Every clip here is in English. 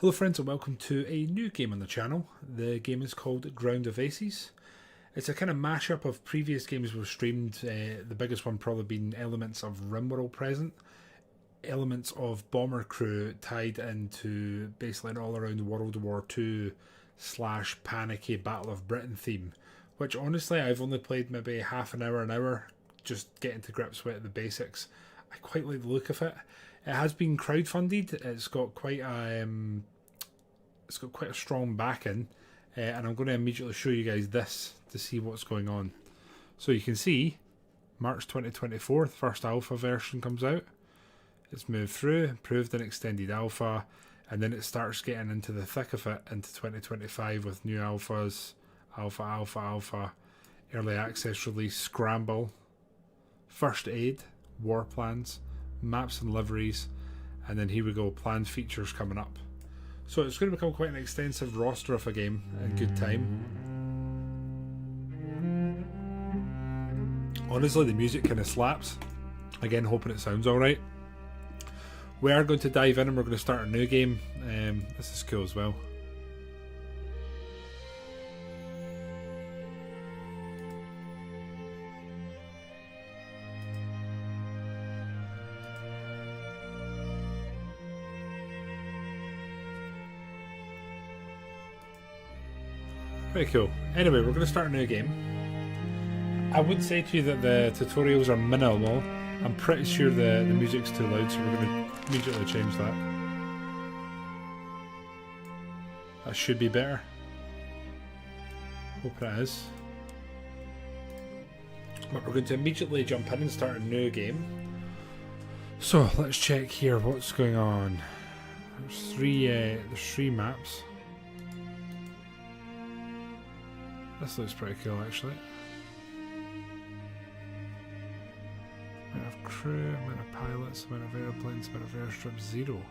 Hello friends and welcome to a new game on the channel. The game is called Ground of Aces. It's a kind of mashup of previous games we've streamed, the biggest one probably being elements of Rimworld present, elements of Bomber Crew tied into basically an all around World War II / panicky Battle of Britain theme, which honestly I've only played maybe half an hour, just getting to grips with the basics. I quite like the look of it. It has been crowdfunded. It's got quite a strong backing, and I'm going to immediately show you guys this to see what's going on. So you can see March 2024, the first alpha version comes out. It's moved through, improved and extended alpha, and then it starts getting into the thick of it into 2025 with new alphas, alpha, early access release, scramble, first aid, war plans, maps and liveries, and then here we go, planned features coming up. So it's going to become quite an extensive roster of a game in good time. Honestly, the music kind of slaps. Again, hoping it sounds alright. We are going to dive in and we're going to start a new game. This is cool as well. Pretty cool. Anyway, we're going to start a new game. I would say to you that the tutorials are minimal. I'm pretty sure the music's too loud, so we're going to immediately change that. That should be better. Hope it is. But we're going to immediately jump in and start a new game. So let's check here what's going on. There's three maps. This looks pretty cool actually. Amount of crew, amount of pilots, amount of airplanes, amount of airstrips, 0.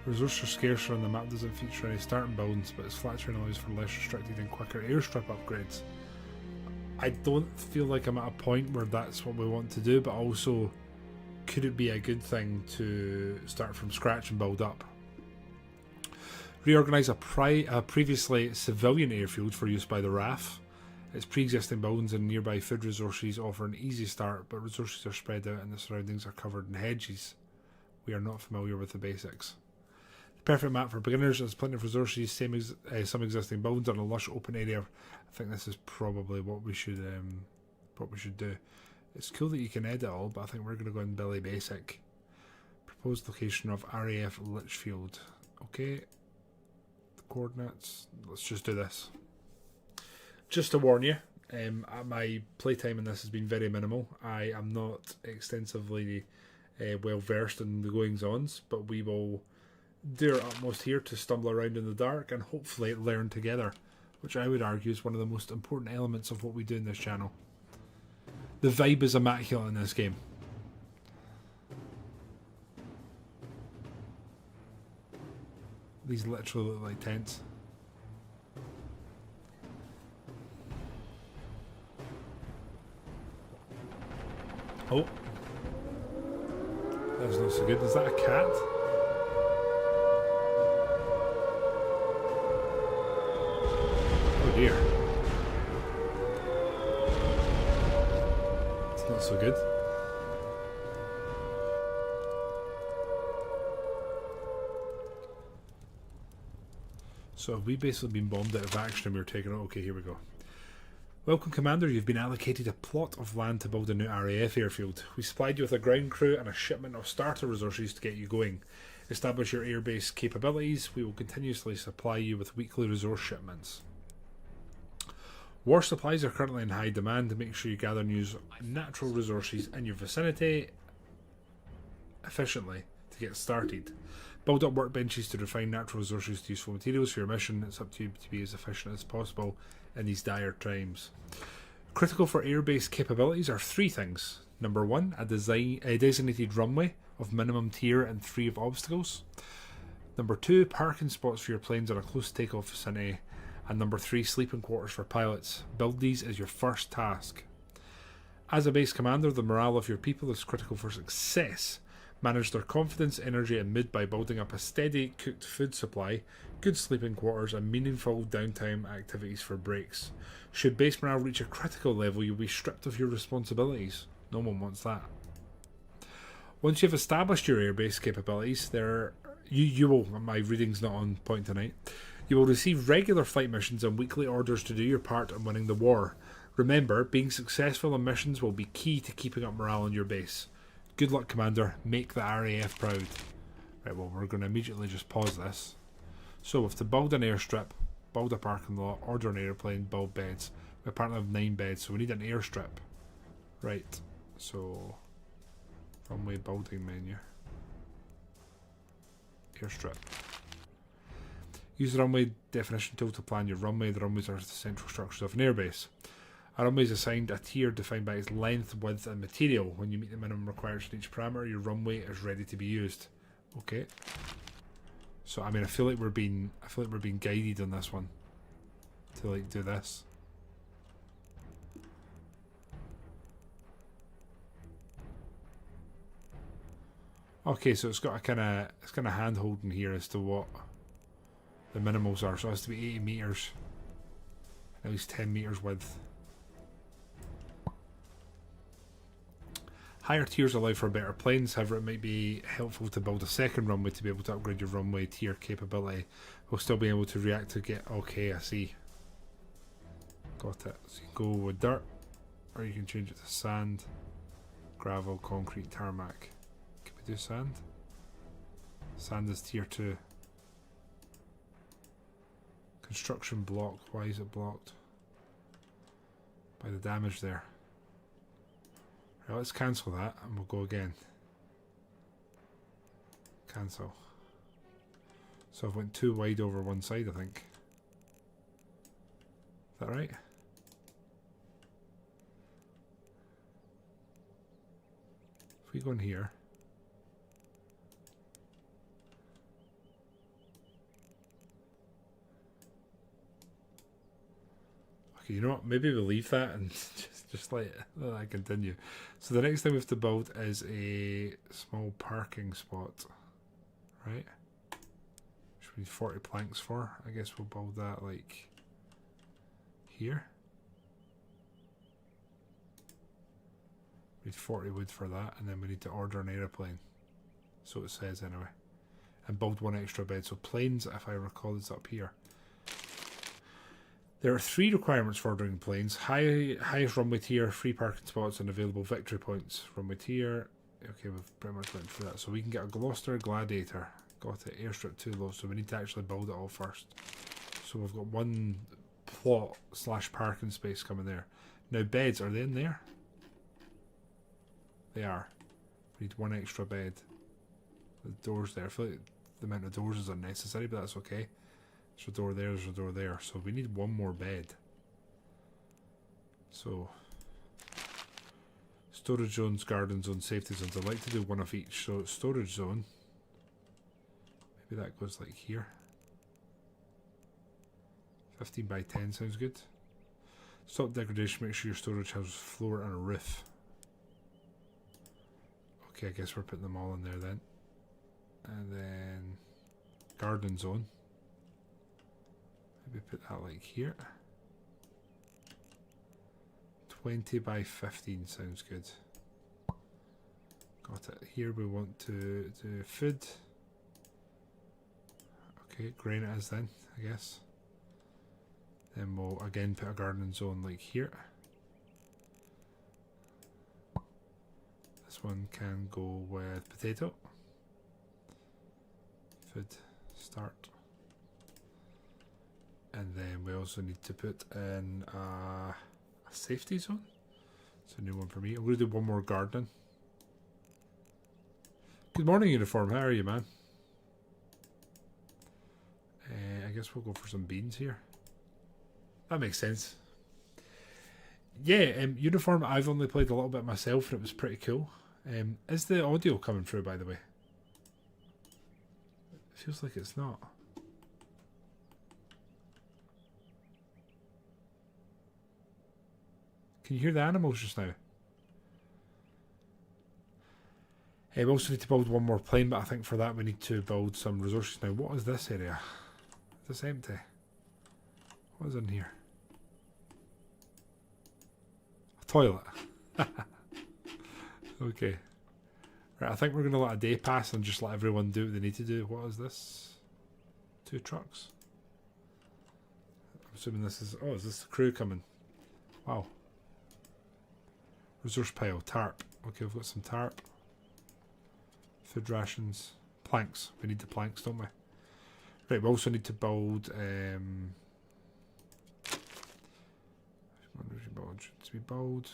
Resources are scarcer and the map doesn't feature any starting buildings, but its flat terrain allows for less restricted and quicker airstrip upgrades. I don't feel like I'm at a point where that's what we want to do, but also could it be a good thing to start from scratch and build up? Reorganise a previously civilian airfield for use by the RAF. Its pre-existing buildings and nearby food resources offer an easy start, but resources are spread out and the surroundings are covered in hedges. We are not familiar with the basics. The perfect map for beginners has plenty of resources, some existing buildings and a lush open area. I think this is probably what we should do. It's cool that you can edit all, but I think we're going to go in Billy Basic. Proposed location of RAF Litchfield. Okay. Coordinates. Let's just do this. Just to warn you, my playtime in this has been very minimal. I am not extensively well versed in the goings-ons, but we will do our utmost here to stumble around in the dark and hopefully learn together, which I would argue is one of the most important elements of what we do in this channel. The vibe is immaculate in this game. These literally look like tents. Oh. That's not so good. Is that a cat? Oh dear. It's not so good. So have we basically been bombed out of action and we're taking it? Okay, here we go. Welcome, Commander. You've been allocated a plot of land to build a new RAF airfield. We supplied you with a ground crew and a shipment of starter resources to get you going. Establish your airbase capabilities. We will continuously supply you with weekly resource shipments. War supplies are currently in high demand. Make sure you gather and use natural resources in your vicinity efficiently to get started. Build up workbenches to refine natural resources to useful materials for your mission. It's up to you to be as efficient as possible in these dire times. Critical for airbase capabilities are 3 things. Number 1, a designated runway of minimum tier and free of obstacles. Number 2, parking spots for your planes in a close takeoff vicinity. And number 3, sleeping quarters for pilots. Build these as your first task. As a base commander, the morale of your people is critical for success. Manage their confidence, energy, and mood by building up a steady, cooked food supply, good sleeping quarters, and meaningful downtime activities for breaks. Should base morale reach a critical level, you'll be stripped of your responsibilities. No one wants that. Once you've established your airbase capabilities, you will. My reading's not on point tonight. You will receive regular flight missions and weekly orders to do your part in winning the war. Remember, being successful in missions will be key to keeping up morale on your base. Good luck, Commander. Make the RAF proud. Right, well, we're going to immediately just pause this. So, we have to build an airstrip, build a parking lot, order an airplane, build beds. We apparently have 9 beds, so we need an airstrip. Right, so runway building menu. Airstrip. Use the runway definition tool to plan your runway. The runways are the central structures of an airbase. A runway is assigned a tier defined by its length, width, and material. When you meet the minimum requirements for each parameter, your runway is ready to be used. Okay. So I mean, I feel like we're being guided on this one to like do this. Okay, so it's got a kind of hand holding here as to what the minimals are. So it has to be 80 meters, at least 10 meters width. Higher tiers allow for better planes, however it might be helpful to build a second runway to be able to upgrade your runway tier capability while still being able to react to get... Okay, I see. Got it. So you can go with dirt, or you can change it to sand, gravel, concrete, tarmac. Can we do sand? Sand is tier 2. Construction block. Why is it blocked? By the damage there. Right, let's cancel that and we'll go again. Cancel. So I've went too wide over one side, I think. Is that right? If we go in here. Okay, you know what? Maybe we'll leave that and just let that continue. So the next thing we have to build is a small parking spot, right? Which we need 40 planks for. I guess we'll build that like here. We need 40 wood for that, and then we need to order an aeroplane. So it says anyway. And build 1 extra bed. So planes, if I recall, is up here. There are 3 requirements for ordering planes. Highest runway tier, free parking spots, and available victory points. Runway tier. Okay, we've pretty much went through that. So we can get a Gloucester Gladiator. Got it. Airstrip too low, so we need to actually build it all first. So we've got 1 plot / parking space coming there. Now beds, are they in there? They are. We need 1 extra bed. The door's there. I feel like the amount of doors is unnecessary, but that's okay. There's a door there, there's a door there. So we need 1 more bed. So storage zones, garden zones, safety zones. I'd like to do 1 of each. So storage zone. Maybe that goes like here. 15 by 10 sounds good. Stop degradation, make sure your storage has a floor and a roof. Okay, I guess we're putting them all in there then. And then garden zone. Maybe put that like here. 20 by 15 sounds good. Got it. Here we want to do food. Okay, grain it is then, I guess. Then we'll again put a garden zone like here. This one can go with potato. Food, start. And then we also need to put in a safety zone. It's a new one for me. I'm going to do 1 more gardening. Good morning, Uniform. How are you, man? I guess we'll go for some beans here. That makes sense. Yeah, Uniform, I've only played a little bit myself and it was pretty cool. Is the audio coming through, by the way? It feels like it's not. Can you hear the animals just now? We also need to build one more plane, but I think for that we need to build some resources. Now, what is this area? Is this empty? What is in here? A toilet. Okay. Right, I think we're going to let a day pass and just let everyone do what they need to do. What is this? 2 trucks. I'm assuming this is... Oh, is this the crew coming? Wow. Resource pile. Tarp. Okay, we've got some tarp. Food rations. Planks. We need the planks, don't we? Right, we also need to build... to be build...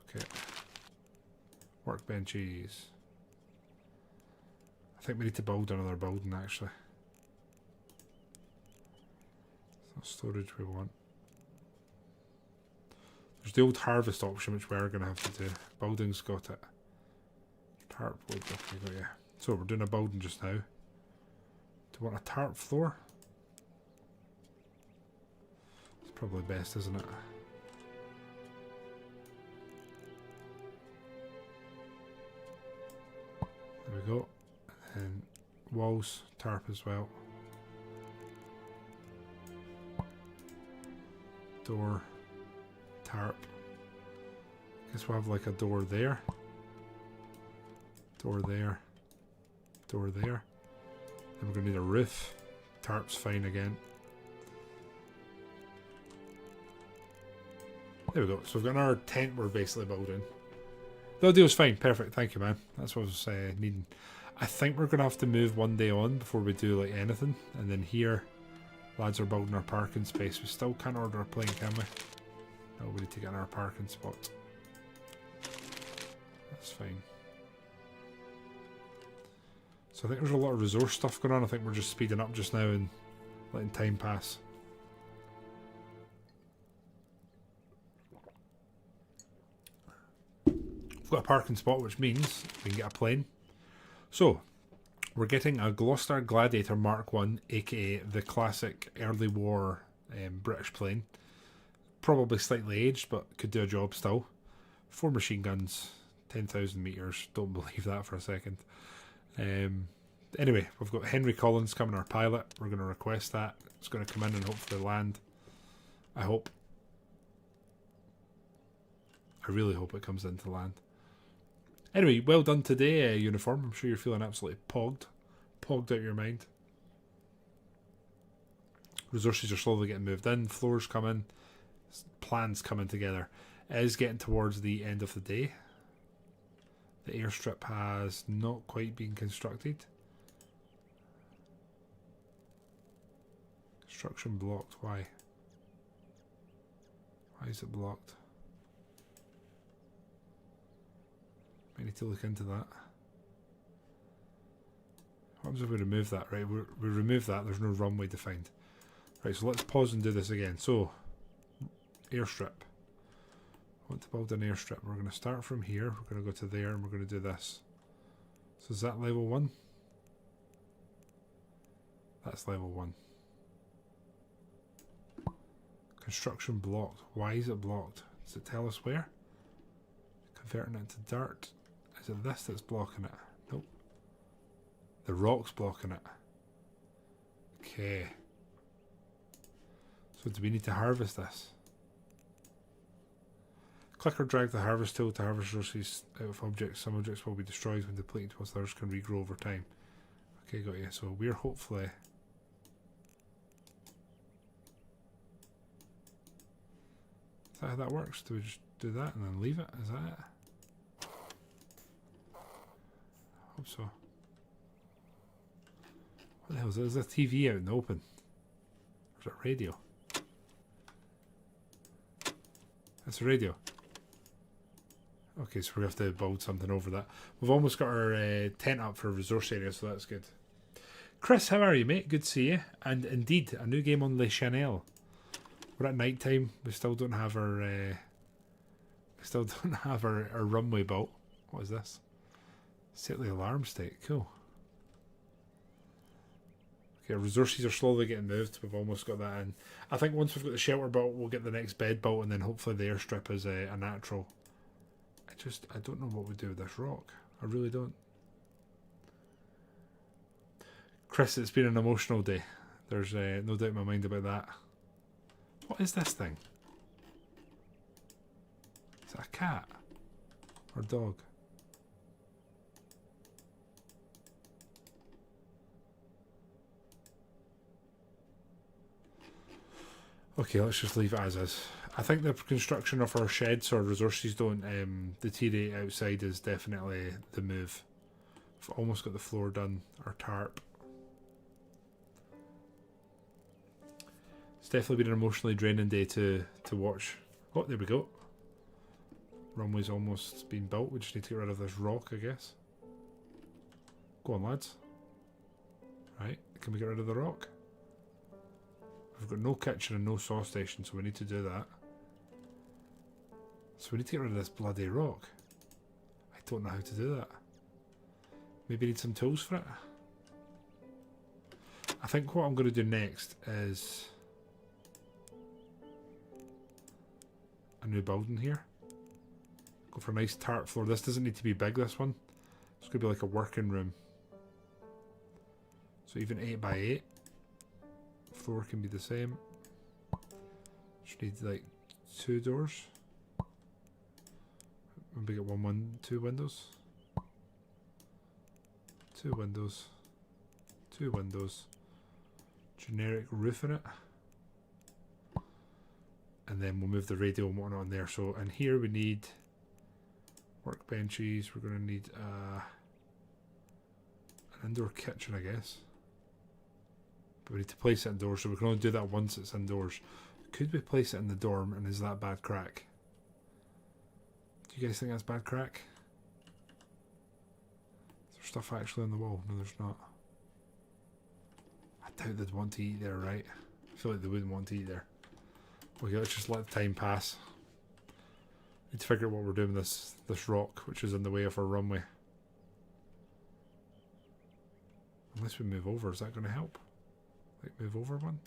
Okay. Workbenches. I think we need to build another building, actually. It's not storage we want. There's the old harvest option, which we're going to have to do. Building's got it. Tarp wood. Okay, got, yeah. So we're doing a building just now. Do you want a tarp floor? It's probably best, isn't it? There we go. And walls, tarp as well. Door, tarp. Guess we'll have like a door there. Door there. Door there. Then we're going to need a roof. Tarp's fine again. There we go. So we've got our tent we're basically building. The audio's fine. Perfect. Thank you, man. That's what I was needing. I think we're going to have to move one day on before we do like anything. And then here, lads are building our parking space. We still can't order a plane, can we? No, we need to get in our parking spot. That's fine. So I think there's a lot of resource stuff going on. I think we're just speeding up just now and letting time pass. We've got a parking spot, which means we can get a plane. So, we're getting a Gloucester Gladiator Mark 1, aka the classic early war British plane. Probably slightly aged, but could do a job still. 4 machine guns, 10,000 metres. Don't believe that for a second. Anyway, we've got Henry Collins coming, our pilot. We're going to request that. It's going to come in and hopefully land. I hope. I really hope it comes in to land. Anyway, well done today, Uniform. I'm sure you're feeling absolutely pogged. Pogged out your mind. Resources are slowly getting moved in. Floors coming. Plans coming together. It is getting towards the end of the day. The airstrip has not quite been constructed. Construction blocked. Why? Why is it blocked? I need to look into that. What happens if we remove that? Right, we remove that. There's no runway defined. Right, so let's pause and do this again. So, airstrip. I want to build an airstrip. We're going to start from here. We're going to go to there and we're going to do this. So is that level 1? That's level 1. Construction blocked. Why is it blocked? Does it tell us where? Converting it to dirt. Is it this that's blocking it? Nope. The rock's blocking it. Okay. So do we need to harvest this? Click or drag the harvest tool to harvest resources out of objects. Some objects will be destroyed when depleted, whilst others can regrow over time. Okay, got you. So we're hopefully... Is that how that works? Do we just do that and then leave it? Is that it? I hope so. What the hell is that? Is there a TV out in the open? Or is it radio? That's a radio. Okay, so we have to build something over that. We've almost got our tent up for a resource area, so that's good. Chris, how are you, mate? Good to see you. And indeed, a new game on Le Chanel. We're at night time. We still don't have our our runway built. What is this? Set the alarm state. Cool. Okay, our resources are slowly getting moved. We've almost got that in. I think once we've got the shelter built, we'll get the next bed built, and then hopefully the airstrip is a natural. I don't know what we do with this rock. I really don't. Chris, it's been an emotional day. There's no doubt in my mind about that. What is this thing? Is that a cat? Or dog? Okay, let's just leave it as is. I think the construction of our sheds or resources don't deteriorate outside is definitely the move. We've almost got the floor done, our tarp. It's definitely been an emotionally draining day to watch. Oh, there we go. Runway's almost been built. We just need to get rid of this rock, I guess. Go on, lads. Right, can we get rid of the rock? We've got no kitchen and no saw station, so we need to do that. So we need to get rid of this bloody rock. I don't know how to do that. Maybe need some tools for it. I think what I'm going to do next is a new building here. Go for a nice tarp floor. This doesn't need to be big, this one. It's going to be like a working room. So even 8 by 8. Floor can be the same. Just need like 2 doors. Maybe get 2 windows. 2 windows. 2 windows. Generic roof in it. And then we'll move the radio and whatnot on there. So in here we need workbenches. We're going to need an indoor kitchen, I guess. But we need to place it indoors, so we can only do that once it's indoors. Could we place it in the dorm, and is that bad crack? Do you guys think that's bad crack? Is there stuff actually on the wall? No, there's not. I doubt they'd want to eat there, right? I feel like they wouldn't want to eat there. Okay, let's just let time pass. Need to figure out what we're doing with this rock, which is in the way of our runway. Unless we move over, is that going to help? Like move over one?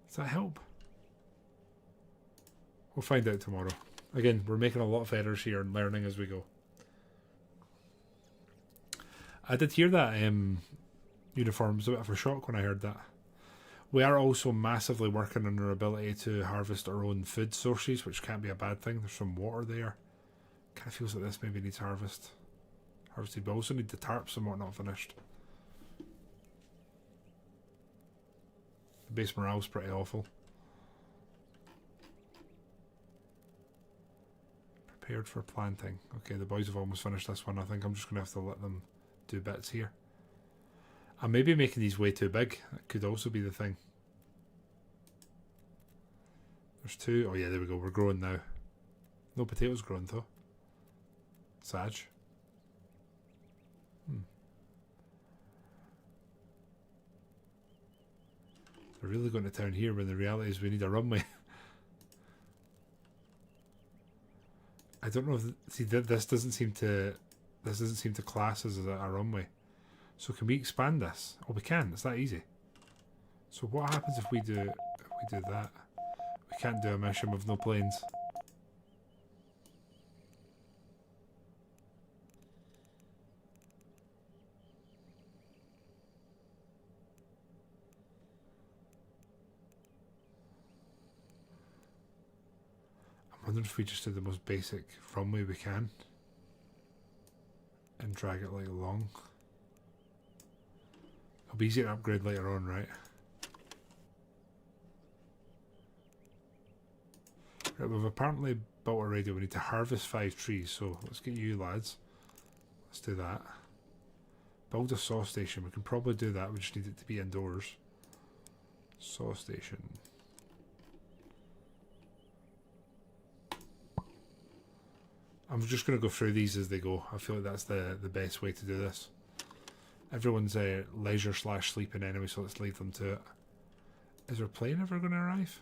Does that help? We'll find out tomorrow. Again, we're making a lot of errors here and learning as we go. I did hear that uniform was a bit of a shock when I heard that. We are also massively working on our ability to harvest our own food sources, which can't be a bad thing. There's some water there. Kind of feels like this maybe needs harvested. We also need the tarps and whatnot finished. The base morale's pretty awful. Prepared for planting. Okay, the boys have almost finished this one. I think I'm just going to have to let them do bits here. I may be making these way too big. That could also be the thing. There's 2. Oh yeah, there we go. We're growing now. No potatoes growing though. Sag. We're really going to town here when the reality is we need a runway. I don't know if see this doesn't seem to class as a runway. So can we expand this? Oh, we can. It's that easy. So what happens if we do that? We can't do a mission with no planes. I'm wondering if we just do the most basic runway we can and drag it like along. It'll be easier to upgrade later on, right? Right, we've apparently built a radio. We need to harvest 5 trees, so let's get you lads. Let's do that. Build a saw station. We can probably do that. We just need it to be indoors. Saw station. I'm just going to go through these as they go. I feel like that's the best way to do this. Everyone's leisure / sleeping anyway, so let's leave them to it. Is our plane ever going to arrive?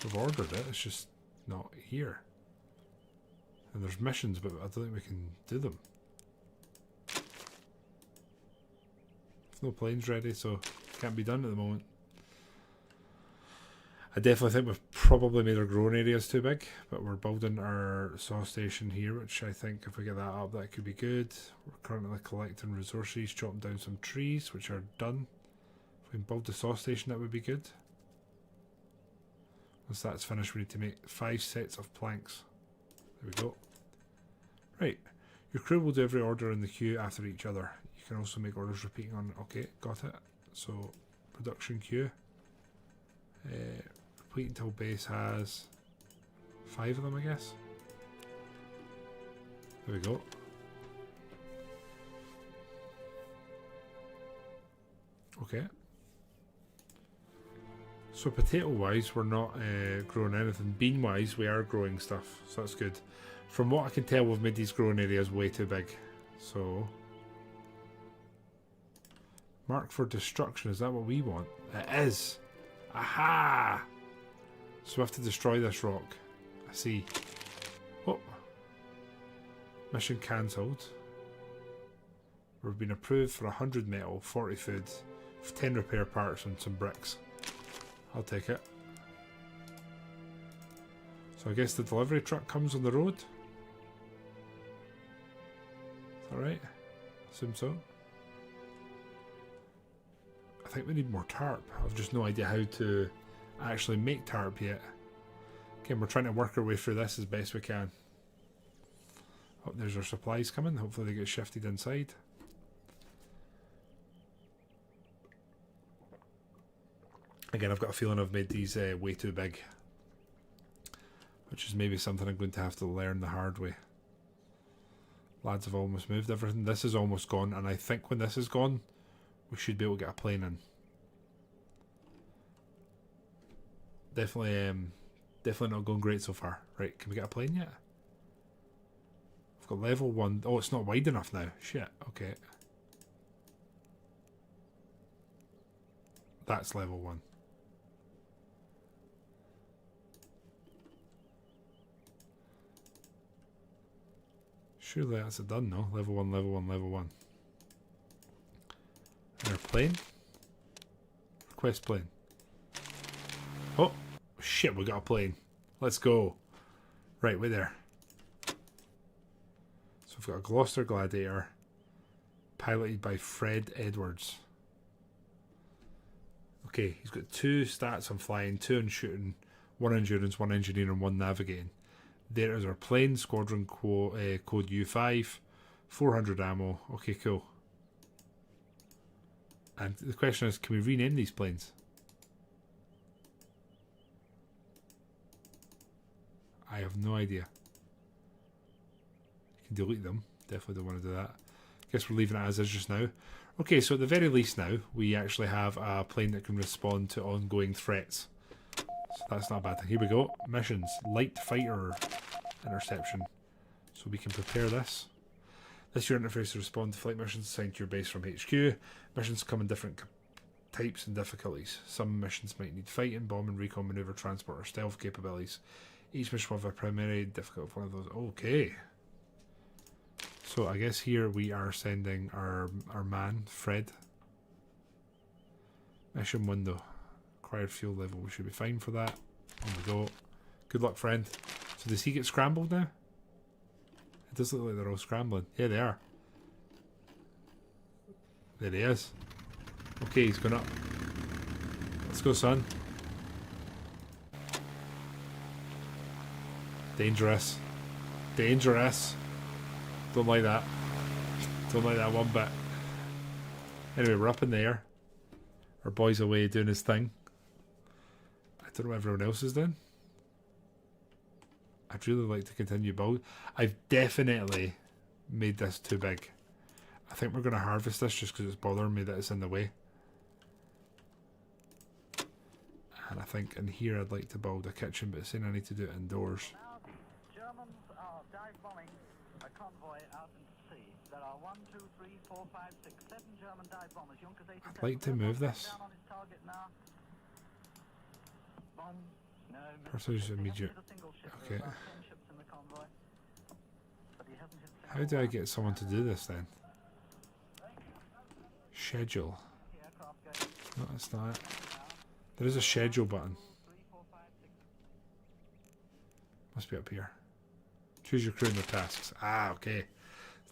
We've ordered it, it's just not here. And there's missions, but I don't think we can do them. No planes ready, so can't be done at the moment. I definitely think we've probably made our growing areas too big, but we're building our saw station here, which I think if we get that up, that could be good. We're currently collecting resources, chopping down some trees, which are done. If we can build the saw station, that would be good. Once that's finished, we need to make 5 sets of planks. There we go. Right. Your crew will do every order in the queue after each other. You can also make orders repeating on... Okay, got it. So, production queue. Complete until base has 5 of them, I guess. There we go. Okay. So potato-wise, we're not growing anything. Bean-wise, we are growing stuff, so that's good. From what I can tell, we've made these growing areas way too big. So... Mark for destruction, is that what we want? It is! Aha! So we have to destroy this rock. I see. Oh. Mission cancelled. We've been approved for 100 metal, 40 food, 10 repair parts and some bricks. I'll take it. So I guess the delivery truck comes on the road? Is that right? Assume so. I think we need more tarp. I've just no idea how to actually make tarp yet. Again, we're trying to work our way through this as best we can. Oh, there's our supplies coming. Hopefully they get shifted inside. Again, I've got a feeling I've made these way too big. Which is maybe something I'm going to have to learn the hard way. Lads have almost moved everything. This is almost gone, and I think when this is gone, we should be able to get a plane in. Definitely not going great so far. Right, can we get a plane yet? We've got level 1. Oh, it's not wide enough now. Shit, okay. That's level 1. Surely that's it done, no? Level 1, level 1, level 1. Airplane. Request plane. Oh, shit, we got a plane. Let's go. Right, wait there. So we've got a Gloucester Gladiator, piloted by Fred Edwards. Okay, he's got 2 stats on flying, 2 on shooting, 1 endurance, 1 engineering, and 1 navigating. There is our plane, squadron code U5, 400 ammo. Okay, cool. And the question is, can we rename these planes? I have no idea. You can delete them. Definitely don't want to do that. Guess we're leaving it as is just now. Okay, so at the very least now, we actually have a plane that can respond to ongoing threats. So that's not a bad thing. Here we go. Missions. Light fighter interception. So we can prepare this. This your interface to respond to flight missions assigned to your base from HQ. Missions come in different types and difficulties. Some missions might need fighting, bombing, recon, maneuver, transport, or stealth capabilities. Each mission will have a primary difficulty of one of those. Okay. So I guess here we are sending our man, Fred. Mission window. Required fuel level. We should be fine for that. On we go. Good luck, friend. So does he get scrambled now? It does look like they're all scrambling. Yeah, they are. There he is. Okay, he's going up. Let's go, son. Dangerous. Dangerous. Don't like that. Don't like that one bit. Anyway, we're up in the air. Our boy's away doing his thing. I don't know what everyone else is doing. I'd really like to continue build. I've definitely made this too big. I think we're going to harvest this just because it's bothering me that it's in the way. And I think in here I'd like to build a kitchen, but it's saying I need to do it indoors. Now the Germans are dive bombing a convoy out into sea. There are 1, 2, 3, 4, 5, 6, 7 German dive bombers. Junkers 87. I'd like to move this. Down on his target now. Bomb. No, Pursues immediate. Okay. In the convoy, but he hasn't hit How do I get someone to do this then? Schedule. No, that's not it. There is a schedule button. Must be up here. Choose your crew and their tasks. Ah, okay.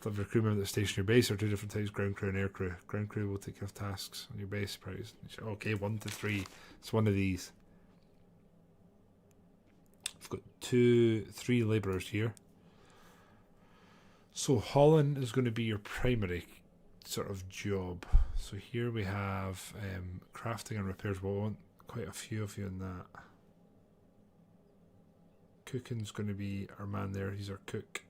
Deliver your crew member at the station your base. There are two different types: ground crew and air crew. Ground crew will take care of tasks on your base. Okay, 1 to 3. It's one of these. I've got 3 labourers here. So hauling is going to be your primary sort of job. So here we have crafting and repairs. We'll want quite a few of you in that. Cooking's going to be our man there. He's our cook.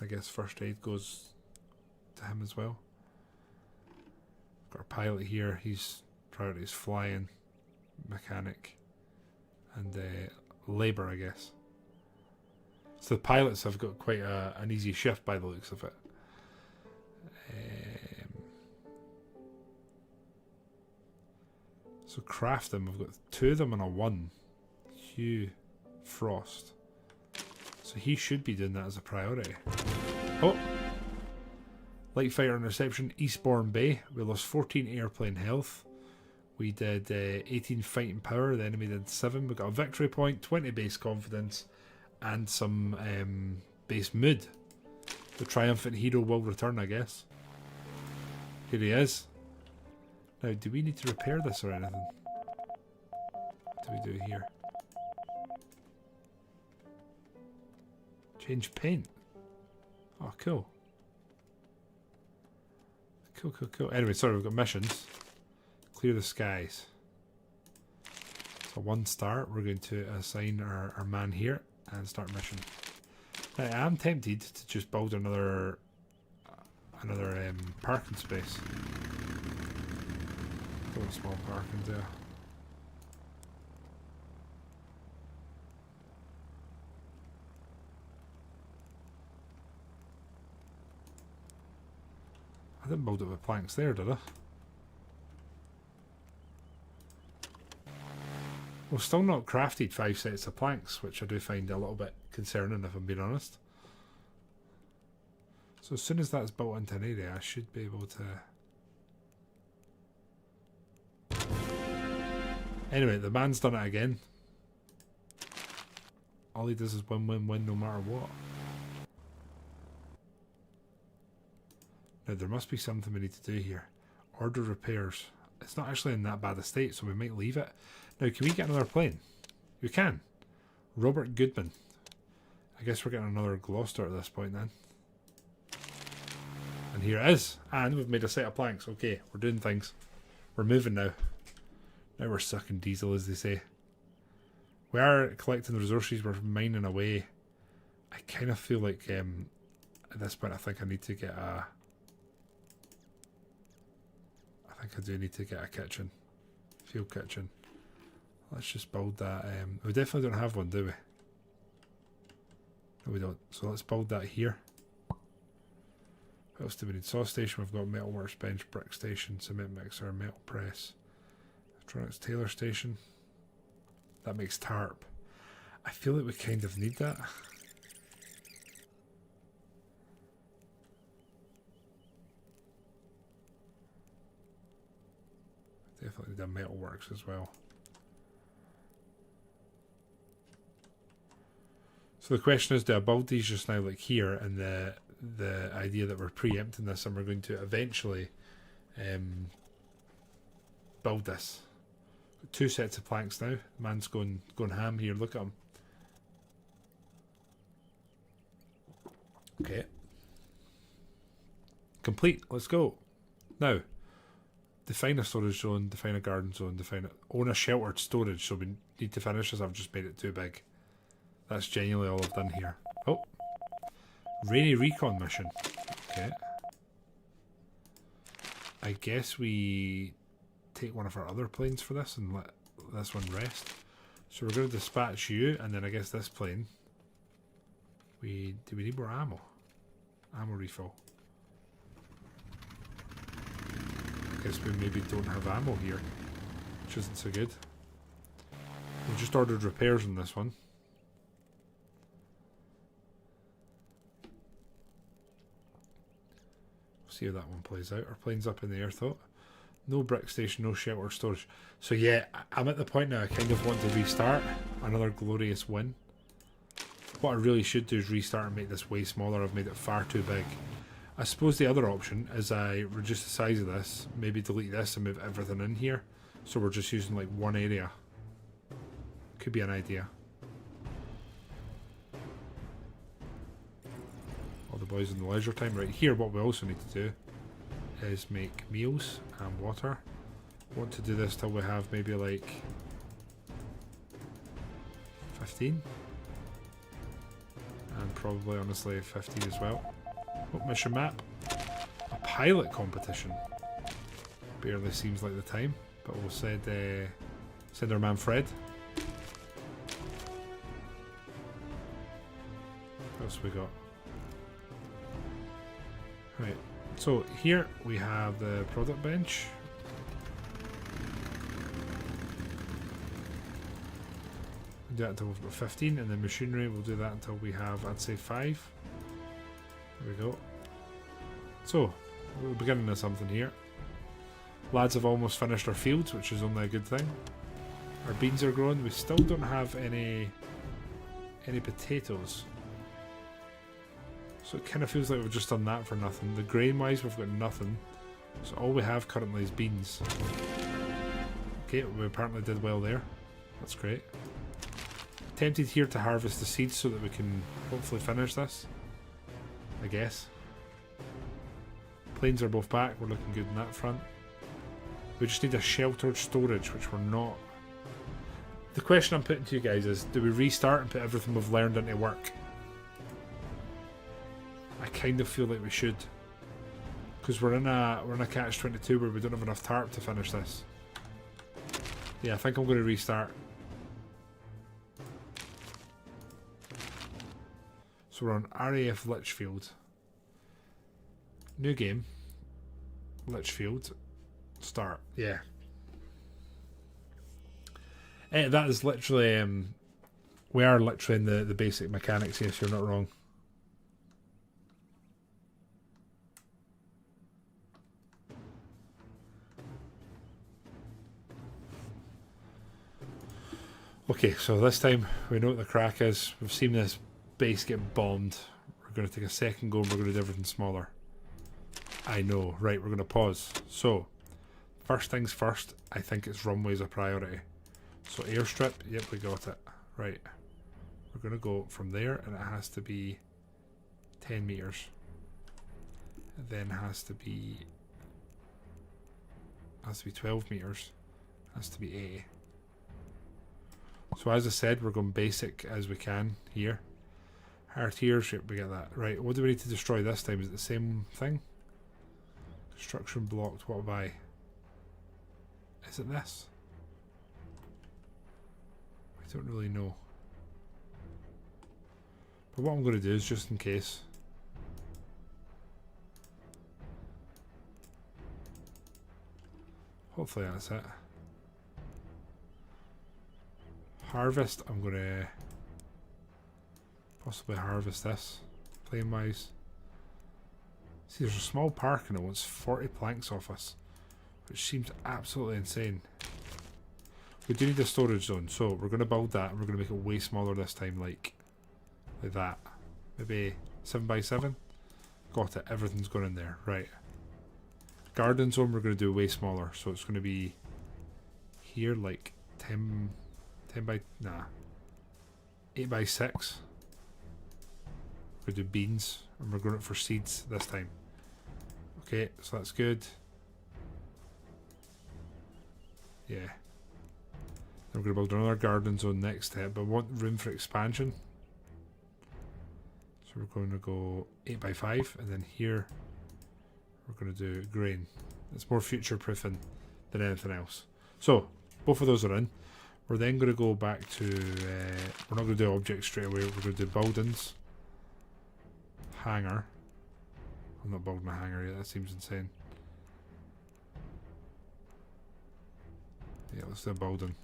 I guess first aid goes to him as well. Got our pilot here. His priority is flying, mechanic, and labour, I guess. So the pilots have got quite an easy shift by the looks of it. So crafting, we've got 2 of them and a 1. Hugh Frost. So he should be doing that as a priority. Oh! Light fighter interception, Eastbourne Bay. We lost 14 airplane health. We did 18 fighting power. The enemy did 7. We got a victory point, 20 base confidence, and some base mood. The triumphant hero will return, I guess. Here he is. Now, do we need to repair this or anything? What do we do here? Change paint. Oh, cool. Cool, cool, cool. Anyway, sorry, we've got missions. Clear the skies. So 1 star. We're going to assign our man here and start mission. Now, I am tempted to just build another parking space. Got a small parking there. I didn't build it with planks there, did I? Well, still not crafted 5 sets of planks, which I do find a little bit concerning if I'm being honest. So as soon as that's built into an area, I should be able to... Anyway, the man's done it again. All he does is win, win, win no matter what. Now there must be something we need to do here. Order repairs. It's not actually in that bad a state, so we might leave it. Now, can we get another plane? We can. Robert Goodman. I guess we're getting another Gloucester at this point then. And here it is. And we've made a set of planks. Okay, we're doing things. We're moving now. Now we're sucking diesel, as they say. We are collecting the resources. We're mining away. I kind of feel like at this point I think I need to get a... I think I do need to get a kitchen. Field kitchen. Let's just build that. We definitely don't have one, do we? No, we don't. So let's build that here. What else do we need? Saw station. We've got metal workbench, brick station, cement mixer, metal press. Electronics tailor station. That makes tarp. I feel like we kind of need that. Definitely need a metal works as well. So the question is, do I build these just now like here, and the idea that we're preempting this and we're going to eventually build this. 2 sets of planks now. The man's going ham here, look at him. Okay. Complete, let's go. Now, define a storage zone, define a garden zone, own a sheltered storage, so we need to finish this. I've just made it too big. That's genuinely all I've done here. Oh. Rainy recon mission. Okay. I guess we take one of our other planes for this and let this one rest. So we're going to dispatch you, and then I guess this plane. Do we need more ammo? Ammo refill. I guess we maybe don't have ammo here, which isn't so good. We've just ordered repairs on this one. See how that one plays out. Our plane's up in the air, thought. No brick station, no shelter storage. So yeah, I'm at the point now I kind of want to restart. Another glorious win. What I really should do is restart and make this way smaller. I've made it far too big. I suppose the other option is I reduce the size of this, maybe delete this and move everything in here. So we're just using like one area. Could be an idea. All the boys in the leisure time. Right here, what we also need to do is make meals and water. Want to do this till we have maybe like 15. And probably honestly 50 as well. Oh, mission map. A pilot competition. Barely seems like the time, but we'll send our man Fred. What else we got? Right. So here we have the product bench. We'll do that until we've got 15, and then machinery we'll do that until we have, I'd say, 5. There we go. So we're beginning of something here. Lads have almost finished our fields, which is only a good thing. Our beans are growing. We still don't have any potatoes. So it kind of feels like we've just done that for nothing. The grain wise we've got nothing. So all we have currently is beans. Okay, we apparently did well there. That's great. Tempted here to harvest the seeds so that we can hopefully finish this. I guess. Planes are both back. We're looking good on that front. We just need a sheltered storage, which we're not. The question I'm putting to you guys is, do we restart and put everything we've learned into work? I kind of feel like we should. Because we're in a catch-22 where we don't have enough tarp to finish this. Yeah, I think I'm going to restart. So we're on RAF Litchfield. New game. Litchfield. Start. Yeah. That is literally... we are literally in the basic mechanics here, so you're not wrong. Okay, so this time we know what the crack is. We've seen this base get bombed. We're going to take a second go and we're going to do everything smaller. I know. Right, we're going to pause. So, first things first, I think it's runways a priority. So airstrip, yep, we got it. Right. We're going to go from there and it has to be 10 meters. It then has to be 12 meters. Has to be 80. So as I said, we're going basic as we can here. Hard tiers, yep, we get that. Right, what do we need to destroy this time? Is it the same thing? Construction blocked, what have I? Is it this? I don't really know. But what I'm going to do is, just in case, hopefully that's it. Harvest, I'm going to possibly harvest this, plane wise. See, there's a small park and it wants 40 planks off us, which seems absolutely insane. We do need a storage zone, so we're going to build that and we're going to make it way smaller this time, like that. Maybe 7x7. Got it, everything's going in there, right. Garden zone we're going to do way smaller, so it's going to be here like 8x6. We're going to do beans and we're going for seeds this time. Okay, so that's good. Yeah. Then we're going to build another garden zone next step, but we want room for expansion. So we're going to go 8x5 and then here we're going to do grain. It's more future proofing than anything else. So both of those are in. We're then going to go back to, we're not going to do objects straight away, we're going to do buildings. Hangar. I'm not building a hangar yet, that seems insane. Yeah, let's do a building.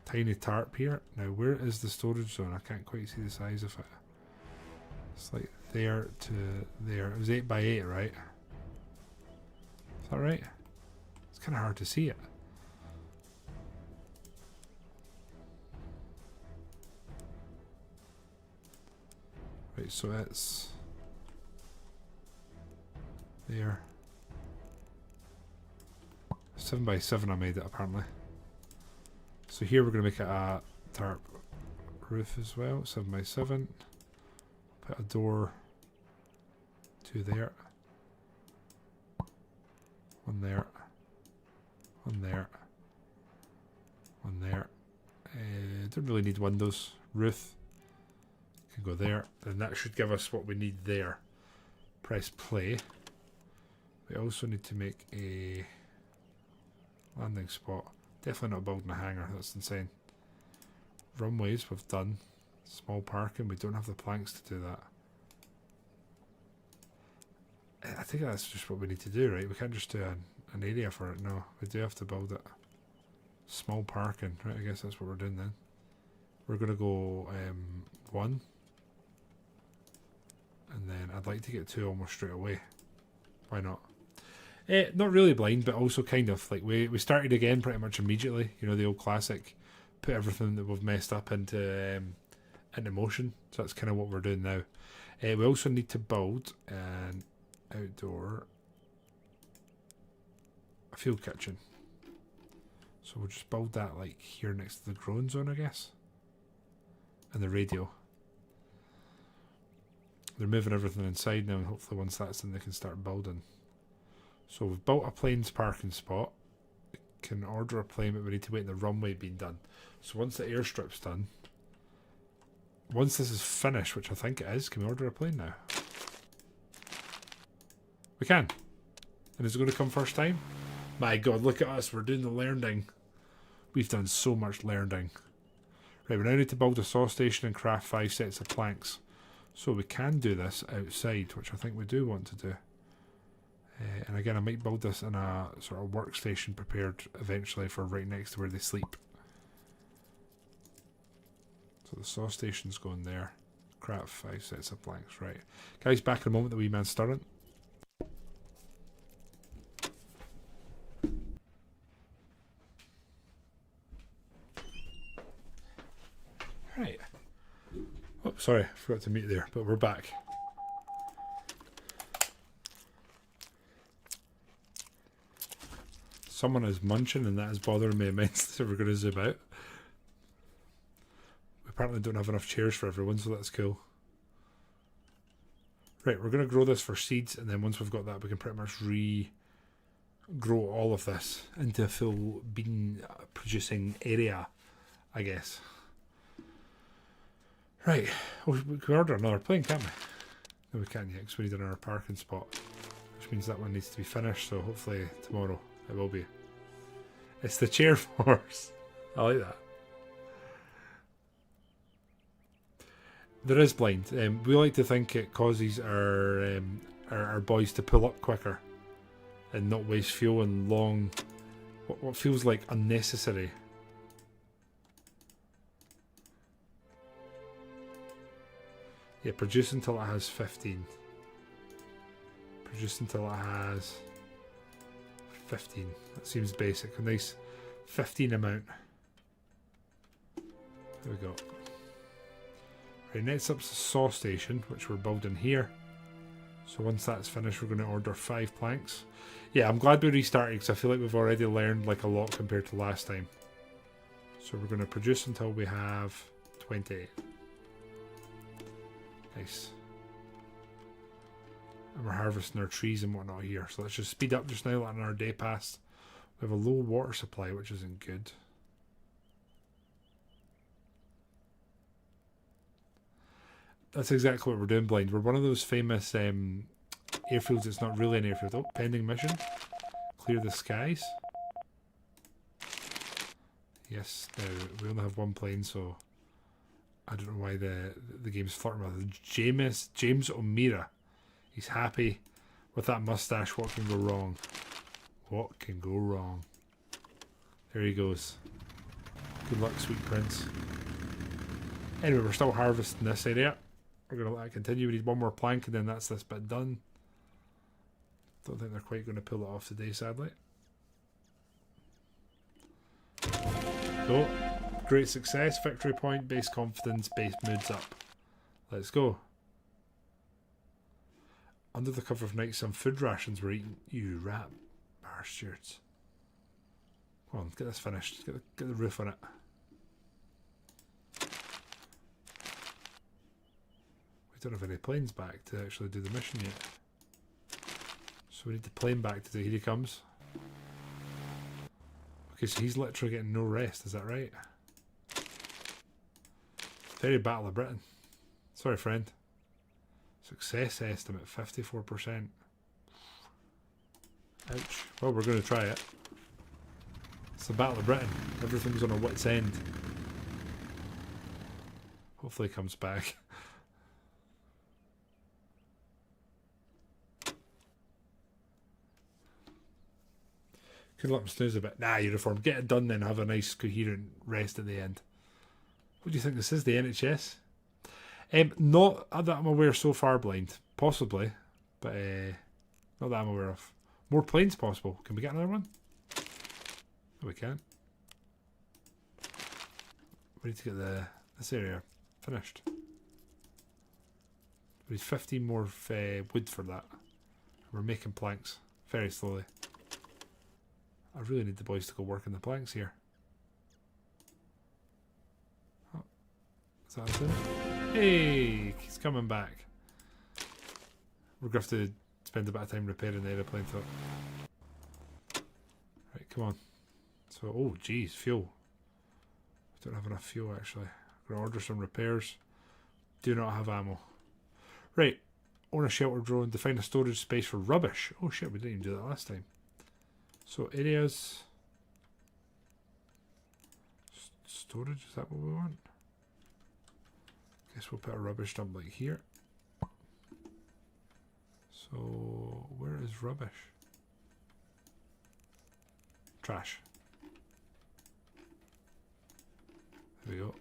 Tiny tarp here. Now where is the storage zone? I can't quite see the size of it. It's like there to there. It was 8x8, right? Is that right? It's kind of hard to see it. Right, so it's there. 7 by 7 I made it apparently. So here we're going to make it a tarp roof as well. 7 by 7. Put a door. 2 there. 1 there. 1 there. 1 there. Don't really need windows. Roof. Can go there. And that should give us what we need there. Press play. We also need to make a landing spot. Definitely not building a hangar. That's insane. Runways we've done. Small parking. We don't have the planks to do that. I think that's just what we need to do, right? We can't just do an area for it. No, we do have to build it. Small parking. Right, I guess that's what we're doing then. We're going to go 1. And then I'd like to get 2 almost straight away. Why not? Not really blind, but also kind of. Like we started again pretty much immediately. You know, the old classic. Put everything that we've messed up into motion. So that's kind of what we're doing now. We also need to build an outdoor field kitchen. So we'll just build that like here next to the growing zone, I guess. And the radio. They're moving everything inside now, and hopefully once that's in they can start building. So we've built a plane's parking spot. We can order a plane, but we need to wait on the runway being done. So once the airstrip's done, once this is finished, which I think it is, can we order a plane now? We can. And is it going to come first time? My god, look at us. We're doing the learning. We've done so much learning. Right, we now need to build a saw station and craft 5 sets of planks. So we can do this outside, which I think we do want to do. And again, I might build this in a sort of workstation prepared eventually for right next to where they sleep. So the saw station's going there. Craft 5 sets of planks, right. Guys, back in a moment, the wee man's stirring. Right. Oh, sorry, I forgot to mute there, but we're back. Someone is munching and that is bothering me immensely, so we're going to zoom out. We apparently don't have enough chairs for everyone, so that's cool. Right, we're going to grow this for seeds, and then once we've got that, we can pretty much grow all of this into a full bean producing area, I guess. Right, we can order another plane, can't we? No, we can't yet, because we need another parking spot, which means that one needs to be finished, so hopefully tomorrow it will be. It's the chair force. I like that. There is blind. We like to think it causes our boys to pull up quicker and not waste fuel in long, what feels like unnecessary. Yeah, produce until it has 15. Produce until it has 15. That seems basic. A nice 15 amount. There we go. Right, next up's the saw station, which we're building here. So once that's finished, we're going to order 5 planks. Yeah, I'm glad we restarted because I feel like we've already learned like a lot compared to last time. So we're going to produce until we have 28. Nice. And we're harvesting our trees and whatnot here. So let's just speed up just now, letting our day pass. We have a low water supply, which isn't good. That's exactly what we're doing, Blind. We're one of those famous airfields that's not really an airfield. Oh, pending mission. Clear the skies. Yes, now we only have 1 plane, so I don't know why the game's flirting with it. James O'Meara. He's happy with that mustache. What can go wrong? What can go wrong? There he goes. Good luck, sweet prince. Anyway, we're still harvesting this area. We're going to let it continue. We need 1 more plank and then that's this bit done. Don't think they're quite going to pull it off today, sadly. go. Great success. Victory point. Base confidence. Base moods up. Let's go. Under the cover of night, some food rations were eaten. You rat bastards. Come on, get this finished. Get the roof on it. We don't have any planes back to actually do the mission yet. So we need the plane back to do. Here he comes. Okay, so he's literally getting no rest, is that right? Very Battle of Britain. Sorry, friend. Success estimate 54%. Ouch. Well, we're going to try it. It's the Battle of Britain. Everything's on a wit's end. Hopefully he comes back. Could let him snooze a bit. Nah, uniform. Get it done then. Have a nice coherent rest at the end. What do you think this is? The NHS? Not that I'm aware so far, Blind. Possibly. But not that I'm aware of. More planes possible. Can we get another one? No, we can't. We need to get this area finished. We need 15 more wood for that. We're making planks very slowly. I really need the boys to go work on the planks here. Oh, is that him? Hey, he's coming back. We're going to have to spend a bit of time repairing the aeroplane top. Right, come on. So, oh geez, fuel. We don't have enough fuel actually. I'm going to order some repairs. Do not have ammo. Right, own a shelter drone. Define a storage space for rubbish. Oh shit, we didn't even do that last time. So areas, storage, is that what we want? Guess we'll put a rubbish dump like here. So where is rubbish? Trash. There we go.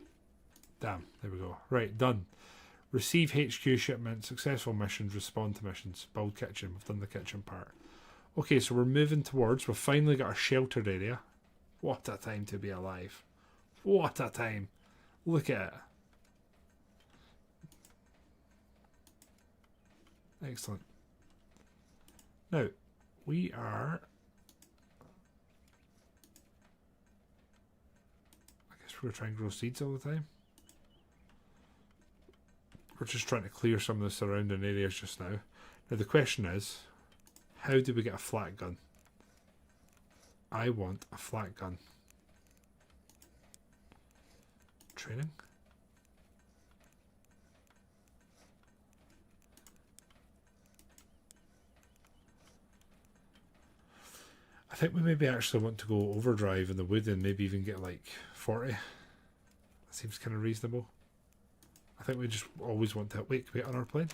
Damn, there we go. Right, done. Receive HQ shipment, successful missions, respond to missions, build kitchen. We've done the kitchen part. Okay, so we're moving towards, we've finally got a sheltered area. What a time to be alive. What a time. Look at it. Excellent. Now, we are... I guess we're going to try and grow seeds all the time. We're just trying to clear some of the surrounding areas just now. Now the question is, how do we get a flat gun? I want a flat gun. Training? I think we maybe actually want to go overdrive in the wood and maybe even get like 40. That seems kind of reasonable. I think we just always want to wait on our plane.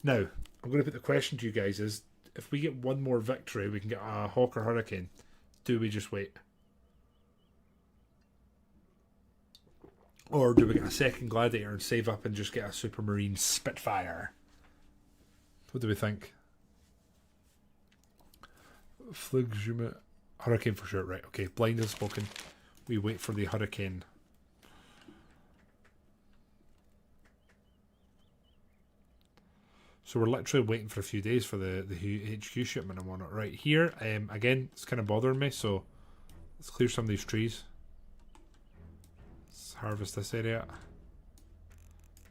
Now, I'm going to put the question to you guys is, if we get one more victory, we can get a Hawker Hurricane. Do we just wait? Or do we get a second Gladiator and save up and just get a Supermarine Spitfire? What do we think? Flugzuma Hurricane for sure, right? Okay, Blind has spoken. We wait for the Hurricane. So we're literally waiting for a few days for the HQ shipment and whatnot. Right here, again, it's kind of bothering me, so let's clear some of these trees. Let's harvest this area.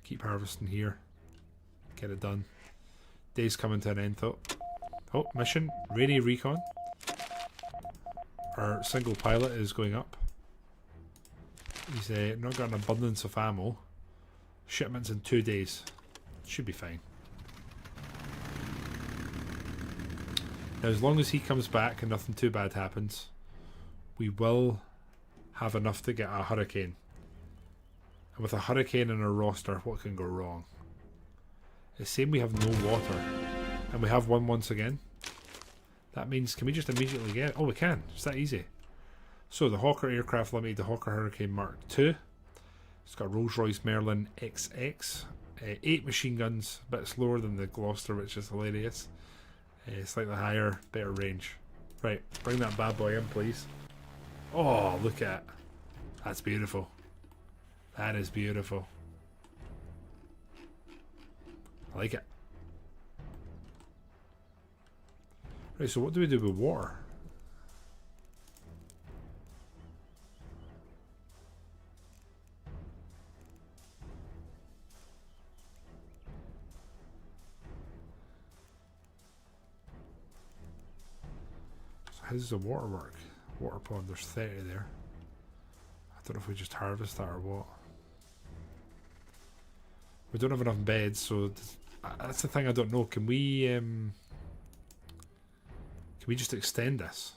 Keep harvesting here. Get it done. Day's coming to an end though. Oh, mission, Rainy Recon. Our single pilot is going up. He's not got an abundance of ammo. Shipment's in 2 days. Should be fine. Now, as long as he comes back and nothing too bad happens, we will have enough to get a Hurricane. And with a Hurricane in our roster, what can go wrong? It's saying we have no water. And we have one once again. That means, can we just immediately get it? Oh, we can. It's that easy. So, the Hawker Aircraft Limited, the Hawker Hurricane Mark II. It's got Rolls-Royce Merlin XX. 8 machine guns, a bit slower than the Gloucester, which is hilarious. Slightly higher, better range. Right, bring that bad boy in, please. Oh, look at it. That's beautiful. That is beautiful. I like it. Right, so what do we do with water? So how does the water work? Water pond, there's 30 there. I don't know if we just harvest that or what. We don't have enough beds, so that's the thing I don't know. Can we just extend this?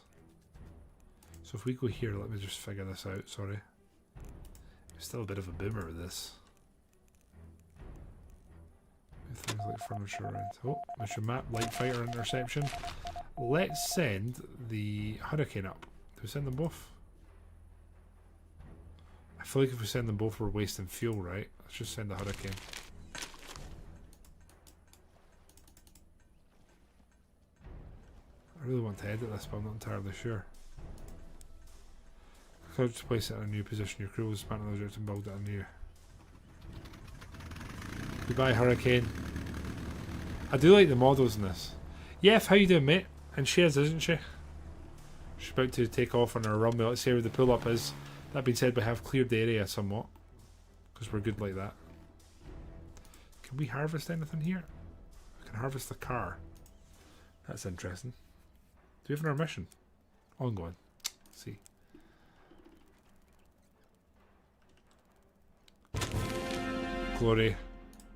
So if we go here, let me just figure this out, sorry. I'm still a bit of a boomer with this. Things like furniture around. Oh, there's your map, light fighter interception. Let's send the hurricane up. Do we send them both? I feel like if we send them both, we're wasting fuel, right? Let's just send the hurricane. I really want to edit this, but I'm not entirely sure. Cloud to place it in a new position. Your crew will dismantle the object and build it anew. Goodbye, hurricane. I do like the models in this. Yef, how you doing, mate? And she is, isn't she? She's about to take off on her runway. Let's see where the pull-up is. That being said, we have cleared the area somewhat. Because we're good like that. Can we harvest anything here? We can harvest the car. That's interesting. Do we have an mission? Ongoing. Let's see. Glory.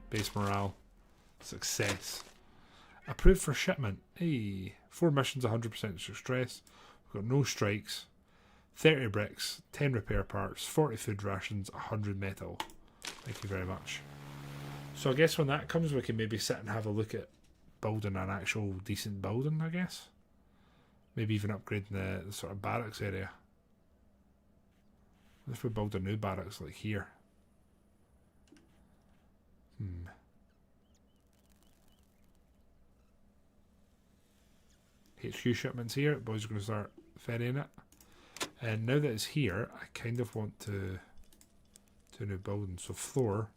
Base morale. Success. Approved for shipment. Hey. 4 missions, 100% success. We've got no strikes. 30 bricks. 10 repair parts. 40 food rations. 100 metal. Thank you very much. So I guess when that comes, we can maybe sit and have a look at building an actual decent building, I guess. Maybe even upgrading the sort of barracks area. What if we build a new barracks like here? HQ shipments here. Boys are going to start ferrying it. And now that it's here, I kind of want to do a new building. So floor,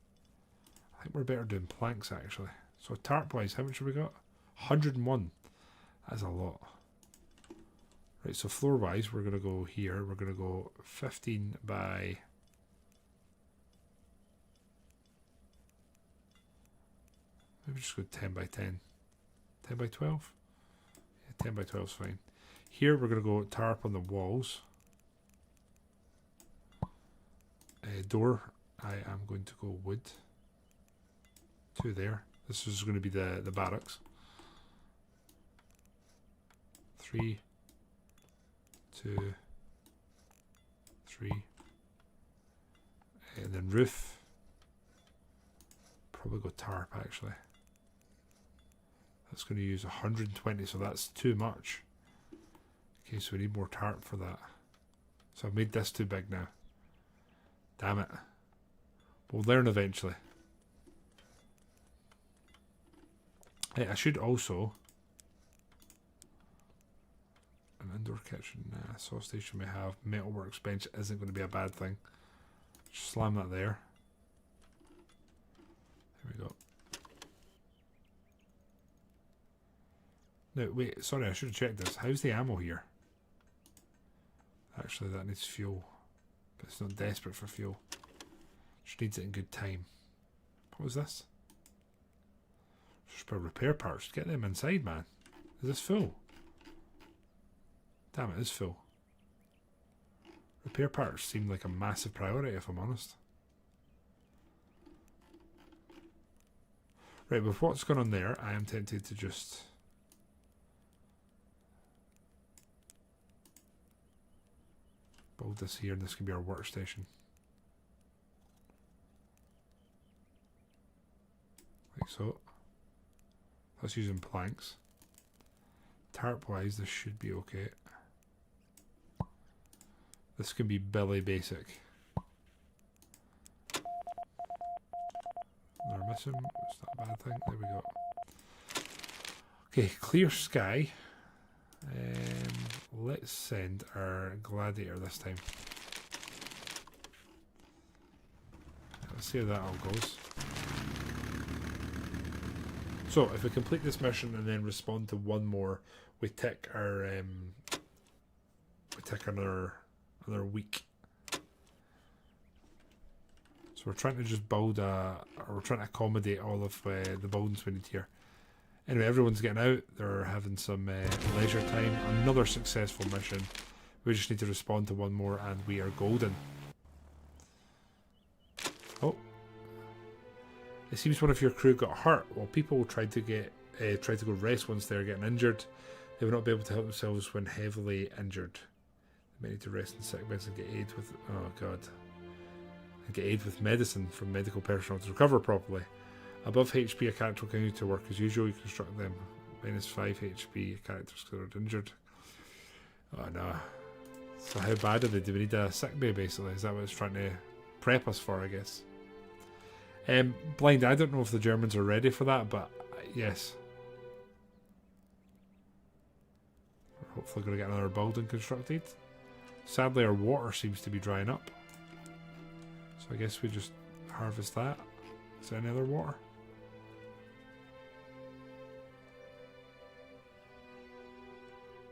I think we're better doing planks actually. So tarp wise, how much have we got? 101. That's a lot. Right, so floor wise, we're going to go here. We're going to go 15 by... Maybe just go 10 by 10. 10 by 12? Yeah, 10 by 12 is fine. Here we're going to go tarp on the walls. Door, I am going to go wood. 2 there. This is going to be the barracks. 3, 2, 3. And then roof. Probably go tarp actually. That's going to use 120, so that's too much. Okay, so we need more tarp for that. So I've made this too big now. Damn it. We'll learn eventually. Hey, I should also... An indoor kitchen. Nah, sauce station we have. Metal workbench isn't going to be a bad thing. Just slam that there. There we go. No, wait, sorry, I should have checked this. How's the ammo here? Actually, that needs fuel. But it's not desperate for fuel. Just needs it in good time. What was this? Just for repair parts. Get them inside, man. Is this full? Damn, it is full. Repair parts seem like a massive priority, if I'm honest. Right, with what's going on there, I am tempted to just... build this here, and this can be our workstation. Like so. That's using planks. Tarp wise, this should be okay. This can be Billy basic. We're missing. It's not a bad thing. There we go. Okay, clear sky. let's send our gladiator this time. Let's see how that all goes. So if we complete this mission and then respond to one more, we tick our another week. So we're trying to just build or we're trying to accommodate all of the buildings we need here. Anyway, everyone's getting out. They're having some leisure time. Another successful mission. We just need to respond to one more and we are golden. Oh. It seems one of your crew got hurt. While people tried to go rest once they're getting injured, they will not be able to help themselves when heavily injured. They may need to rest in sick beds and get aid with medicine from medical personnel to recover properly. Above HP, a character will continue to work as usual. You construct them. Minus 5 HP, characters considered injured. Oh no. So how bad are they? Do we need a sick bay basically? Is that what it's trying to prep us for, I guess? Blind, I don't know if the Germans are ready for that, but yes. We're hopefully going to get another building constructed. Sadly, our water seems to be drying up. So I guess we just harvest that. Is there any other water?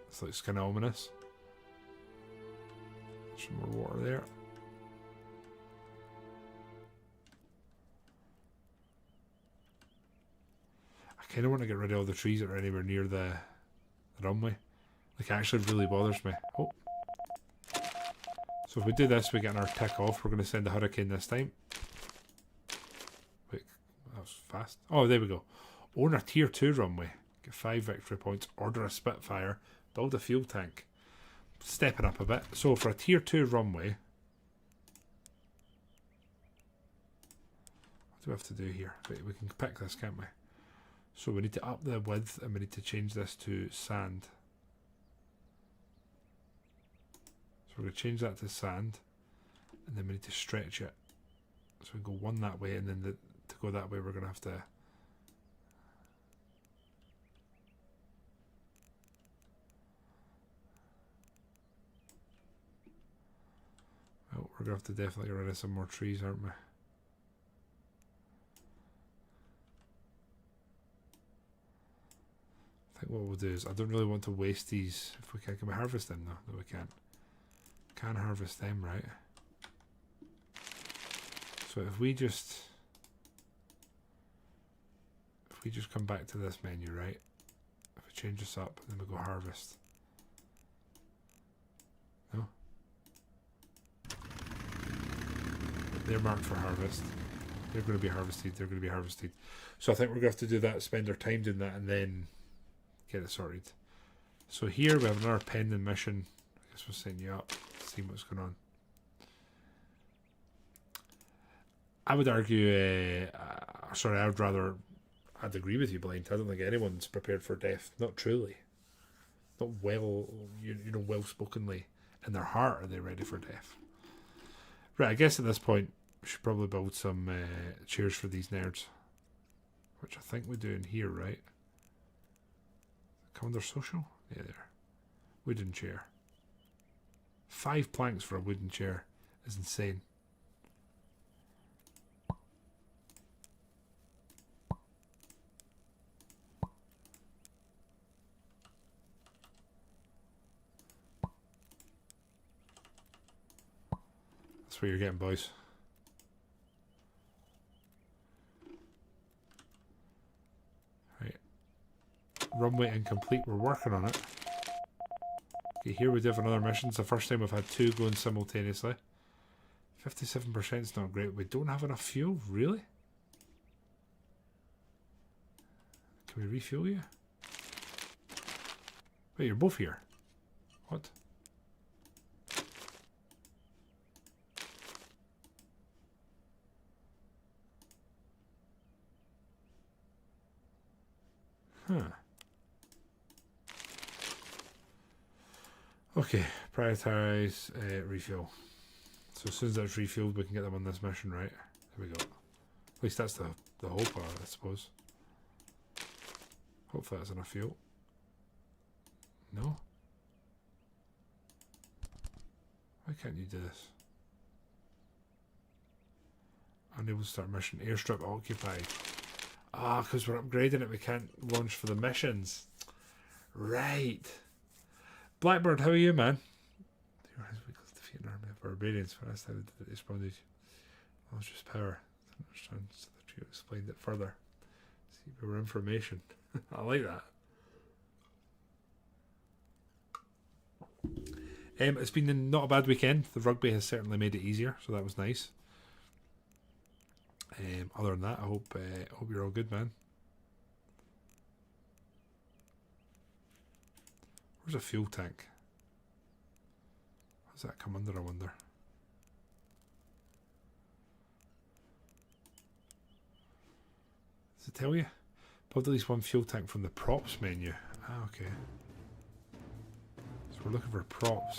This looks kind of ominous. Some more water there. I kind of want to get rid of all the trees that are anywhere near the runway. Like, it actually really bothers me. Oh. So if we do this, we get our tick off. We're going to send a hurricane this time. Wait, that was fast. Oh, there we go. Own a tier 2 runway. Get 5 victory points. Order a Spitfire. Build a fuel tank. Stepping up a bit. So for a tier 2 runway, what do we have to do here? Wait, we can pick this, can't we? So we need to up the width and we need to change this to sand. So we're going to change that to sand and then we need to stretch it. So we go one that way and then to go that way we're going to have to we're going to have to definitely get rid of some more trees, aren't we? I think what we'll do is, I don't really want to waste these. If we can we harvest them? No, we can't. Can harvest them, right? So if we just come back to this menu, right? If we change this up, and then we go harvest. No? They're marked for harvest. They're going to be harvested. They're going to be harvested. So I think we're going to have to do that, spend our time doing that, and then get it sorted. So here we have another pending mission. I guess we'll send you up, see what's going on. I would argue, I'd agree with you, Blind. I don't think anyone's prepared for death. Not truly. Not well, well spokenly. In their heart, are they ready for death? Right, I guess at this point, we should probably build some chairs for these nerds. Which I think we do in here, right? Come under social? Yeah, there. Wooden chair. 5 planks for a wooden chair is insane. That's what you're getting, boys. Right. Runway incomplete. We're working on it. Okay, here we do have another mission. It's the first time we've had 2 going simultaneously. 57% is not great. We don't have enough fuel? Really? Can we refuel you? Wait, you're both here. What? Huh. Okay, prioritize refuel. So as soon as that's refueled, we can get them on this mission, right? There we go. At least that's the whole part, I suppose. Hopefully that's enough fuel. No? can't you do this? Unable to start mission. Airstrip occupied. Ah, because we're upgrading it, we can't launch for the missions. Right. Blackbird, how are you, man? Defeat an army of barbarians. First, how did it respond? Lost just power. I don't understand. So the trio explained it further. See more information. I like that. It's been not a bad weekend. The rugby has certainly made it easier, so that was nice. Other than that, I hope you're all good, man. Where's a fuel tank? What does that come under, I wonder? Does it tell you? Pulled at least one fuel tank from the props menu. Ah, okay. So we're looking for props.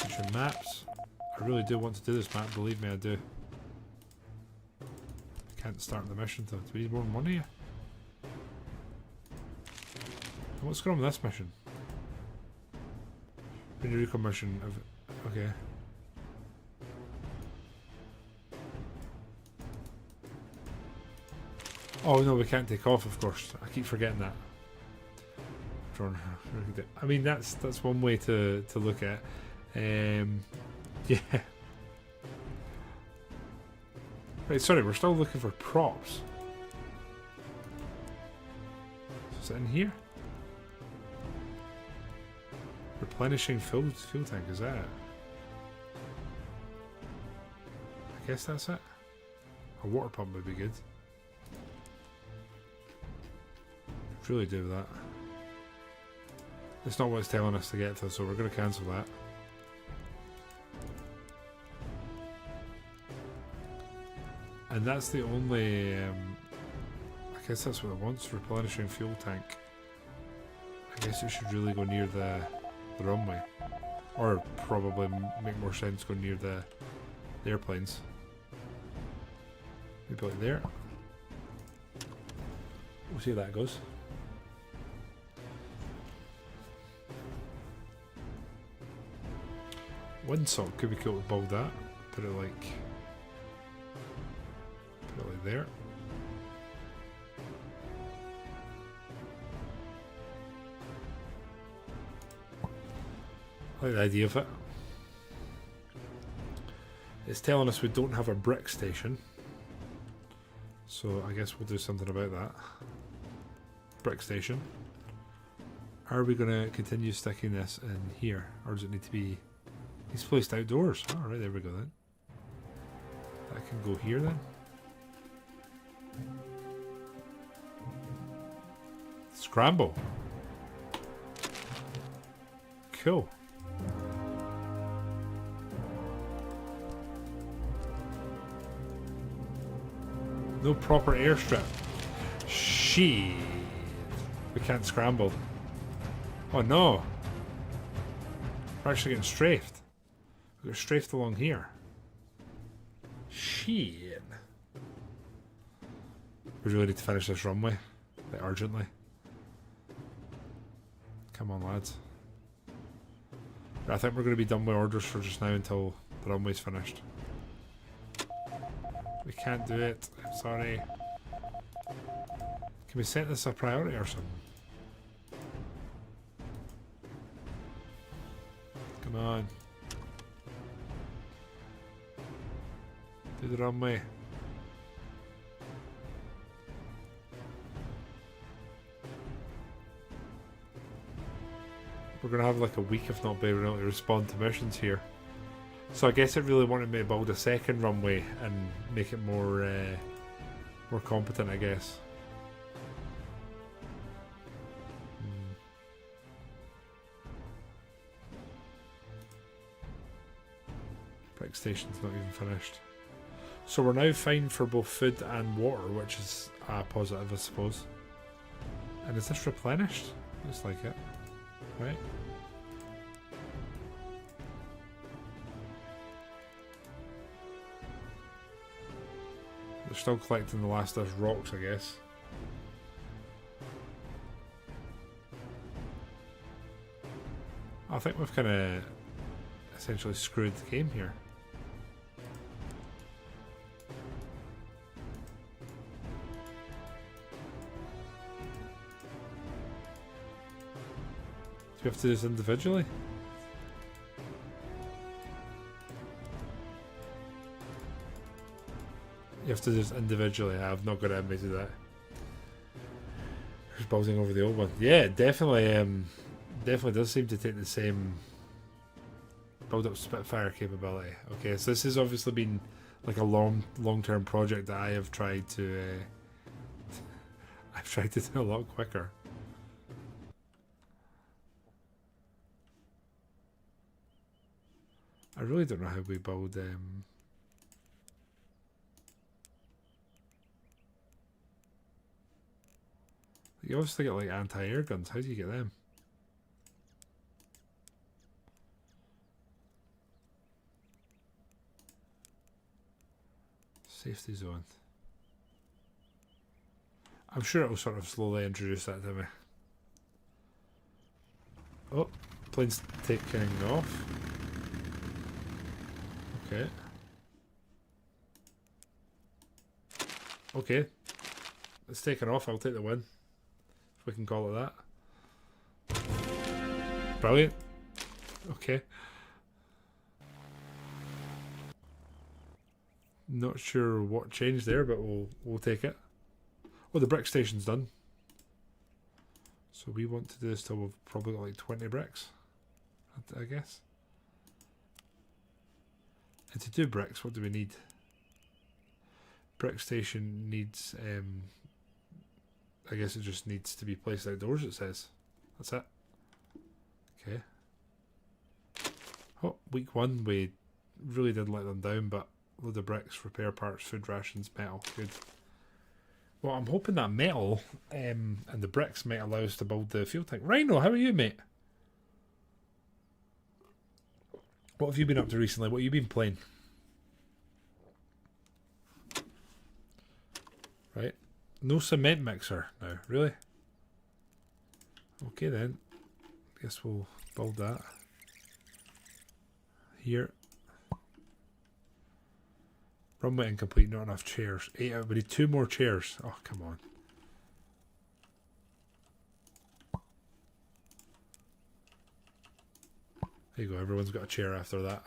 Future maps. I really do want to do this map, believe me, I do. Can't start the mission though. Do we need more money? What's going on with this mission? Recon mission of okay. Oh no, we can't take off, of course. I keep forgetting that. I mean, that's one way to look at it. Yeah. Right, sorry, we're still looking for props. Is it in here? Replenishing fuel tank, is that it? I guess that's it. A water pump would be good. Could really do that. It's not what it's telling us to get to, so we're going to cancel that. And that's the only, I guess that's what it wants, replenishing fuel tank. I guess it should really go near the runway. Or probably make more sense go near the airplanes. Maybe like there. We'll see how that goes. Windsock could be cool to build that. Put it like there. I like the idea of it. It's telling us we don't have a brick station, so I guess we'll do something about that. Brick station. Are we going to continue sticking this in here, or does it need to be... He's placed outdoors. Alright, there we go then. That can go here then. Scramble. Cool. No proper airstrip. Shit. We can't scramble. Oh no. We're actually getting strafed. We got strafed along here. Shit. We really need to finish this runway. Like, urgently. Come on, lads. I think we're going to be done with orders for just now until the runway's finished. We can't do it. I'm sorry. Can we set this a priority or something? Come on. Do the runway. We're going to have like a week if not being able to respond to missions here. So I guess it really wanted me to build a second runway and make it more more competent, I guess. Brick station's not even finished. So we're now fine for both food and water, which is positive, I suppose. And is this replenished? Looks like it. Right. They're still collecting the last of rocks, I guess. I think we've kind of essentially screwed the game here. Do we have to do this individually? You have to do this individually. I've not got it in me to do that. Who's building over the old one? Yeah, definitely. Definitely does seem to take the same build up Spitfire capability. Okay, so this has obviously been like a long-term project that I have tried to. I've tried to do a lot quicker. I really don't know how we build. You obviously get like anti-air guns. How do you get them? Safety zone. I'm sure it will sort of slowly introduce that to me. Oh, plane's taking off. Okay. Okay. It's taken off. I'll take the win. If we can call it that. Brilliant. Okay. Not sure what changed there, but we'll take it. Oh, the brick station's done. So we want to do this till we've probably got like 20 bricks, I guess. And to do bricks, what do we need? Brick station needs, I guess it just needs to be placed outdoors, it says. That's it. Okay. Oh, week 1, we really did let them down, but load of bricks, repair parts, food rations, metal. Good. Well, I'm hoping that metal and the bricks might allow us to build the fuel tank. Rhino, how are you, mate? What have you been up to recently? What have you been playing? Right. No cement mixer now, really? Okay then. Guess we'll build that. Here. Runway incomplete, not enough chairs. 8 out, we need 2 more chairs. Oh, come on. There you go, everyone's got a chair after that.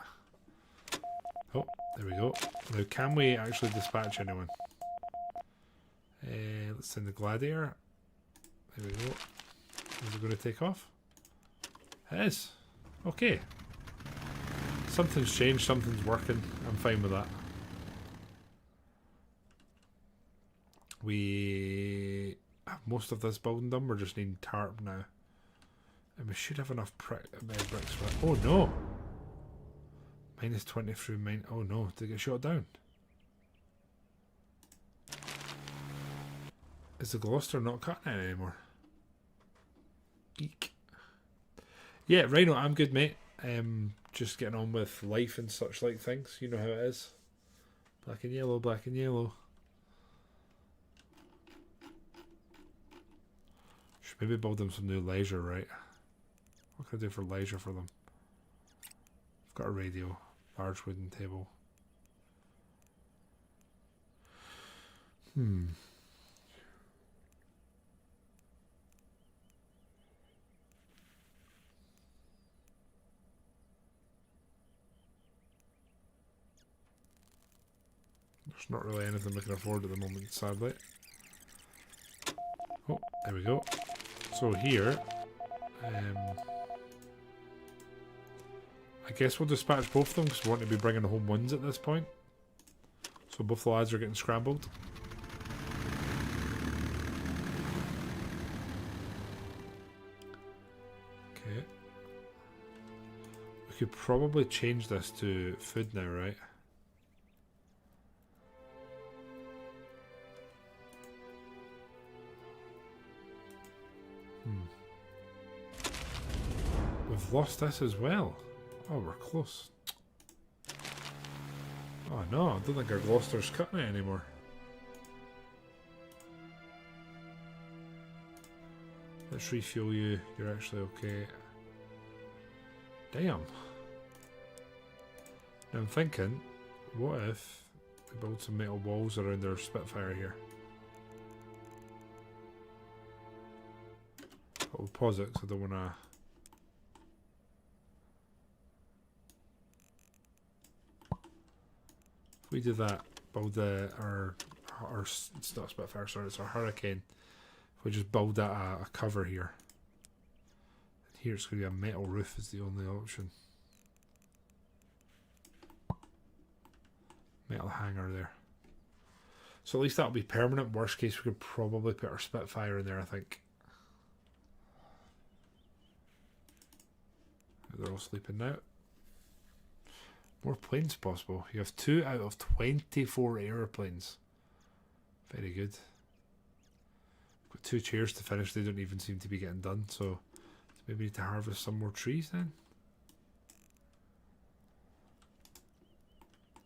Oh, there we go. Now, can we actually dispatch anyone? Let's send the Gladiator. There we go. Is it going to take off? It is. Okay. Something's changed, something's working. I'm fine with that. We have most of this building done. We're just needing tarp now. And we should have enough bricks for that. Oh no! Minus 20 through mine. Oh no, did it get shot down? Is the Gloucester not cutting it anymore? Eek. Yeah, Rhino, I'm good, mate. Just getting on with life and such like things. You know how it is. Black and yellow, black and yellow. Should maybe build them some new leisure, right? What can I do for leisure for them? I've got a radio, large wooden table. There's not really anything we can afford at the moment, sadly. Oh, there we go. So here, I guess we'll dispatch both of them because we want to be bringing home wins at this point. So both the lads are getting scrambled. Okay. We could probably change this to food now, right? We've lost this as well. Oh, we're close. Oh no, I don't think our Gloucester's cutting it anymore. Let's refuel you. You're actually okay. Damn. Now I'm thinking, what if they build some metal walls around their Spitfire here? But we'll pause it because I don't want to... If we do that, build our it's not a Spitfire, sorry, it's our Hurricane. If we just build that a cover here. And here it's going to be a metal roof is the only option. Metal hanger there. So at least that'll be permanent. Worst case, we could probably put our Spitfire in there, I think. They're all sleeping now. More planes possible. You have 2 out of 24 aeroplanes. Very good. Got 2 chairs to finish. They don't even seem to be getting done. So maybe need to harvest some more trees then.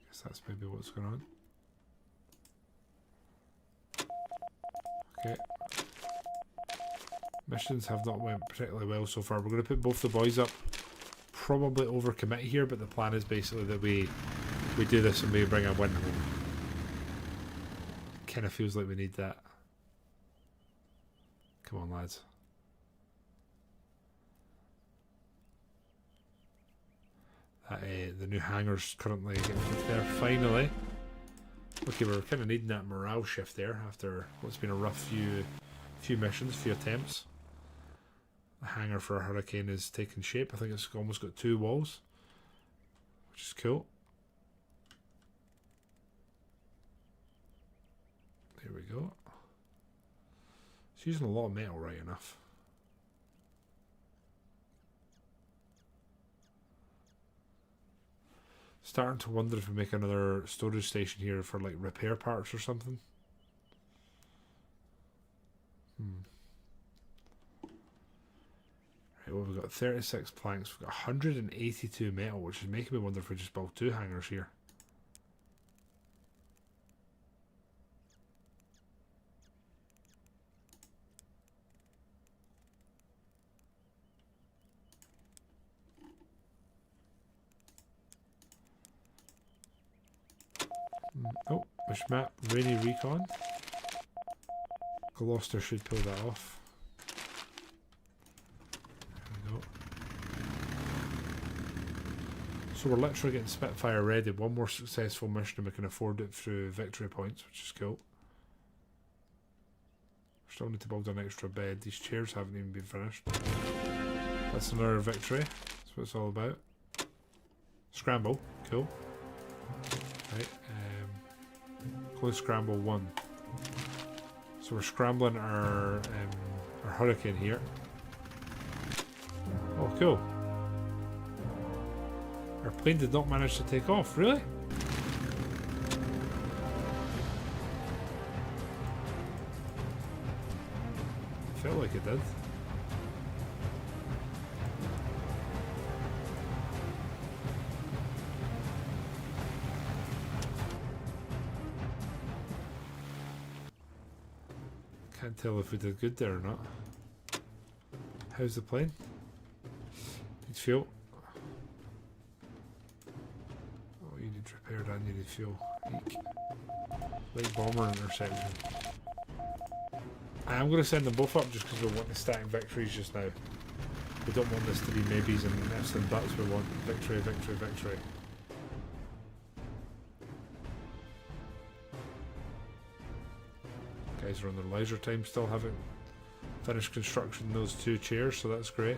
Guess that's maybe what's going on. Okay. Missions have not went particularly well so far. We're going to put both the boys up. Probably overcommit here, but the plan is basically that we do this and we bring a win home. Kind of feels like we need that. Come on, lads. The new hangar's currently getting put there. Finally. Okay, we're kind of needing that morale shift there after what's been a rough few missions, few attempts. The hangar for a Hurricane is taking shape. I think it's almost got 2 walls, which is cool. There we go. It's using a lot of metal, right enough. Starting to wonder if we make another storage station here for like repair parts or something. Right, well, we've got 36 planks, we've got 182 metal, which is making me wonder if we just build 2 hangars here. Oh, wish map, rainy recon. Gloucester should pull that off. There we go. So we're literally getting Spitfire ready. One more successful mission and we can afford it through victory points, which is cool. Still need to build an extra bed. These chairs haven't even been finished. That's another victory. That's what it's all about. Scramble, cool. Right, close scramble 1. So we're scrambling our Hurricane here. Oh, cool. Our plane did not manage to take off, really? Felt like it did. Can't tell if we did good there or not. How's the plane? Needs fuel. Oh, you need repaired and you need fuel. Eek. Light bomber interception. I am going to send them both up just because we want the stacking victories just now. We don't want this to be maybes and ifs and buts. We want victory, victory, victory. Guys are on their leisure time, still haven't finished construction in those 2 chairs, so that's great.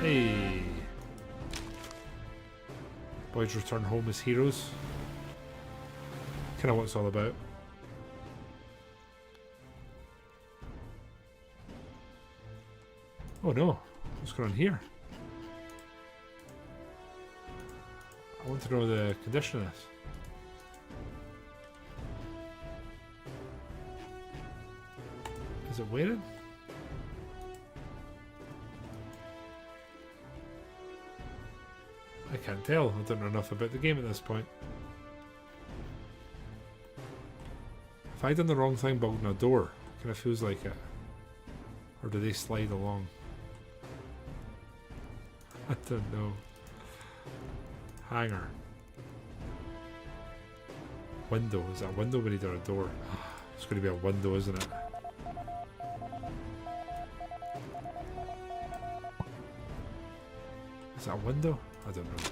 Hey! Boys return home as heroes. Kinda what it's all about. Oh no! What's going on here? I want to know the condition of this. Is it waiting? I can't tell. I don't know enough about the game at this point. Have I done the wrong thing building a door? Kind of feels like it. Or do they slide along? I don't know. Hanger. Window. Is that a window we need or a door? It's going to be a window, isn't it? Is that a window? I don't know.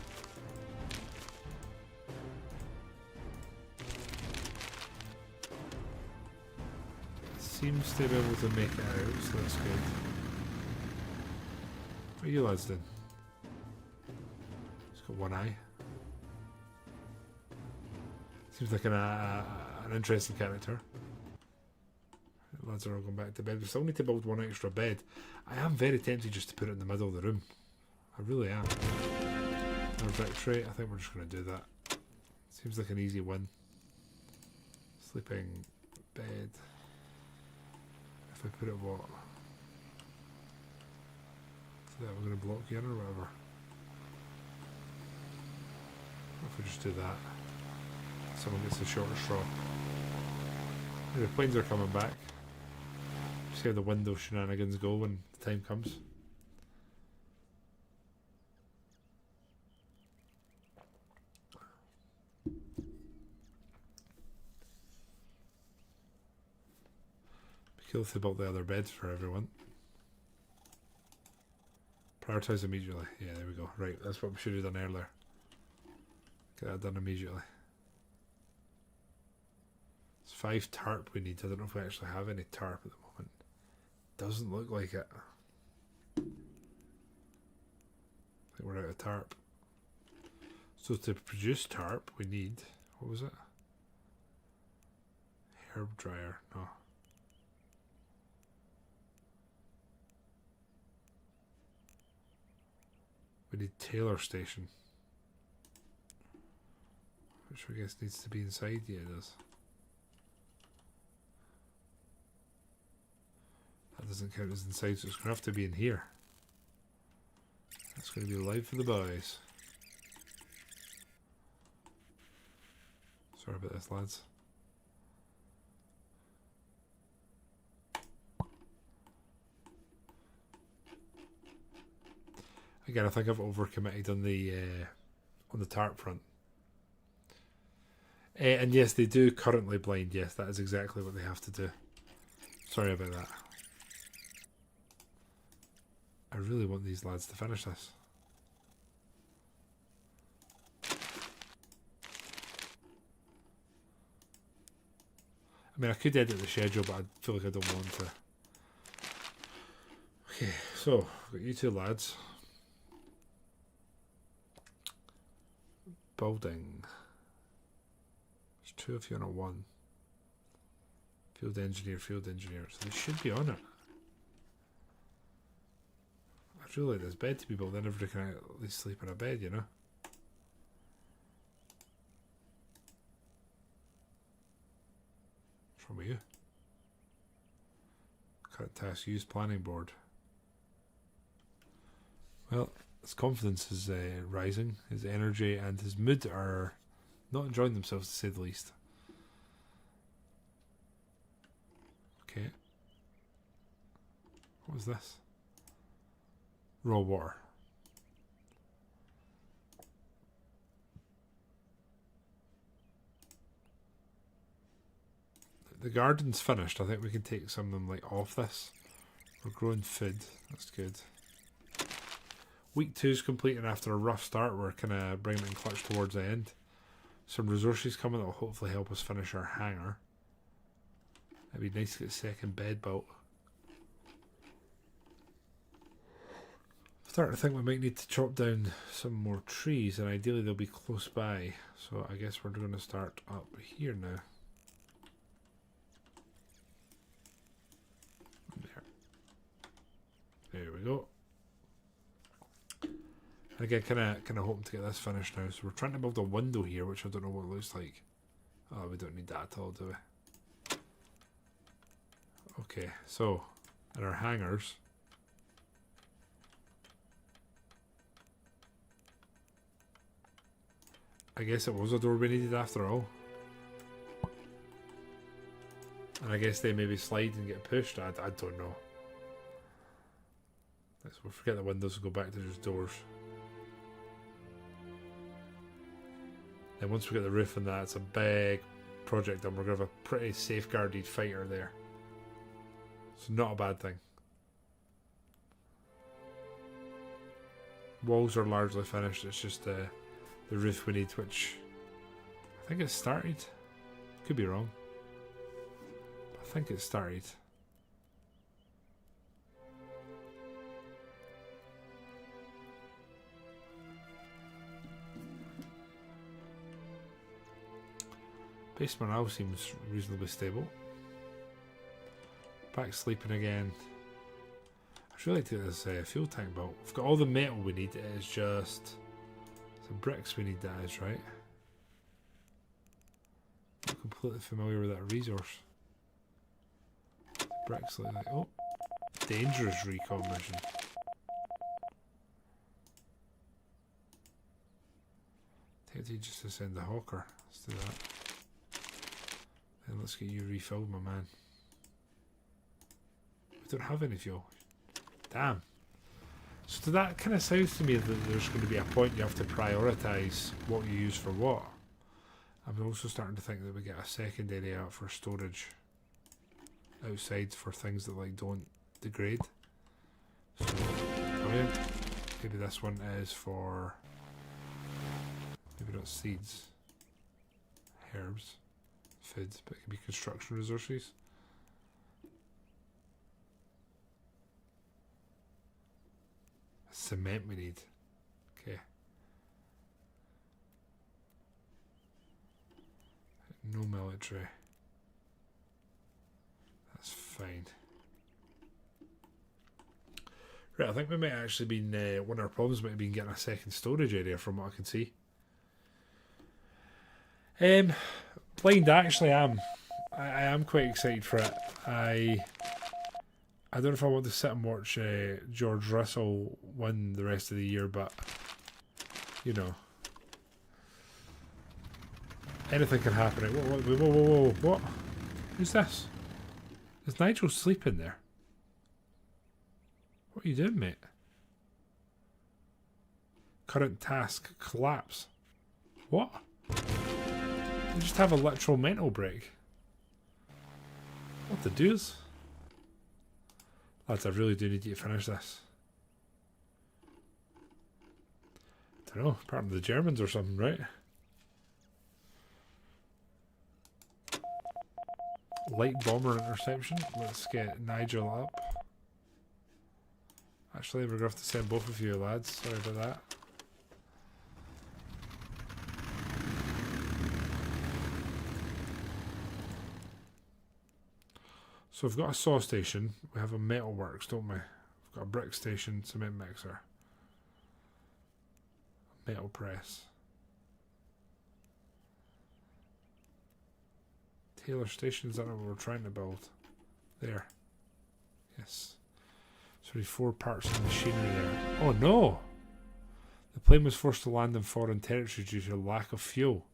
Seems to be able to make it out, so that's good. What are you lads doing? It's got one eye. Seems like an interesting character. The lads are all going back to bed. We still need to build one extra bed. I am very tempted just to put it in the middle of the room. I really am. Our victory, I think we're just going to do that. Seems like an easy win. Sleeping bed. If I put it what? So that we're going to block you in or whatever. What if we just do that? Someone gets the shorter straw. The planes are coming back. See how the window shenanigans go when the time comes. Cool if they built the other beds for everyone. Prioritise immediately. Yeah, there we go. Right, that's what we should have done earlier. Get that done immediately. It's 5 tarp we need. I don't know if we actually have any tarp at the moment. Doesn't look like it. I think we're out of tarp. So to produce tarp we need, what was it? Herb dryer. No. We need Taylor Station. Which I guess needs to be inside. Yeah, it does. That doesn't count as inside, so it's going to have to be in here. That's going to be live for the boys. Sorry about this, lads. Again, I think I've overcommitted on the tarp front. And yes, they do currently blind. Yes, that is exactly what they have to do. Sorry about that. I really want these lads to finish this. I mean, I could edit the schedule, but I feel like I don't want to. Okay, so, got you two lads. Building. There's 2 of you on a 1. Field engineer, so they should be on it. I'd really like this bed to be built, then everybody can at least sleep in a bed, you know? What's wrong with you? Current task, use planning board. Well, his confidence is rising, his energy and his mood are not enjoying themselves, to say the least. Okay. What was this? Raw water. The garden's finished. I think we can take some of them like off this. We're growing food. That's good. Week 2 is complete, and after a rough start, we're kind of bringing it in clutch towards the end. Some resources coming that will hopefully help us finish our hangar. It'd be nice to get a second bed built. Starting to think we might need to chop down some more trees, and ideally they'll be close by. So I guess we're going to start up here now. There we go. And again, kind of hoping to get this finished now. So we're trying to build a window here, which I don't know what it looks like. Oh, we don't need that at all, do we? Okay, so in our hangars, I guess it was a door we needed after all. And I guess they maybe slide and get pushed. I don't know. We'll forget the windows and go back to just doors. And once we get the roof on that, it's a big project and we're going to have a pretty safeguarded fighter there. So not a bad thing. Walls are largely finished, it's just the roof we need, which I think it's started. Could be wrong. I think it started. Base morale seems reasonably stable. Back sleeping again. I'd really like to get this fuel tank built. We've got all the metal we need, it is just some bricks we need, that is, right? Not completely familiar with that resource. Bricks look like, oh, dangerous recon mission. Take just to send the hawker. Let's do that. Then let's get you refilled, my man. We don't have any fuel. Damn. So that kind of sounds to me that there's going to be a point you have to prioritise what you use for what. I'm also starting to think that we get a second area out for storage outside for things that like don't degrade. So brilliant. Maybe this one is for maybe not seeds, herbs, foods, but it can be construction resources. Cement we need. Okay. No military. That's fine. Right, I think we might actually been one of our problems might have been getting a second storage area from what I can see. Blind, I actually am. I am quite excited for it. I don't know if I want to sit and watch George Russell win the rest of the year, but you know, anything can happen. Whoa, what? Who's this? Is Nigel sleeping there? What are you doing, mate? Current task collapse. What? You just have a literal mental break. What the deuce? Lads, I really do need you to finish this. I don't know, apart from the Germans or something, right? Light bomber interception. Let's get Nigel up. Actually, we're going to have to send both of you, lads. Sorry about that. So we've got a saw station, we have a metal works, don't we? We've got a brick station, cement mixer, metal press. Taylor station, is that what we're trying to build? There. Yes. So we have 4 parts of machinery there. Oh no! The plane was forced to land in foreign territory due to a lack of fuel.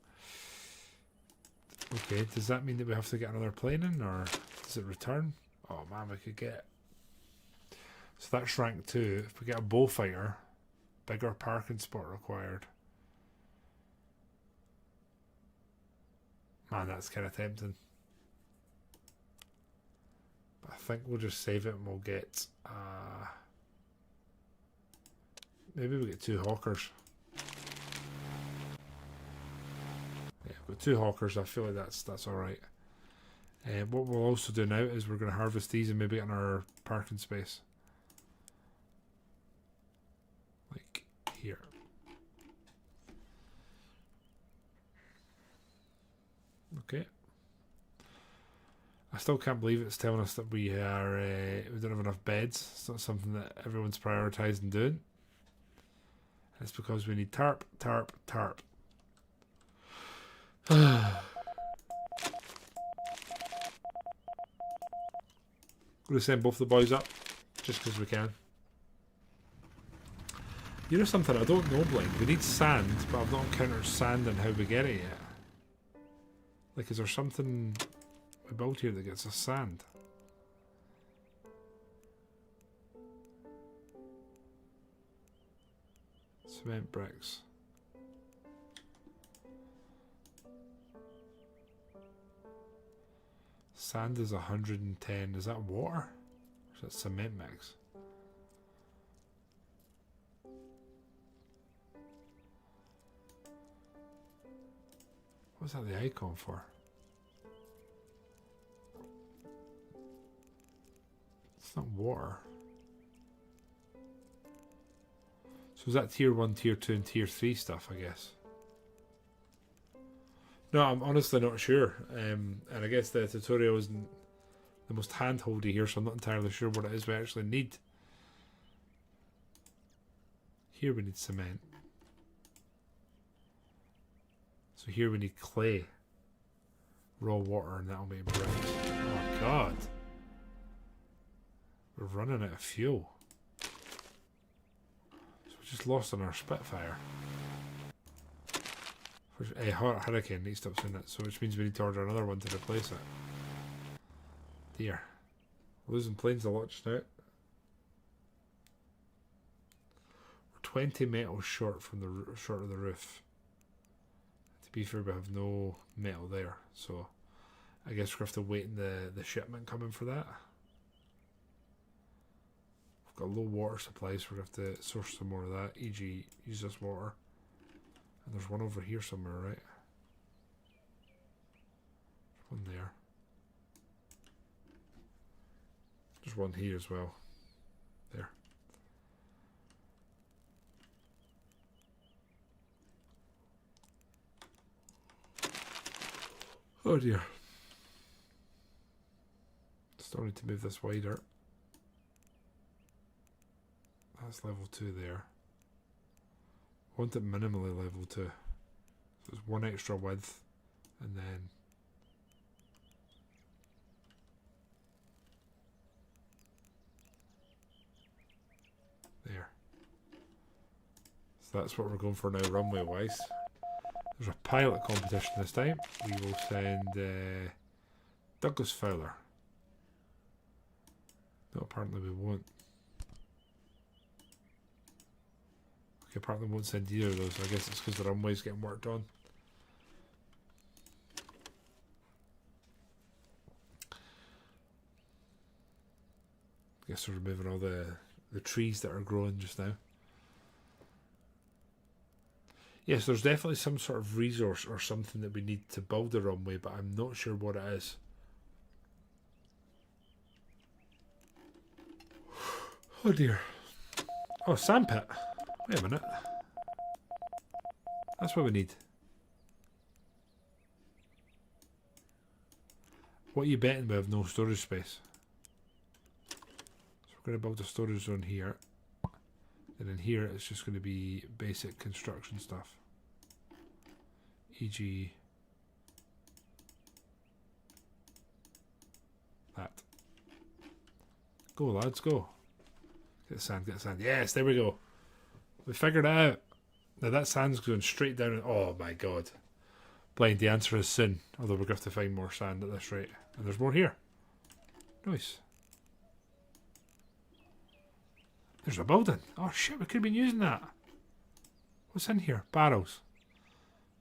Okay, does that mean that we have to get another plane in, or does it return? Oh man, we could get... So that's rank 2. If we get a bullfighter, bigger parking spot required. Man, that's kind of tempting. But I think we'll just save it and we'll get... maybe we'll get 2 hawkers. Yeah, we've got 2 hawkers. I feel like that's alright. What we'll also do now is we're going to harvest these and maybe get in our parking space. Like here. Okay. I still can't believe it's telling us that we don't have enough beds. It's not something that everyone's prioritising doing. It's because we need tarp. Going to send both the boys up, just because we can. You know something, I don't know, Blind. We need sand, but I've not encountered sand and how we get it yet. Like, is there something We build here that gets us sand. Cement bricks. Sand is 110. Is that water? Or is that cement mix? What's that the icon for? It's not water. So is that tier 1, tier 2 and tier 3 stuff, I guess? No, I'm honestly not sure. And I guess the tutorial isn't the most hand-holdy here, so I'm not entirely sure what it is we actually need. Here we need cement. So here we need clay. Raw water, and that'll make bricks. Oh god. We're running out of fuel. So we just lost on our Spitfire. A hurricane needs to stop saying that, so which means we need to order another one to replace it. Dear. Losing planes a lot just now. We're 20 metal short from the short of the roof. To be fair, we have no metal there, so I guess we're going to have to wait in the shipment coming for that. We've got low water supply, so we're going to have to source some more of that, e.g. use this water. And there's one over here somewhere, right? There's one there. There's one here as well. There. Oh dear. Still need to move this wider. That's level 2 there. I want it minimally level 2. So it's one extra width and then there. So that's what we're going for now, runway wise. There's a pilot competition this time. We will send Douglas Fowler. No, apparently we won't. Okay, apparently we won't send either of those. I guess it's because the runway's getting worked on. I guess we're removing all the trees that are growing just now. Yes, there's definitely some sort of resource or something that we need to build the runway, but I'm not sure what it is. Oh dear. Oh, sandpit. Wait a minute. That's what we need. What are you betting we have no storage space? So we're going to build a storage zone here. And in here it's just going to be basic construction stuff. E.g. that. Go lads, go. Get sand, get sand. Yes, there we go. We figured it out. Now that sand's going straight down. Oh my god. Blind, the answer is soon. Although we're going to have to find more sand at this rate. And there's more here. Nice. There's a building. Oh shit, we could have been using that. What's in here? Barrels.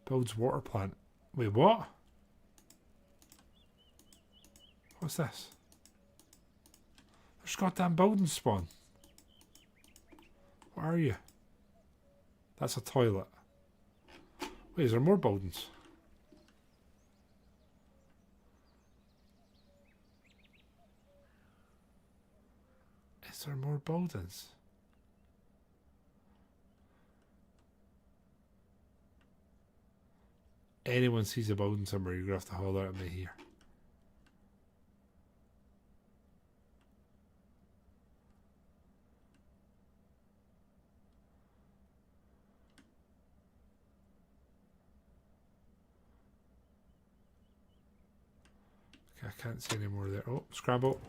Builds water plant. Wait, what? What's this? There's goddamn buildings spawn. What are you? That's a toilet. Wait, is there more buildings? Is there more buildings? Anyone sees a building somewhere, you're going to have to haul out at me here. Okay, I can't see any more there. Oh, scramble.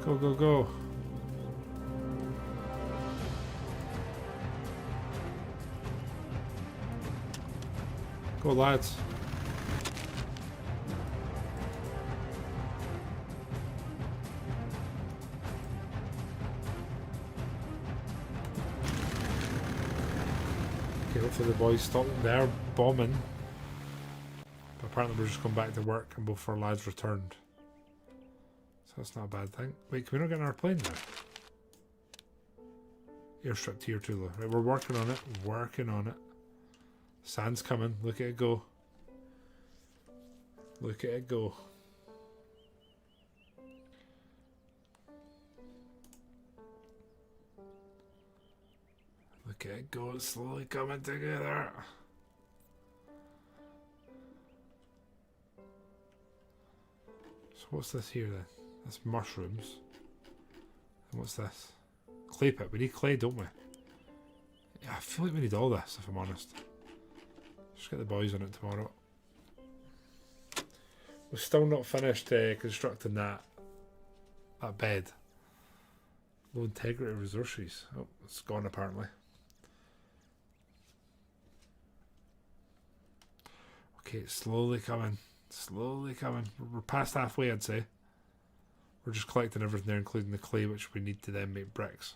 Go, go, go. Go, lads. Okay, hopefully the boys stop their bombing. But apparently we're just going back to work and both our lads returned. So that's not a bad thing. Wait, can we not get in our plane now? Airstrip tier 2 low. Right, we're working on it. Working on it. Sand's coming. Look at it go. Look at it go. Look at it go. It's slowly coming together. So what's this here then? That's mushrooms. And what's this? Clay pit. We need clay, don't we? Yeah, I feel like we need all this, if I'm honest. Just get the boys on it tomorrow. We've still not finished constructing that bed. Low integrity resources. Oh, it's gone apparently. Okay, it's slowly coming. Slowly coming. We're past halfway, I'd say. We're just collecting everything there, including the clay, which we need to then make bricks.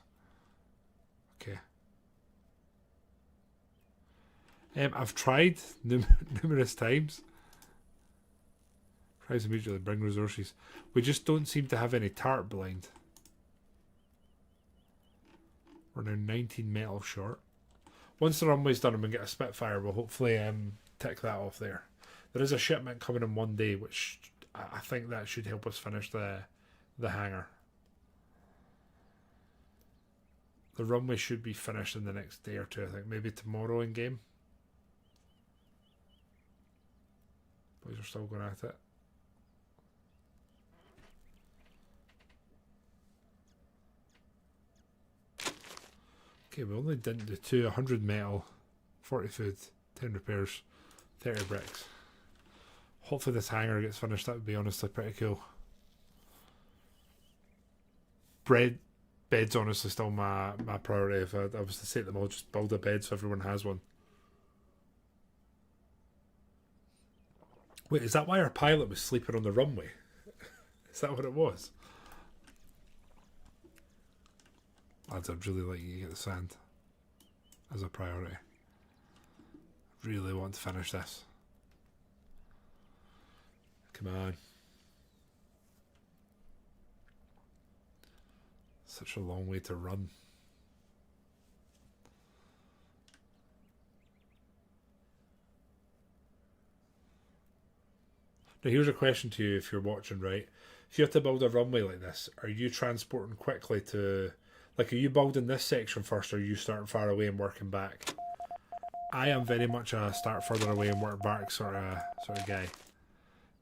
Okay. I've tried numerous times. Tries immediately bring resources. We just don't seem to have any tart blind. We're now 19 metal short. Once the runway's done and we get a Spitfire, we'll hopefully tick that off there. There is a shipment coming in one day, which I think that should help us finish the hangar. The runway should be finished in the next day or two, I think. Maybe tomorrow in game. Boys are still going at it. Okay, we only didn't do 2. 100 metal, 40 food, 10 repairs, 30 bricks. Hopefully this hangar gets finished. That would be honestly pretty cool. Bed's honestly still my priority. If I was to say to them, I'll just build a bed so everyone has one. Wait, is that why our pilot was sleeping on the runway? Is that what it was? Lads, I'd really like you to get the sand as a priority. Really want to finish this. Come on. Such a long way to run. Now here's a question to you if you're watching, right? If you have to build a runway like this, are you transporting quickly to... Like, are you building this section first, or are you starting far away and working back? I am very much a start further away and work back sort of guy.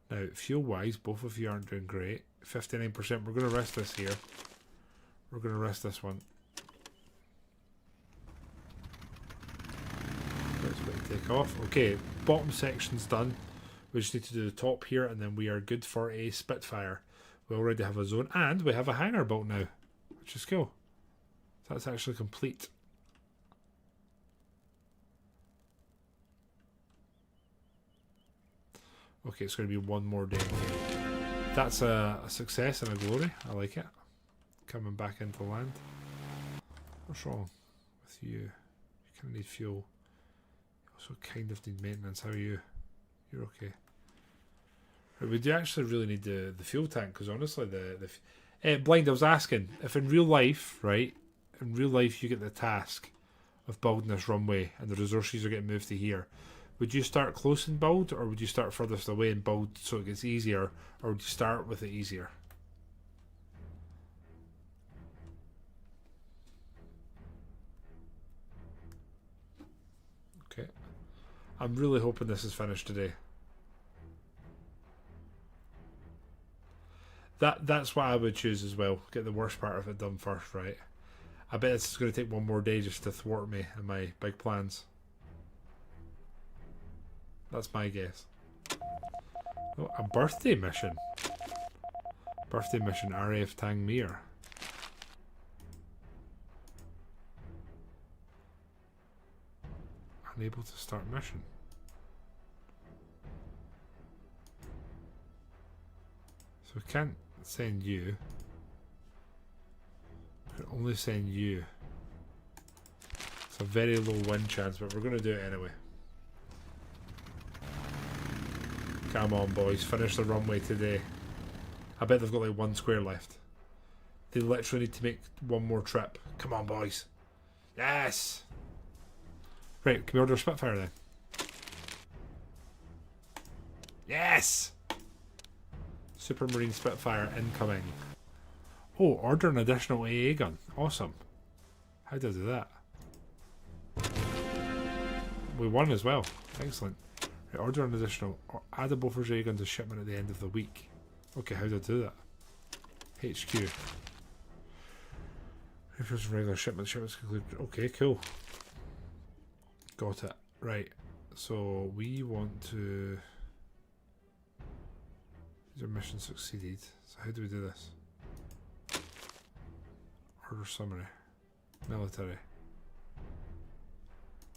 Now, fuel-wise, both of you aren't doing great. 59%. We're going to rest this here. We're going to rest this one. Let's wait to take off. Okay, bottom section's done. We just need to do the top here, and then we are good for a Spitfire. We already have a zone, and we have a hangar built now, which is cool. So that's actually complete. Okay, it's going to be one more day. That's a success and a glory. I like it. Coming back into land. What's wrong with you? You kind of need fuel. You also kind of need maintenance. How are you? You're okay. Right, we do actually really need the fuel tank, because honestly, Blind, I was asking, if in real life, right, in real life you get the task of building this runway and the resources are getting moved to here, would you start close and build, or would you start furthest away and build so it gets easier, or would you start with it easier? Okay. I'm really hoping this is finished today. That's what I would choose as well. Get the worst part of it done first, right? I bet it's going to take one more day just to thwart me and my big plans. That's my guess. Oh, a birthday mission. Birthday mission, RAF Tangmere. Unable to start mission. So we can't send you. We can only send you. It's a very low win chance, but we're going to do it anyway. Come on, boys. Finish the runway today. I bet they've got like 1 square left. They literally need to make 1 more trip. Come on, boys. Yes! Right, can we order a Spitfire then? Yes! Supermarine Spitfire incoming. Oh, order an additional AA gun. Awesome. How did I do that? We won as well. Excellent. Right, order an additional. Add a Bofors AA gun to shipment at the end of the week. Okay, how did I do that? HQ. If there's regular shipments concluded. Okay, cool. Got it. Right. So we want to. These are mission succeeded. So how do we do this? Order summary. Military.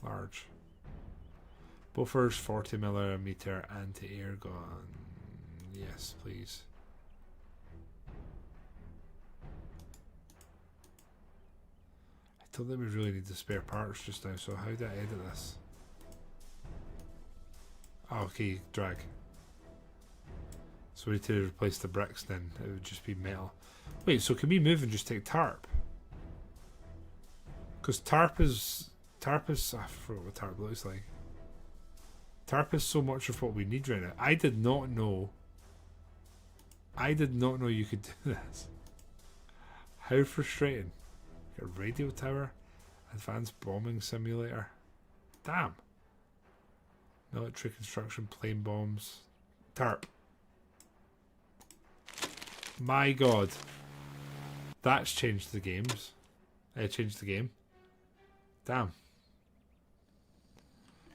Large. Bofors 40mm anti-air gun. Yes, please. I don't think we really need the spare parts just now, so how do I edit this? Oh, okay, drag. So we need to replace the bricks then. It would just be metal. Wait, so can we move and just take tarp? Because tarp is... I forgot what tarp looks like. Tarp is so much of what we need right now. I did not know you could do this. How frustrating. Got a radio tower. Advanced bombing simulator. Damn. Military construction, plane bombs. Tarp. My god. That's changed the games. Changed the game. Damn.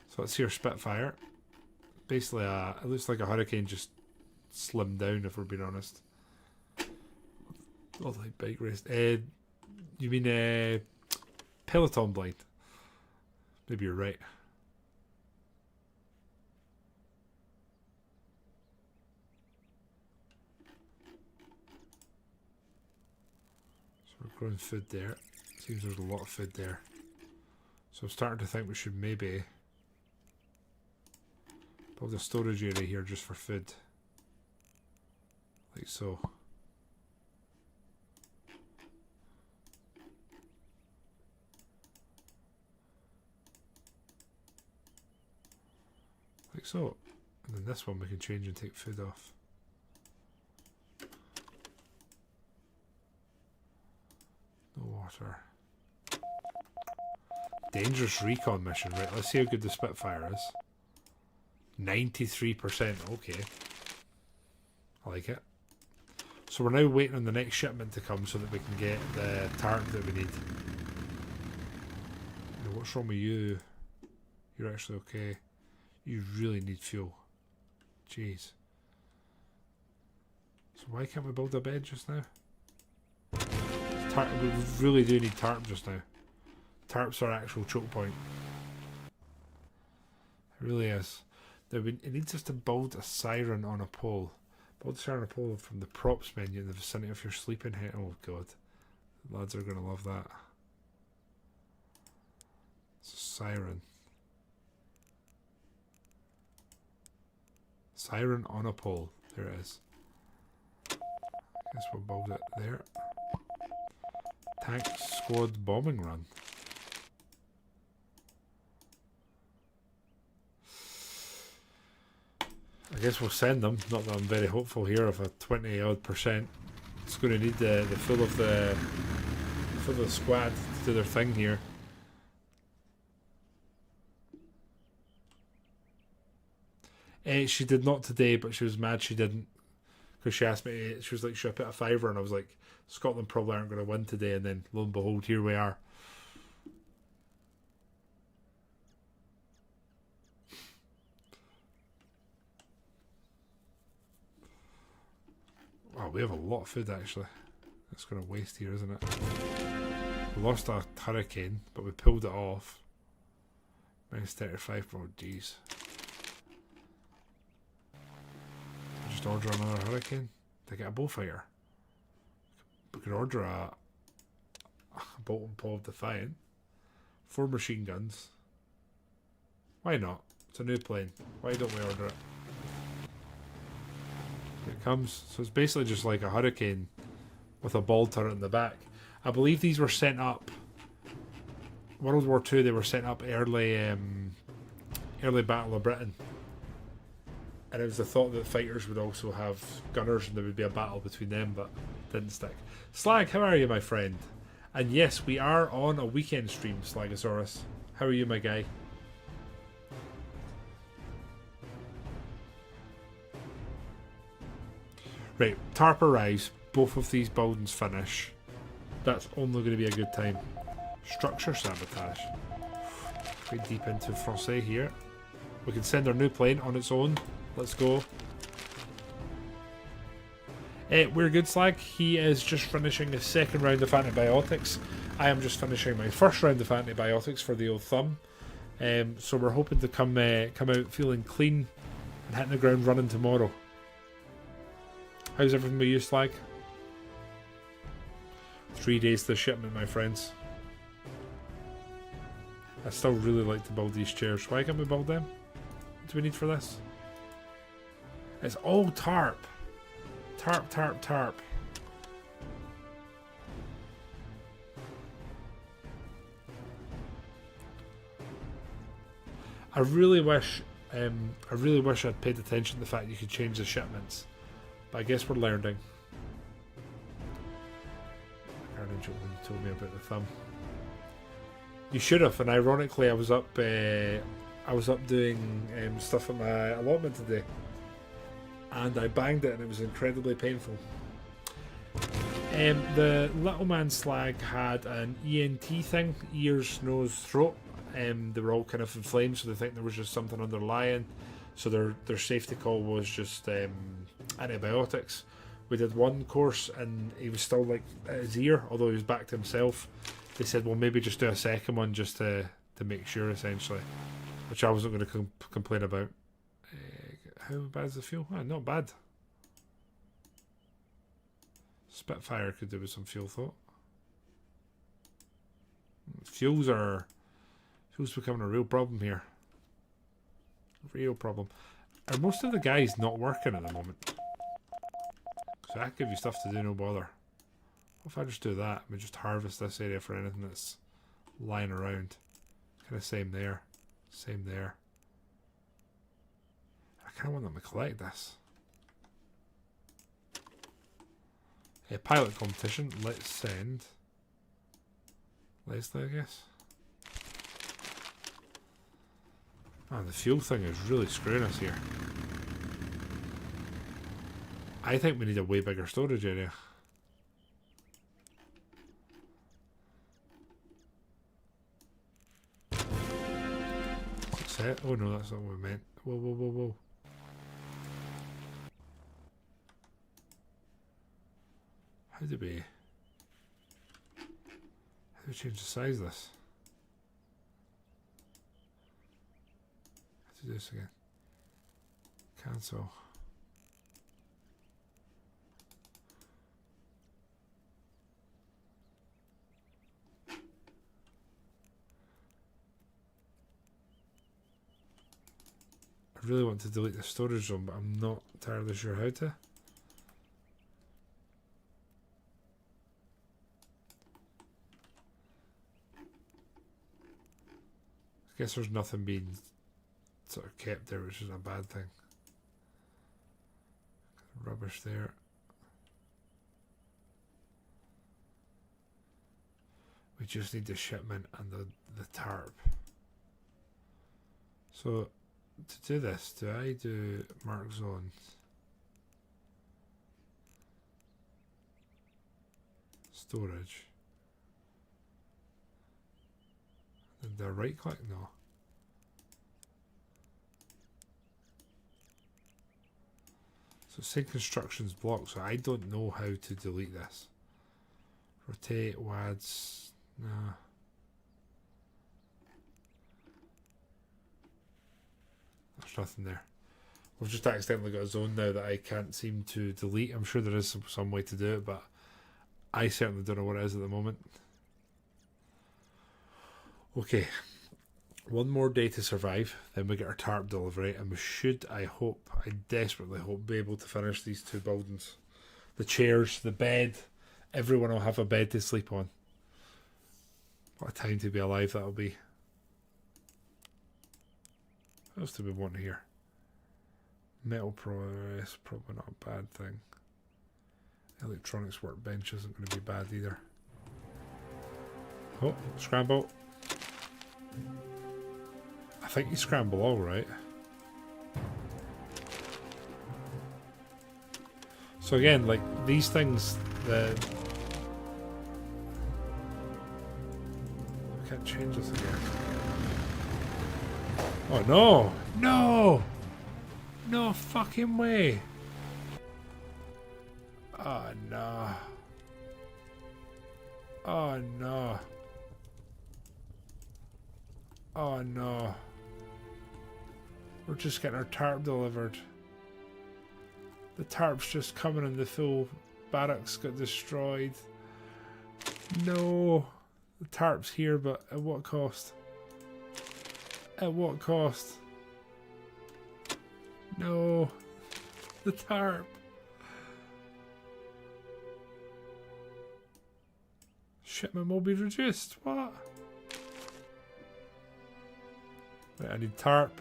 So let's see our Spitfire. Basically, it looks like a Hurricane just slimmed down, if we're being honest. Oh, like bike race. You mean Peloton blind? Maybe you're right. So we're growing food there. Seems there's a lot of food there. So I'm starting to think we should maybe build a storage area here just for food. Like so. Like so. And then this one we can change and take food off. No water. Dangerous recon mission. Right, let's see how good the Spitfire is. 93%. Okay. I like it. So we're now waiting on the next shipment to come so that we can get the tarp that we need. Now, what's wrong with you? You're actually okay. You really need fuel. Jeez. So why can't we build a bed just now? We really do need tarp just now. Tarp's our actual choke point. It really is. Now it needs us to build a siren on a pole. Build a siren on a pole from the props menu in the vicinity of your sleeping head. Oh god. Lads are going to love that. It's a siren. Siren on a pole. There it is. Guess we'll build it there. Tank squad bombing run. I guess we'll send them. Not that I'm very hopeful here of a 20-odd%. It's going to need the full of the squad to do their thing here. She did not today, but she was mad she didn't. Because she asked me, she was like, should I put a fiver? And I was like, Scotland probably aren't going to win today. And then lo and behold, here we are. Oh, we have a lot of food actually. It's going to waste here, isn't it? We lost a hurricane, but we pulled it off. Minus 35. Oh, jeez. Just order another hurricane to get a bullfighter. We could order a bolt and paw of Defiant. 4 machine guns. Why not? It's a new plane. Why don't we order it? Here it comes. So it's basically just like a hurricane with a ball turret in the back. I believe these were sent up World War II. They were sent up early Battle of Britain, and it was the thought that fighters would also have gunners and there would be a battle between them, but didn't stick. Slag, how are you, my friend? And yes, we are on a weekend stream, Slagasaurus. How are you, my guy? Right, tarp arrives. Both of these buildings finish. That's only going to be a good time. Structure sabotage. Quite deep into Francais here. We can send our new plane on its own. Let's go. We're good, Slag. He is just finishing his second round of antibiotics. I am just finishing my first round of antibiotics for the old thumb. So we're hoping to come out feeling clean and hitting the ground running tomorrow. How's everything with you, Slag? 3 days to shipment, my friends. I still really like to build these chairs. Why can't we build them? What do we need for this? It's all tarp. Tarp, tarp, tarp. I really wish I'd paid attention to the fact you could change the shipments. But I guess we're learning. Carnage when you told me about the thumb. You should have, and ironically I was up doing stuff at my allotment today. And I banged it and it was incredibly painful. The little man Slag had an ENT thing, ears, nose, throat. They were all kind of inflamed, so they think there was just something underlying. So their safety call was just antibiotics. We did one course and he was still like at his ear, although he was back to himself. They said, well, maybe just do a second one just to make sure, essentially, which I wasn't going to complain about. How bad is the fuel? Not bad. Spitfire could do with some fuel, thought. Fuel's becoming a real problem here. Real problem. Are most of the guys not working at the moment? So I could give you stuff to do, no bother. What if I just do that? I mean, just harvest this area for anything that's lying around. Kind of same there. Same there. I kind of want them to collect this. Pilot competition. Let's send Leslie, I guess. Man, the fuel thing is really screwing us here. I think we need a way bigger storage area. What's that? Oh no, that's not what we meant. Whoa, whoa, whoa, whoa. How do we change the size of this? How to do this again? Cancel. I really want to delete the storage zone, but I'm not entirely sure how to. I guess there's nothing being sort of kept there, which is a bad thing. Rubbish there. We just need the shipment and the tarp. So to do this, do I do mark zones? Storage. And do I right click? No. So it's saying construction's blocked, so I don't know how to delete this. Rotate, WADs, nah. There's nothing there. We've just accidentally got a zone now that I can't seem to delete. I'm sure there is some way to do it, but I certainly don't know what it is at the moment. Okay, one more day to survive, then we get our tarp delivery, and we should, I hope, I desperately hope, be able to finish these two buildings. The chairs, the bed, everyone will have a bed to sleep on. What a time to be alive that'll be. What else do we want here? Metal press, probably not a bad thing. Electronics workbench isn't going to be bad either. Oh, scramble. I think you scramble all right. So again, like these things, I can't change this again. Oh no! No! No fucking way! Oh no. Oh no. Oh no. We're just getting our tarp delivered. The tarp's just coming and the full barracks got destroyed. No. The tarp's here, but at what cost? At what cost? No. The tarp. Shipment will be reduced. What? Right, I need tarp.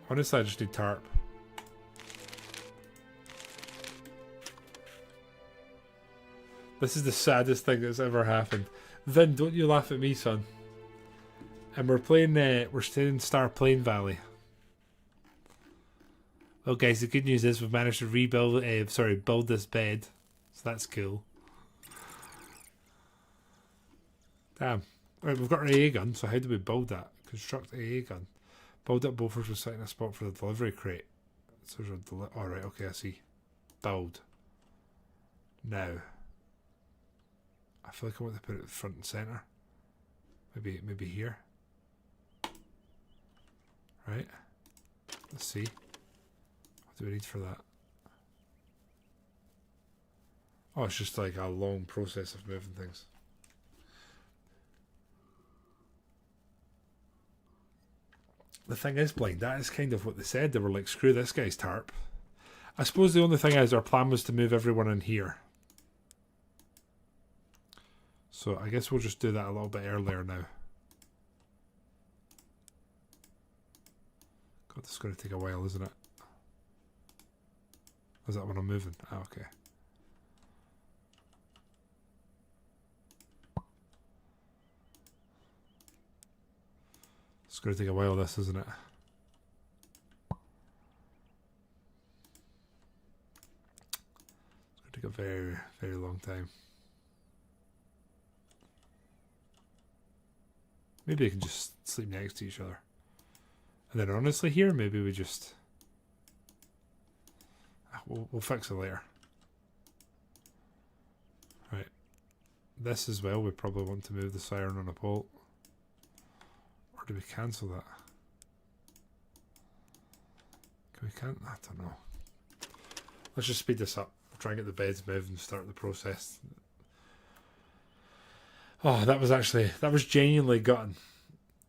Honestly, I just need tarp. This is the saddest thing that's ever happened. Vin, don't you laugh at me, son. And we're playing, we're staying in Star Plain Valley. Well, guys, the good news is we've managed to rebuild, build this bed. So that's cool. Damn. Right, we've got our AA gun, so how do we build that? Construct AA gun. Build up buffers with setting a spot for the delivery crate. So there's a alright, okay, I see. Build. Now. I feel like I want to put it front and centre. Maybe here. Right. Let's see. What do we need for that? Oh, it's just like a long process of moving things. The thing is, Blind, that is kind of what they said. They were like, screw this guy's tarp. I suppose the only thing is our plan was to move everyone in here. So I guess we'll just do that a little bit earlier now. God, this is going to take a while, isn't it? Is that when I'm moving? Ah, okay. It's going to take a while, this, isn't it? It's going to take a very, very long time. Maybe they can just sleep next to each other. And then honestly here, maybe we just... We'll fix it later. Right. This as well, we probably want to move the siren on a pole. Or do we cancel that? Can we I don't know. Let's just speed this up. We'll try and get the beds moved and start the process. Oh, that was genuinely gutting.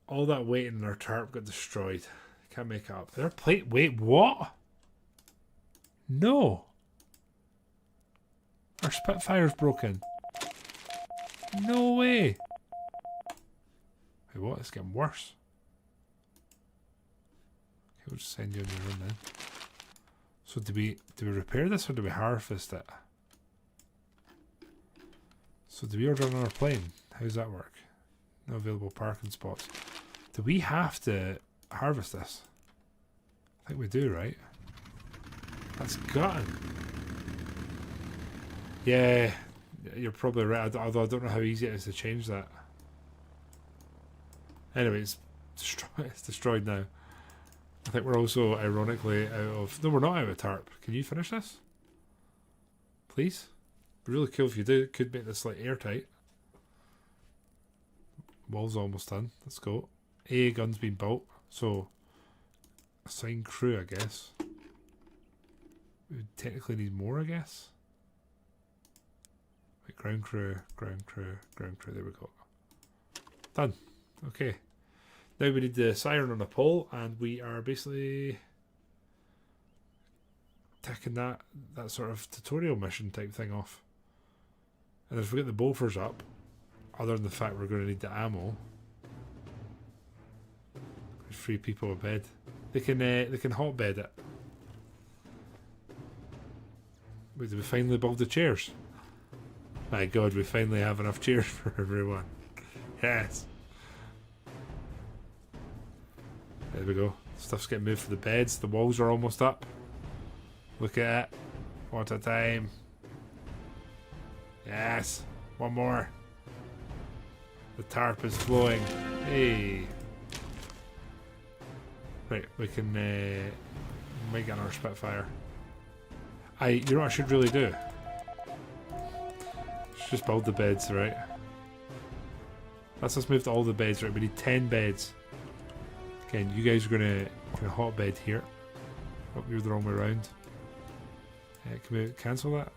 All that weight in our tarp got destroyed. Can't make it up. Their plate. Wait, what? No. Our Spitfire's broken. No way. Wait, what? It's getting worse. Okay, we'll just send you on your own then. So do we repair this or do we harvest it? So do we order another plane? How does that work? No available parking spots. Do we have to harvest this? I think we do, right? That's gutting. Yeah, you're probably right. Although I don't know how easy it is to change that. Anyway, it's destroyed now. I think we're also ironically out of... No, we're not out of tarp. Can you finish this? Please? It'd be really cool if you do. Could make this like airtight. Wall's almost done. Let's go. A gun's been built. So, assign crew, I guess. We would technically need more, I guess. Wait, ground crew, ground crew, ground crew. There we go. Done. Okay. Now we need the siren on a pole, and we are basically taking that sort of tutorial mission type thing off. And if we get the bofers up, other than the fact we're going to need the ammo, there's 3 people a bed. They can hotbed it. Wait, did we finally build the chairs? My God, we finally have enough chairs for everyone. Yes. There we go. Stuff's getting moved for the beds. The walls are almost up. Look at it. One at a time. Yes. One more. The tarp is flowing. Hey. Right, we can might get our Spitfire. You know what I should really do? Let's just build the beds, right? Let's just move to all the beds, right? We need 10 beds. Again, you guys are gonna hotbed here. Oh, you're the wrong way around. Can we cancel that?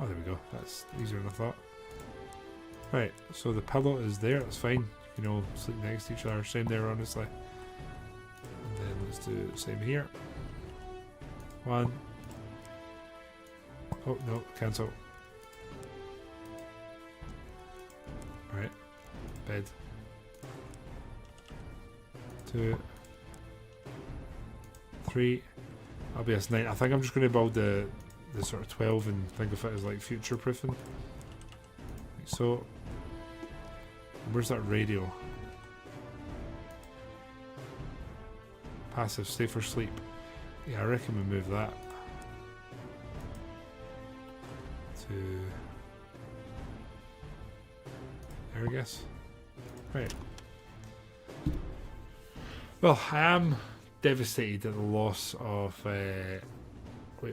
Oh, there we go. That's easier than I thought. Right, so the pillow is there. That's fine. You know, sleep next to each other. Same there, honestly. And then let's do the same here. 1. Oh, no. Cancel. Right. Bed. 2. 3. I'll be a 9. I think I'm just going to build the sort of 12 and think of it as like future proofing. Like so. Where's that radio? Passive, stay for sleep. Yeah, I reckon we move that to there, I guess. Right. Well, I am devastated at the loss of. Wait,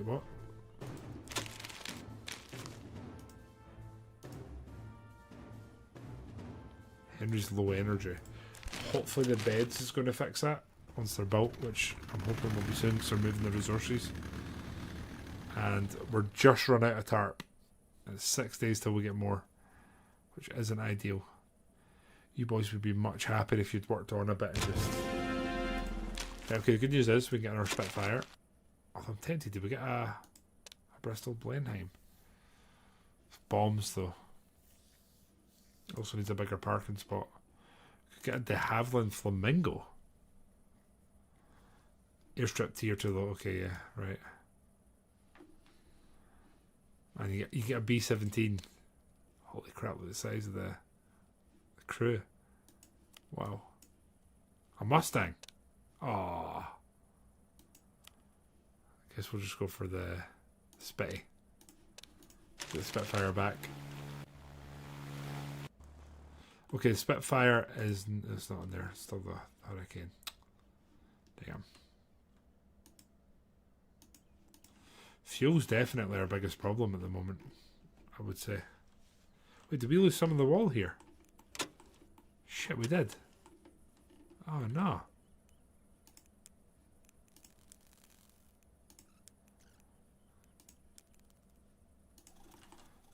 what? Henry's low energy. Hopefully the beds is going to fix that once they're built, which I'm hoping will be soon because they're moving the resources. And we're just run out of tarp. It's 6 days till we get more, which isn't ideal. You boys would be much happier if you'd worked on a bit and just... Okay, the good news is we get our Spitfire. Although I'm tempted, did we get a Bristol Blenheim? Bombs though. Also needs a bigger parking spot. Could get a de Havilland Flamingo. Airstrip tier 2 though. Okay, yeah, right. And you get a B-17. Holy crap, look at the size of the crew. Wow. A Mustang. Oh. Guess we'll just go for the Spitty. Get the Spitfire back. Okay, the Spitfire it's not in there. It's still the Hurricane. Damn. Fuel's definitely our biggest problem at the moment, I would say. Wait, did we lose some of the wall here? Shit, we did. Oh, no.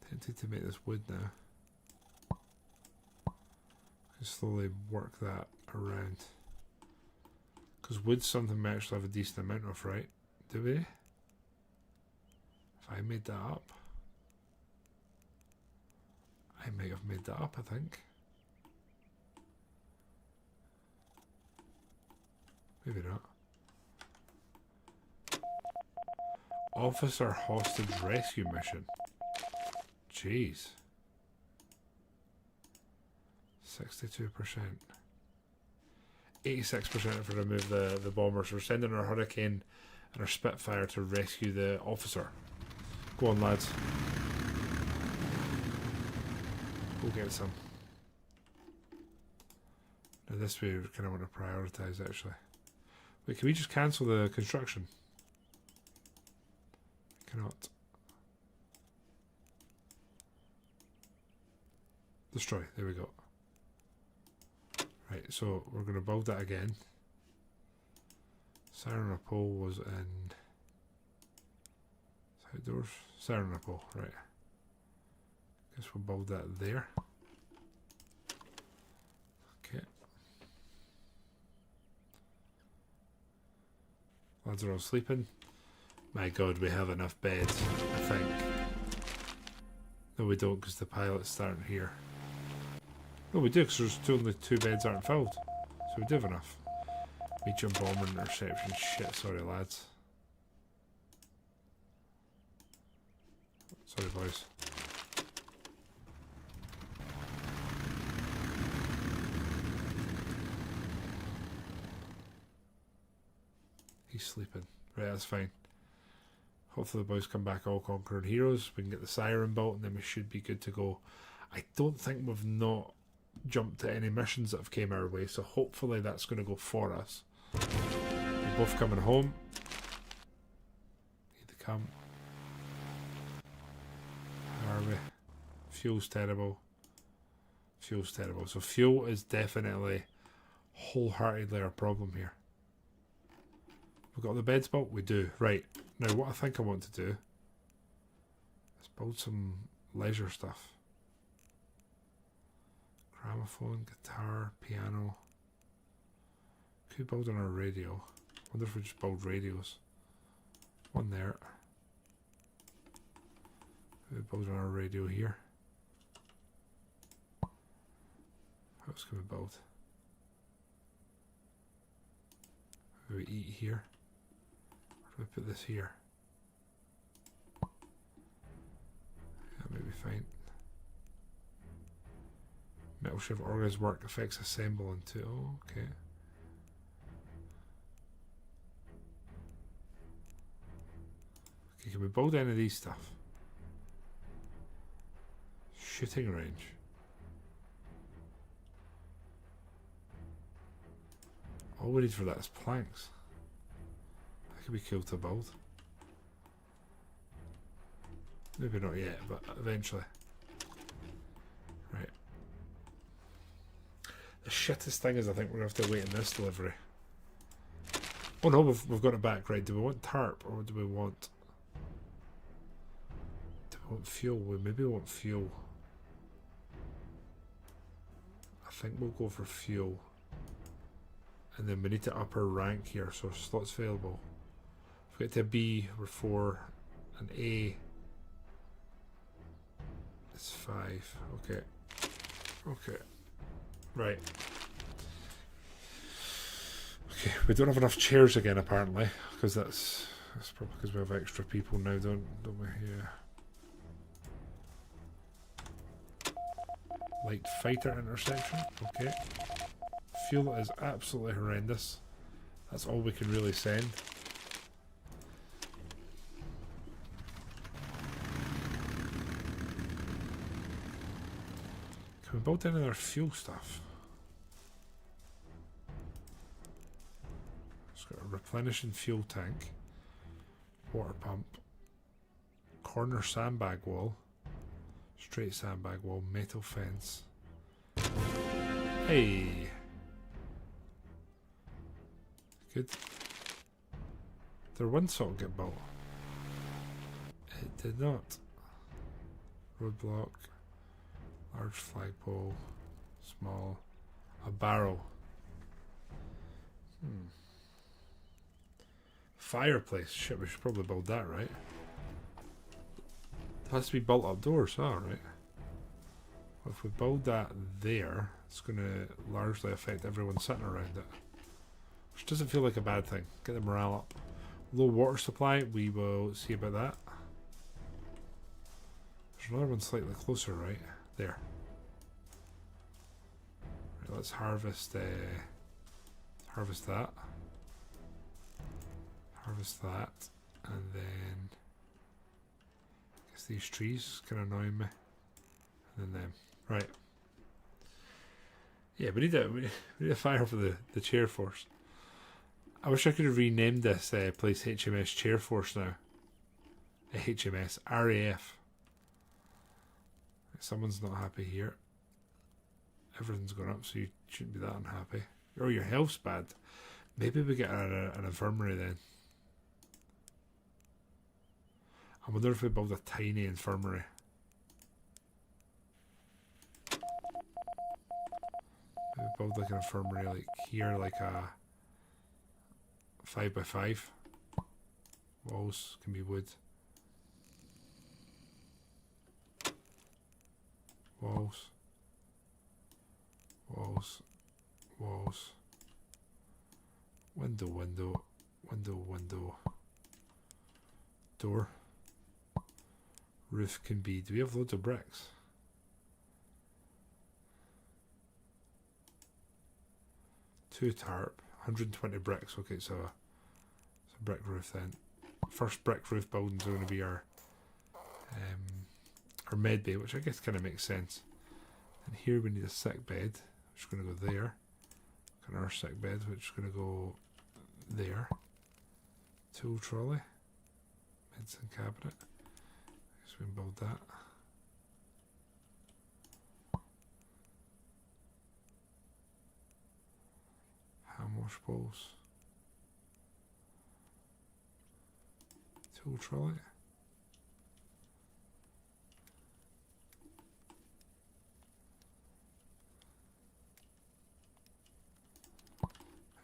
Tempted to make this wood now. Slowly work that around. Because wood's something we actually have a decent amount of, right? Do we? If I made that up. I might have made that up, I think. Maybe not. Officer hostage rescue mission. Jeez. 62%. 86% if we remove the bombers. We're sending our Hurricane and our Spitfire to rescue the officer. Go on, lads. Go get some. Now this way we kind of want to prioritise actually. Wait, can we just cancel the construction? Cannot. Destroy. There we go. Right, so we're going to build that again. Siren pole was in outdoors. Siren pole, right. Guess we'll build that there. Okay. Lads are all sleeping. My god, we have enough beds, I think. No, we don't, because the pilot's starting here. No, we do, because there's only 2 beds aren't filled. So we do have enough. Medium bomber interception. Shit, sorry lads. Sorry boys. He's sleeping. Right, that's fine. Hopefully the boys come back all conquering heroes. We can get the siren built and then we should be good to go. I don't think we've not jumped to any missions that have came our way, so hopefully that's going to go for us. We're both coming home. Need to come. How are we? Fuel's terrible. Fuel's terrible. So fuel is definitely wholeheartedly our problem here. We've got the beds built? We do. Right. Now what I think I want to do is build some leisure stuff. Gramophone, guitar, piano. Could build on our radio. Wonder if we just build radios. One there. We build on our radio here. What else can we build? We eat here. Where do we put this here? That may be fine. Metal shift organs work effects assemble into. Oh, okay. Okay, can we build any of these stuff? Shooting range. All we need for that is planks. That could be cool to build. Maybe not yet, but eventually. Right. The shittest thing is I think we're going to have to wait in this delivery. Oh no, we've got it back. Right, do we want tarp or do we want... Do we want fuel? We maybe want fuel. I think we'll go for fuel. And then we need to up our rank here, so slots available. If we get to a B, we're 4. An A, it's 5. Okay. Okay. Right. Okay, we don't have enough chairs again apparently, because that's probably because we have extra people now, don't we? Yeah. Light fighter intersection. Okay. Fuel is absolutely horrendous. That's all we can really send. Can we build any other fuel stuff? It's got a replenishing fuel tank, water pump, corner sandbag wall, straight sandbag wall, metal fence. Hey! Good. Did one sort get built? It did not. Roadblock. Large flagpole. Small. A barrel. Fireplace. Shit, we should probably build that, right? It has to be built outdoors, right? Well, if we build that there, it's going to largely affect everyone sitting around it. Which doesn't feel like a bad thing. Get the morale up. Low water supply, we will see about that. There's another one slightly closer, right? There. Right, let's harvest harvest that. Harvest that. And then I guess these trees can annoy me. And then them. Right. Yeah, we need a fire for the chair force. I wish I could have renamed this place HMS Chair Force now. HMS RAF. Someone's not happy here. Everything's gone up, so you shouldn't be that unhappy. Oh, your health's bad. Maybe we get an infirmary then. I wonder if we build a tiny infirmary. Maybe build like an infirmary like here, like a 5x5. Walls can be wood. Walls. Walls. Walls. Window, window. Window, window. Door. Roof can be... Do we have loads of bricks? Two tarp. 120 bricks. Okay, so it's a brick roof then. First brick roof buildings are going to be our med bay, which I guess kind of makes sense. And here we need a sick bed, which is going to go there. And our sick bed, which is going to go there. Tool trolley. Medicine cabinet. Guess we can build that. Hand wash bowls. Tool trolley.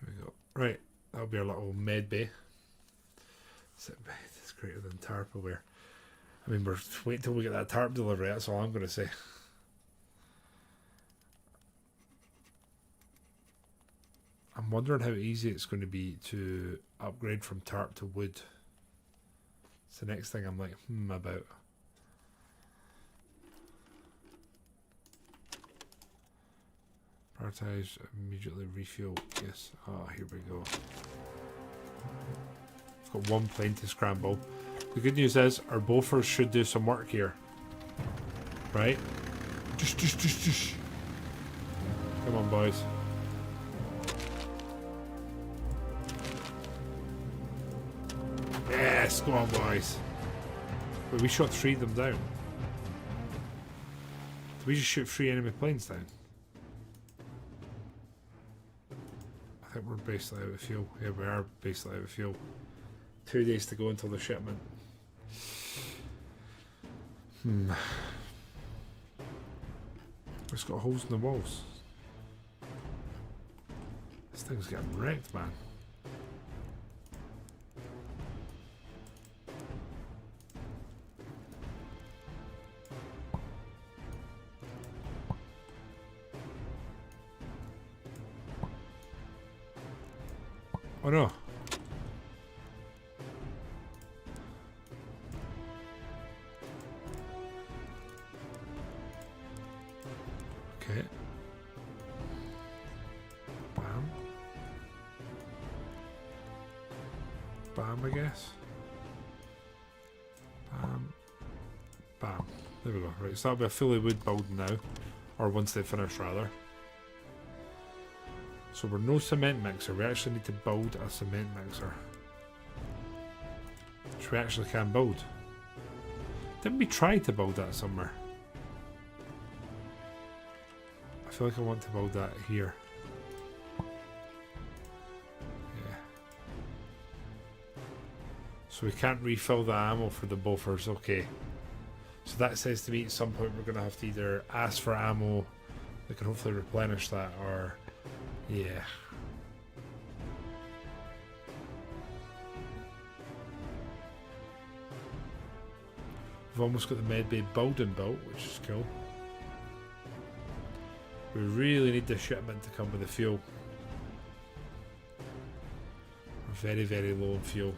There we go. Right, that'll be our little med bay. Sick bed is greater than tarpware. I mean, we're waiting till we get that tarp delivery, that's all I'm going to say. I'm wondering how easy it's going to be to upgrade from tarp to wood. It's the next thing I'm like, about. Prioritize, immediately refuel. Yes. Oh, here we go. I've got one plane to scramble. The good news is our Bofors should do some work here. Right? Just. Come on, boys. Yes, go on, boys. Wait, we shot 3 of them down. Did we just shoot 3 enemy planes down? I think we're basically out of fuel. Yeah, we are basically out of fuel. 2 days to go until the shipment. It's got holes in the walls. This thing's getting wrecked, man. Oh no. Okay. Bam. Bam, I guess. Bam. Bam. There we go. Right, so that'll be a fully wood building now. Or once they finish, rather. So we're no cement mixer. We actually need to build a cement mixer. Which we actually can build. Didn't we try to build that somewhere? I feel like I want to build that here. Yeah. So we can't refill the ammo for the Bofors. Okay. So that says to me at some point we're going to have to either ask for ammo that can hopefully replenish that, or... Yeah. We've almost got the medbay building built, which is cool. We really need the shipment to come with the fuel. We're very, very low on fuel.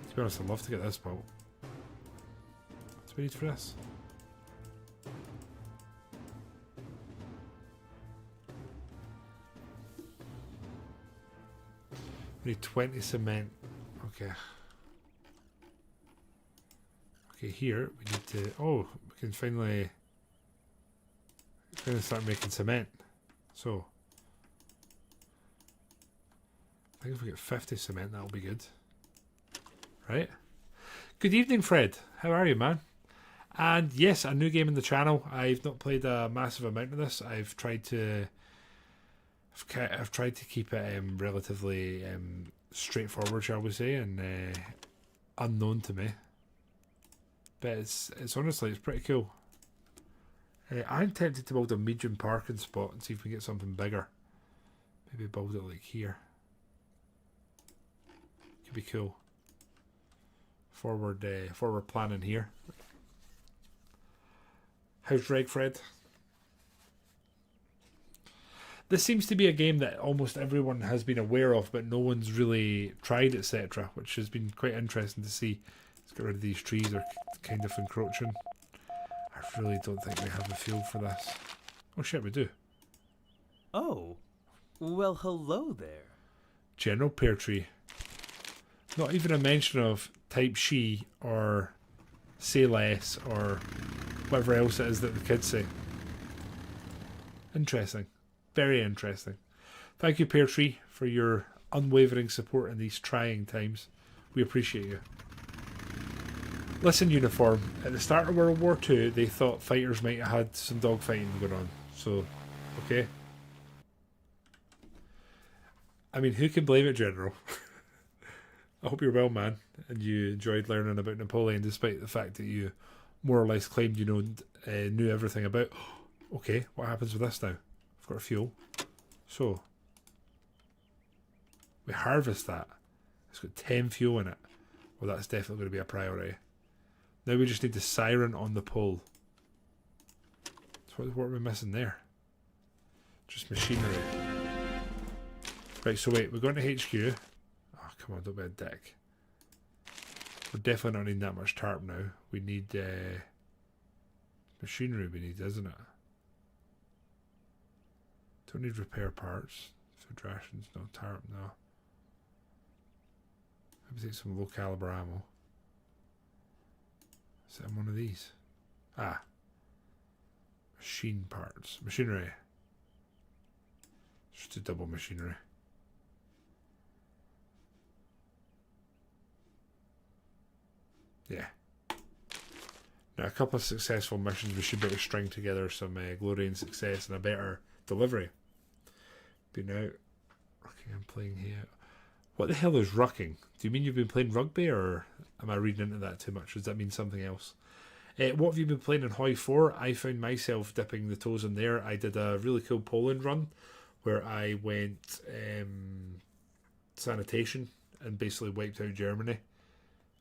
To be honest, I'd love to get this built. What do we need for this? We need 20 cement. Okay. Okay, here we need to... Oh, we can finally going to start making cement. So, I think if we get 50 cement, that'll be good. Right? Good evening, Fred. How are you, man? And yes, a new game in the channel. I've not played a massive amount of this. I've tried to keep it relatively straightforward, shall we say, and unknown to me. But it's honestly, it's pretty cool. I'm tempted to build a medium parking spot and see if we can get something bigger. Maybe build it like here. Could be cool. Forward planning here. How's Reg, Fred? This seems to be a game that almost everyone has been aware of, but no one's really tried, etc., which has been quite interesting to see. Let's get rid of these trees, they're kind of encroaching. I really don't think we have a field for this. Oh shit, we do. Oh, well, hello there. General pear tree. Not even a mention of type she or say less or whatever else it is that the kids say. Interesting. Very interesting. Thank you, Pear Tree, for your unwavering support in these trying times. We appreciate you. Listen, Uniform. At the start of World War II, they thought fighters might have had some dogfighting going on. So, okay. I mean, who can blame it, General? I hope you're well, man, and you enjoyed learning about Napoleon, despite the fact that you more or less claimed you knew everything about. Okay, what happens with this now? I've got a fuel. So, we harvest that. It's got 10 fuel in it. Well, that's definitely going to be a priority. Now we just need the siren on the pole. So what are we missing there? Just machinery. Right, so wait, we're going to HQ. Oh, come on, don't be a dick. We're definitely not needing that much tarp now. We need machinery, isn't it? Don't need repair parts. Food rations, no. Tarp, no. Maybe take some low caliber ammo. Set in one of these. Ah. Machine parts. Machinery. Just a double machinery. Yeah. Now, a couple of successful missions, we should be able to string together some glory and success and a better delivery. Been out. Rucking and playing here. What the hell is rucking? Do you mean you've been playing rugby, or am I reading into that too much? Does that mean something else? What have you been playing in Hoi 4? I found myself dipping the toes in there. I did a really cool Poland run where I went sanitation and basically wiped out Germany.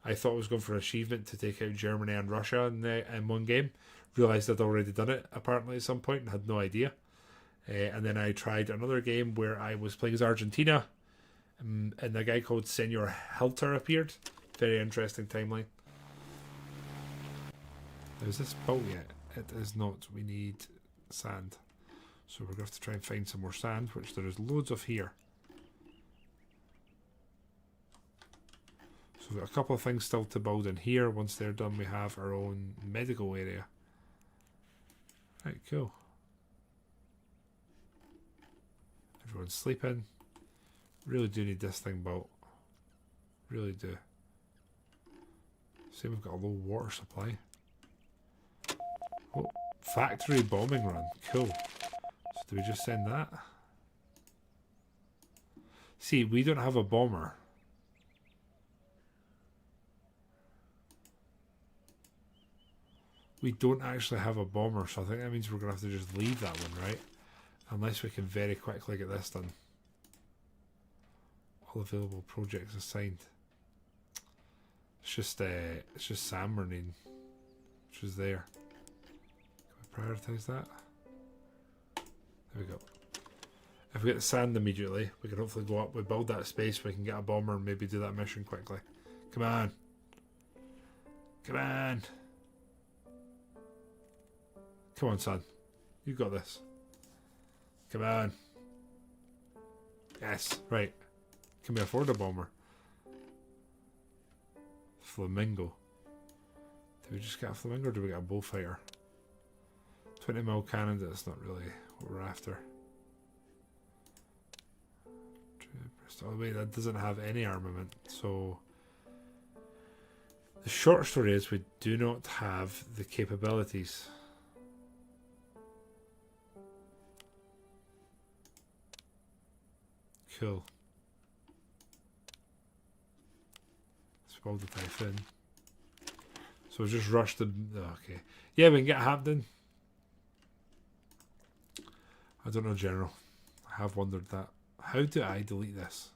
I thought I was going for an achievement to take out Germany and Russia in one game. Realised I'd already done it apparently at some point and had no idea. And then I tried another game where I was playing as Argentina, and a guy called Senor Helter appeared. Very interesting timeline. Now, is this built yet? It is not. We need sand. So we're going to have to try and find some more sand, which there is loads of here. So we've got a couple of things still to build in here. Once they're done, we have our own medical area. Right, cool. Everyone's sleeping. Really do need this thing built. Really do. See, we've got a low water supply. Oh, factory bombing run. Cool. So do we just send that? See, we don't have a bomber. We don't actually have a bomber, so I think that means we're going to have to just leave that one, right? Unless we can very quickly get this done. All available projects assigned. It's just Sam we're needing, which is there. Can we prioritise that? There we go. If we get the sand immediately, we can hopefully go up. We build that space, we can get a bomber and maybe do that mission quickly. Come on. Come on. Come on, son. You got this. Come on. Yes, right. Can we afford a bomber? Flamingo. Do we just get a flamingo or do we get a bullfighter? 20mm cannon, that's not really what we're after. Oh wait, that doesn't have any armament, so the short story is we do not have the capabilities. Cool. Let's build the Typhoon. So we'll just rush the... okay. Yeah, we can get Hampden. I don't know, General. I have wondered that. How do I delete this?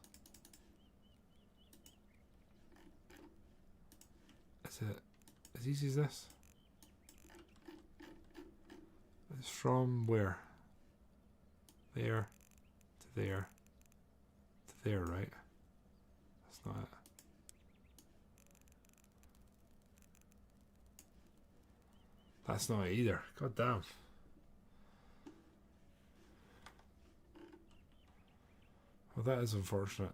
Is it as easy as this? It's from where? There to there to there, right? That's not it. That's not it either. God damn. Well, that is unfortunate.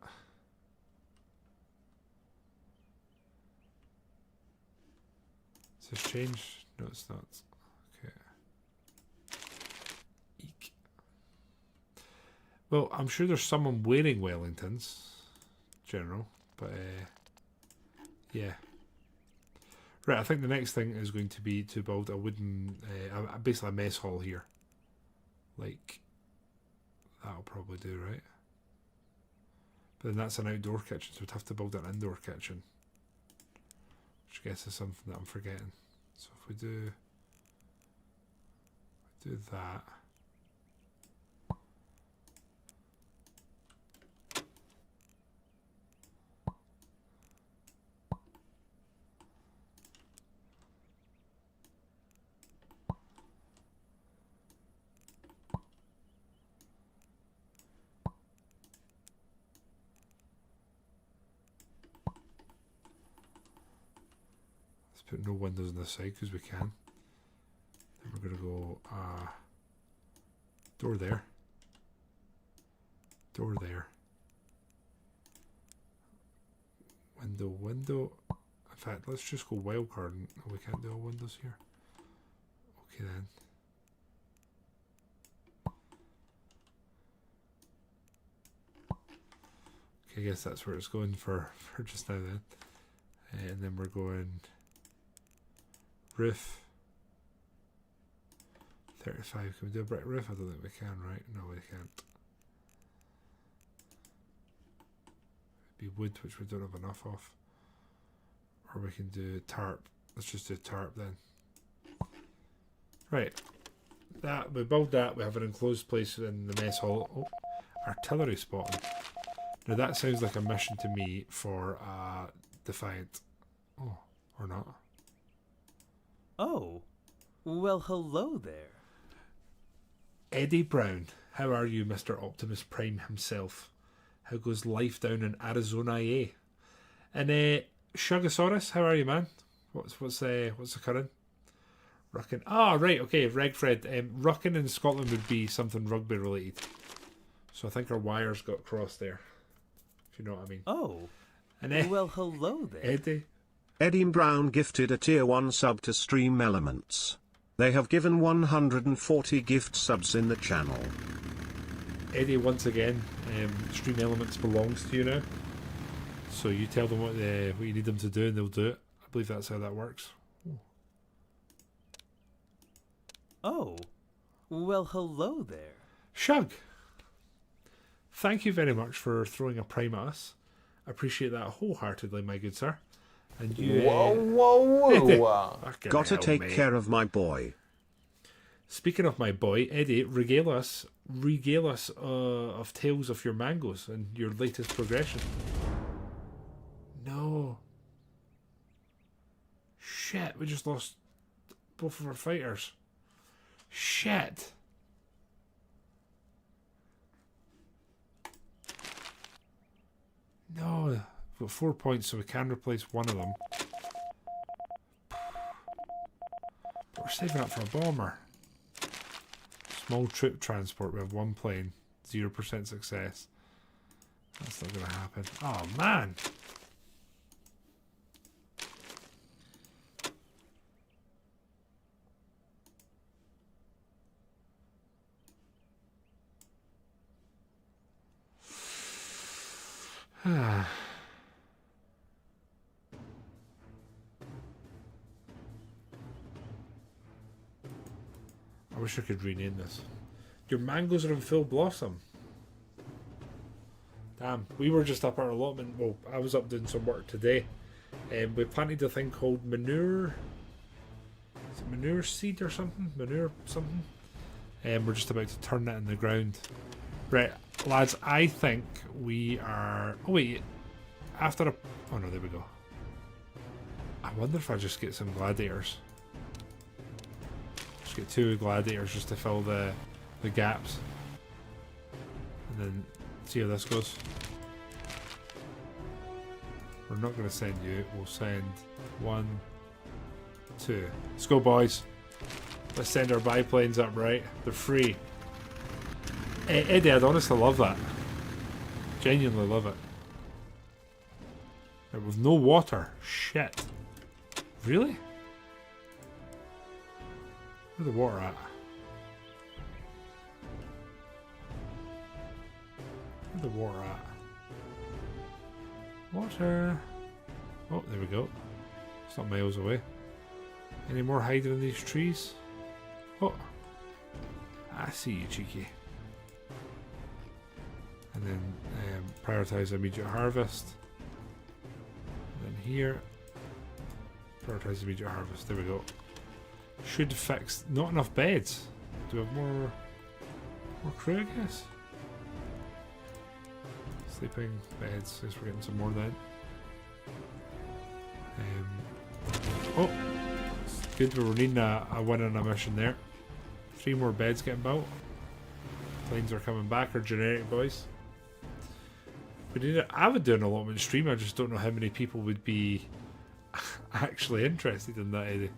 Is this changed? No, it's not. Okay. Eek. Well, I'm sure there's someone wearing Wellingtons, General, but yeah. Right, I think the next thing is going to be to build a wooden, basically a mess hall here. Like, that'll probably do, right? But then that's an outdoor kitchen, so we'd have to build an indoor kitchen. Which I guess is something that I'm forgetting. So if we do that. Put no windows on this side because we can. Then we're going to go door there, door there, window. In fact, let's just go wildcard. We can't do all windows here. Okay then. Okay, I guess that's where it's going for just now then. And then we're going roof 35. Can we do a brick roof? I don't think we can, right? No, we can't. It'd be wood, which we don't have enough of. Or we can do tarp. Let's just do tarp then. Right. That we build that. We have an enclosed place in the mess hall. Oh, artillery spotting. Now that sounds like a mission to me for Defiant. Oh, or not. Oh, well, hello there. Eddie Brown, how are you, Mr. Optimus Prime himself? How goes life down in Arizona, eh? And Shugosaurus, how are you, man? What's occurring? Ruckin. Ah, right, okay, Regfred. Ruckin in Scotland would be something rugby related. So I think our wires got crossed there. If you know what I mean. Oh, and well, hello there. Eddie. Eddie Brown gifted a tier 1 sub to Stream Elements. They have given 140 gift subs in the channel. Eddie, once again, Stream Elements belongs to you now. So you tell them what you need them to do and they'll do it. I believe that's how that works. Oh, well, hello there. Shug, thank you very much for throwing a prime at us. I appreciate that wholeheartedly, my good sir. And you, whoa. Gotta take care of my boy. Speaking of my boy, Eddie, regale us of tales of your mangoes and your latest progression. No. Shit, we just lost both of our fighters. Shit. No, we've got 4 points, so we can replace one of them. But we're saving up for a bomber. Small troop transport, we have one plane. 0% success. That's not going to happen. Oh, man. I wish I could rename this. Your mangoes are in full blossom. Damn, we were just up our allotment. Well, I was up doing some work today. We planted a thing called manure. Is it manure seed or something? Manure something? And we're just about to turn that in the ground. Right, lads, I think we are... Oh, wait. After a... Oh, no, there we go. I wonder if I just get some gladiators. Just get 2 gladiators just to fill the gaps. And then see how this goes. We're not going to send you. We'll send 1, 2. Let's go, boys. Let's send our biplanes up, right? They're free. Eddie, I'd honestly love that. Genuinely love it. Right, with no water. Shit. Really? Where's the water at? Where's the water at? Water. Oh, there we go. It's not miles away. Any more hiding in these trees? Oh. I see you, cheeky. And then prioritize immediate harvest. And then here. Prioritize immediate harvest. There we go. Should fix. Not enough beds. Do we have more crew, I guess? Sleeping beds. I guess we're getting some more then. Oh, it's good. We're needing a win on a mission there. 3 more beds getting built. Planes are coming back. Our generic boys. I would do an allotment stream. I just don't know how many people would be actually interested in that, Eddie.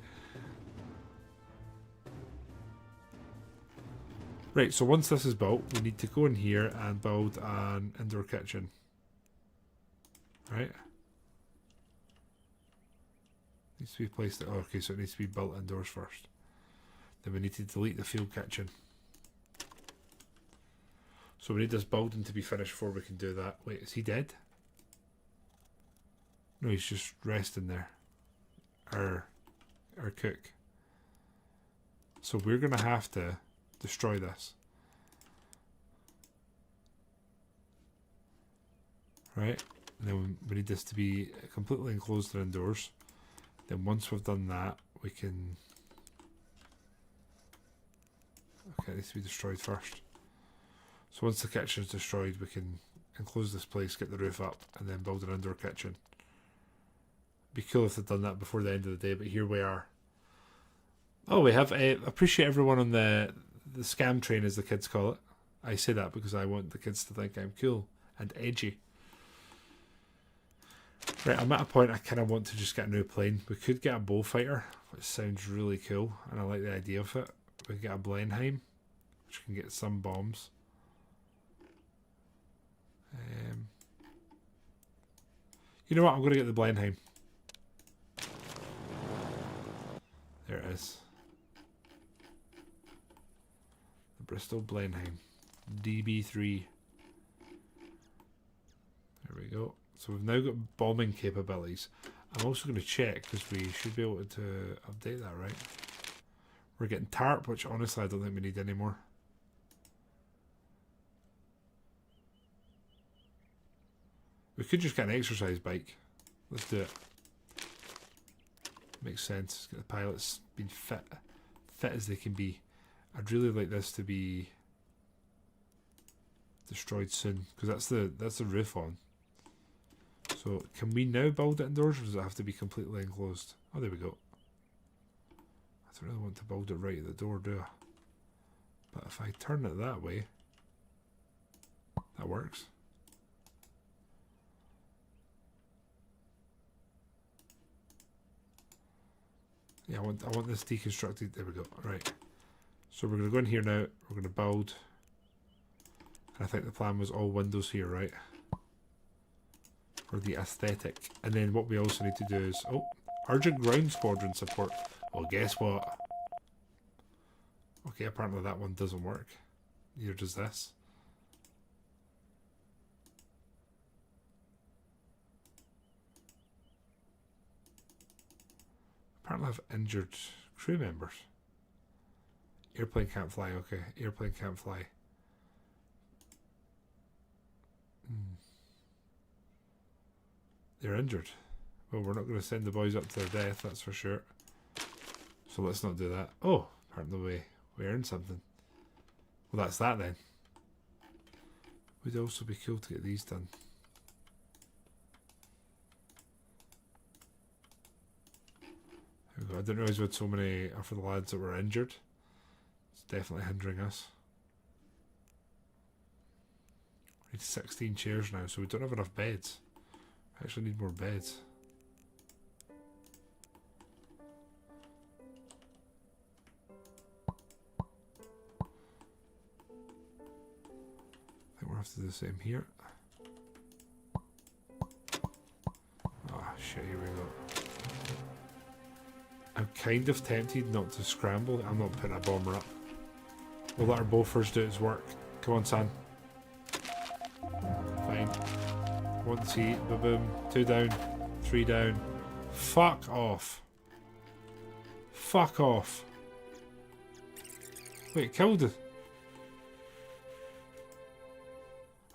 Right, so once this is built, we need to go in here and build an indoor kitchen. Right? Needs to be placed. Oh, okay, so it needs to be built indoors first. Then we need to delete the field kitchen. So we need this building to be finished before we can do that. Wait, is he dead? No, he's just resting there. Our cook. So we're going to have to destroy this. Right? And then we need this to be completely enclosed and indoors. Then once we've done that, we can... Okay, it needs to be destroyed first. So once the kitchen is destroyed, we can enclose this place, get the roof up, and then build an indoor kitchen. Be cool if they'd done that before the end of the day, but here we are. Oh, we have... appreciate everyone on the scam train, as the kids call it. I say that because I want the kids to think I'm cool and edgy. Right, I'm at a point I kind of want to just get a new plane. We could get a bullfighter, which sounds really cool, and I like the idea of it. We could get a Blenheim, which can get some bombs. You know what? I'm going to get the Blenheim. There it is. The Bristol Blenheim. DB3. There we go. So we've now got bombing capabilities. I'm also going to check because we should be able to update that, right? We're getting tarp, which honestly I don't think we need anymore. We could just get an exercise bike. Let's do it. Makes sense. Get the pilots being fit as they can be. I'd really like this to be destroyed soon because that's the roof on. So can we now build it indoors, or does it have to be completely enclosed? Oh, there we go. I don't really want to build it right at the door, do I? But if I turn it that way, that works. Yeah, I want this deconstructed. There we go. Right. So we're going to go in here now. We're going to build. And I think the plan was all windows here, right? For the aesthetic. And then what we also need to do is... Oh, urgent ground squadron support. Well, guess what? Okay, apparently that one doesn't work. Neither does this. Apparently I've injured crew members. Airplane can't fly, okay. Airplane can't fly. They're injured. Well, we're not going to send the boys up to their death, that's for sure. So let's not do that. Oh, apparently we earned something. Well, that's that then. Would also be cool to get these done. There we go. I didn't realise we had so many for the lads that were injured. It's definitely hindering us. We need 16 chairs now, so we don't have enough beds. I actually need more beds. I think we'll have to do the same here. Ah, shit, here we go. I'm kind of tempted not to scramble. I'm not putting a bomber up. We'll let our bofers do its work. Come on, son. Fine. 1 seat, boom, boom. 2 down, 3 down. Fuck off. Fuck off. Wait, it killed it.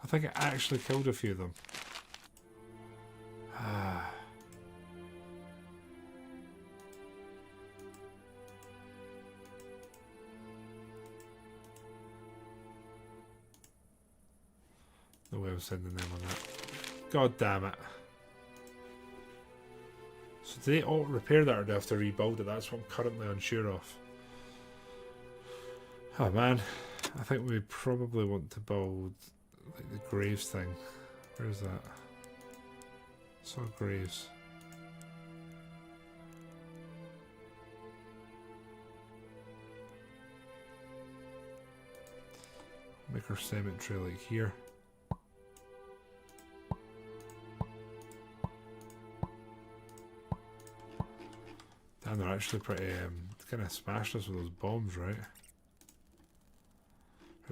I think it actually killed a few of them. Ah. No way of sending them on that. God damn it. So do they all repair that or do they have to rebuild it? That's what I'm currently unsure of. Oh man. I think we probably want to build like the graves thing. Where's that? Saw graves. Make our cemetery like here. Damn, they're actually pretty kind of smashed us with those bombs, right?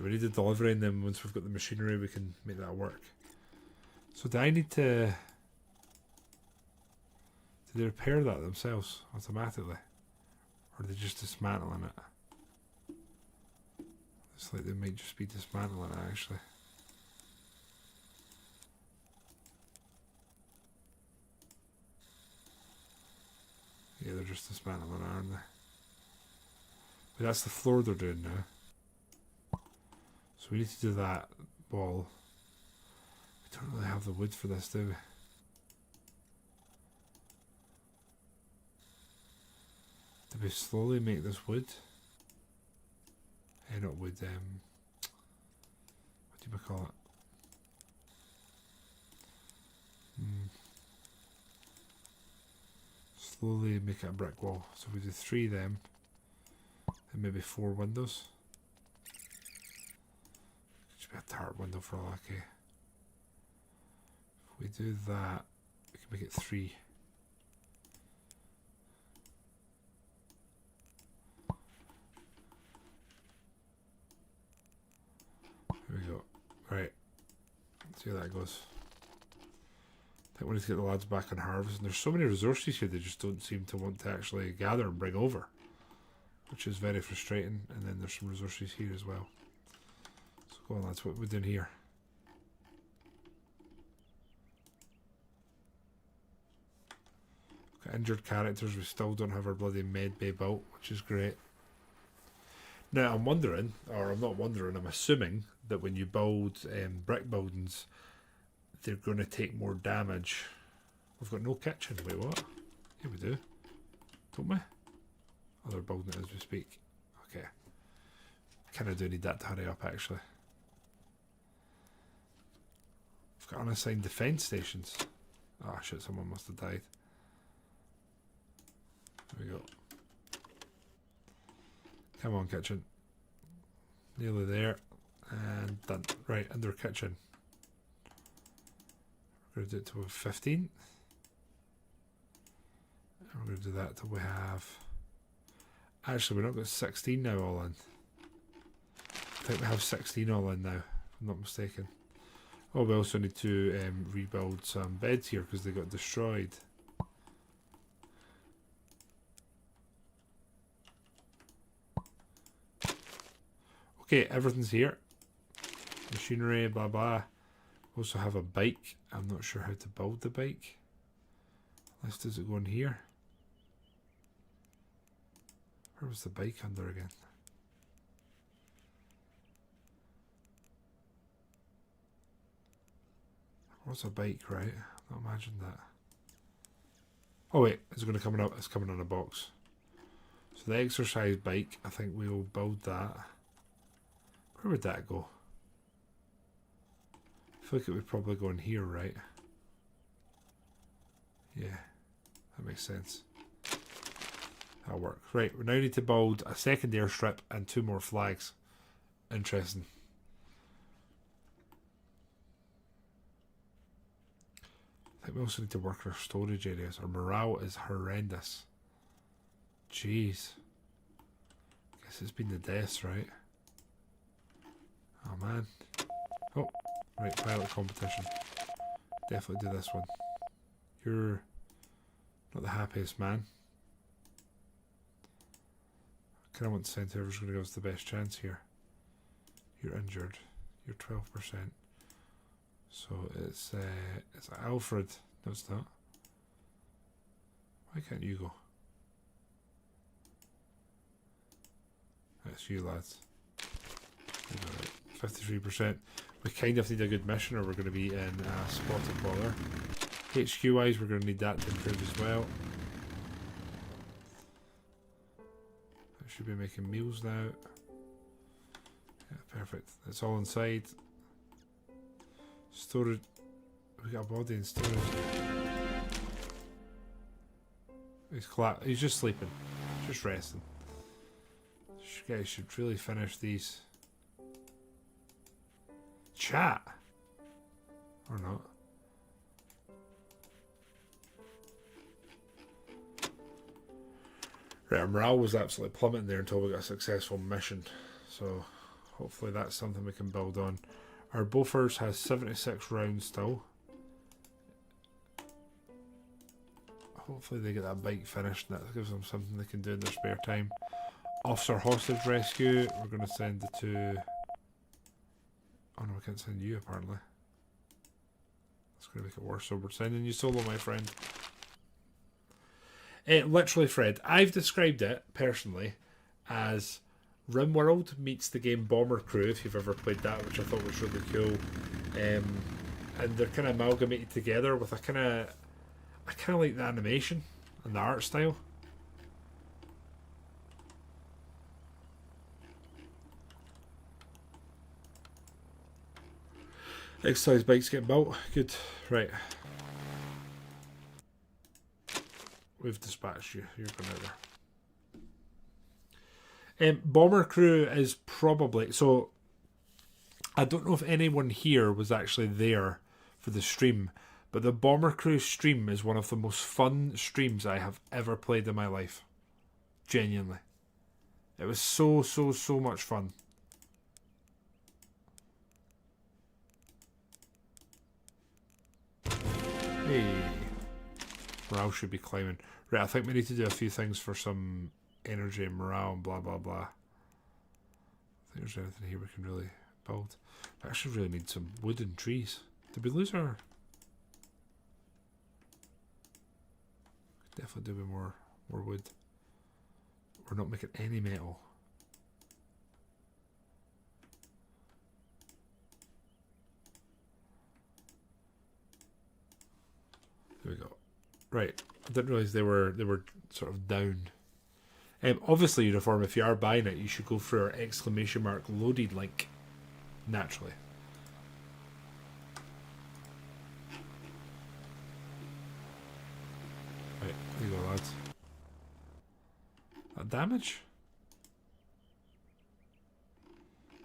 We need to deliver in them. Once we've got the machinery, we can make that work. So do I need to... Do they repair that themselves automatically? Or are they just dismantling it? It's like they might just be dismantling it, actually. Yeah, they're just dismantling it, aren't they? But that's the floor they're doing now. So we need to do that wall. We don't really have the wood for this, do we? Did we slowly make this wood? Not wood, what do you call it? Slowly make it a brick wall. So we do 3 of them, and maybe 4 windows. Should be a tarp window for all lucky. If we do that, we can make it 3. Here we go. Right. Let's see how that goes. I think we need to get the lads back on harvest. And there's so many resources here they just don't seem to want to actually gather and bring over, which is very frustrating. And then there's some resources here as well. So go on, lads. What we're doing here. Got injured characters. We still don't have our bloody med bay built, which is great. Now I'm wondering, or I'm not wondering, I'm assuming that when you build brick buildings, they're going to take more damage. We've got no kitchen. Wait, what? Yeah, we do. Don't we? Oh, they're building it as we speak. Okay. Kind of do need that to hurry up, actually. We've got unassigned defence stations. Oh shit, someone must have died. There we go. Come on, kitchen. Nearly there. And done. Right, under kitchen. We're going to do it till 15. And we're going to do that till we have... Actually, we're not got 16 now all in. I think we have 16 all in now, if I'm not mistaken. Oh, we also need to rebuild some beds here because they got destroyed. Okay, everything's here. Machinery, blah blah. Also have a bike. I'm not sure how to build the bike. Unless does it go in here? Where was the bike under again? What's a bike, right? I don't imagine that. Oh wait, it's going to come up. It's coming in a box. So the exercise bike, I think we'll build that. Where would that go? I feel like it would probably go in here, right? Yeah, that makes sense. That'll work. Right, we now need to build a second airstrip and 2 more flags. Interesting. I think we also need to work our storage areas. Our morale is horrendous. Jeez. Guess it's been the deaths, right? Oh man. Oh, right, pilot competition. Definitely do this one. You're not the happiest man. I kind of want to send whoever's going to give us the best chance here. You're injured. You're 12%. So it's Alfred. No, it's not. Why can't you go? That's you, lads. 53%. We kind of need a good mission, or we're going to be in a spotted bother. HQ wise, we're going to need that to improve as well. I should be making meals now. Yeah, perfect. It's all inside. Storage. We got a body in storage. He's just sleeping. Just resting. This guy should really finish these. Chat. Or not. Right, our morale was absolutely plummeting there until we got a successful mission. So hopefully that's something we can build on. Our Bofors has 76 rounds still. Hopefully they get that bike finished and that gives them something they can do in their spare time. Officer hostage rescue, we're going to send the 2... Oh no, we can't send you apparently. That's going to make it worse, so we're sending you solo, my friend. Literally, Fred, I've described it, personally, as Rimworld meets the game Bomber Crew, if you've ever played that, which I thought was really cool. And they're kind of amalgamated together with a kind of... I kind of like the animation and the art style. Exercise bikes get built. Good. Right. We've dispatched you. You're going out there. Bomber Crew is probably... So, I don't know if anyone here was actually there for the stream, but the Bomber Crew stream is one of the most fun streams I have ever played in my life. Genuinely. It was so much fun. Hey. Morale should be climbing. Right, I think we need to do a few things for some energy and morale and blah blah blah. I think there's anything here we can really build. We actually really need some wood and trees. Did we lose our... Definitely do more wood. We're not making any metal. There we go. Right. I didn't realise they were sort of down. Obviously, Uniform, if you are buying it, you should go for our exclamation mark loaded link. Naturally. Right, there you go, lads. That damage?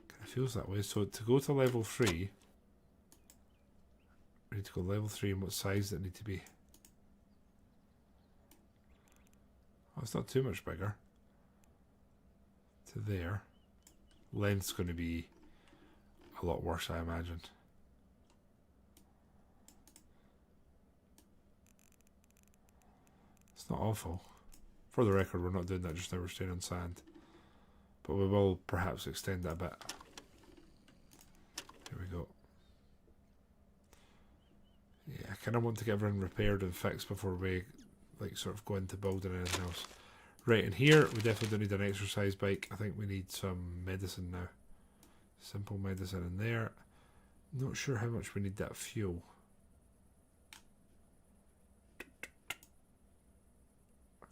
Kind of feels that way. So to go to level 3, we need to go level 3, and what size does it need to be? Oh, it's not too much bigger. To there. Length's going to be a lot worse, I imagine. It's not awful. For the record, we're not doing that just now, we're staying on sand. but we will perhaps extend it a bit. Here we go. Yeah, I kind of want to get everything repaired and fixed before we like sort of go into building anything else. Right, and here we definitely don't need an exercise bike. I think we need some medicine now. Simple medicine in there. Not sure how much we need that fuel.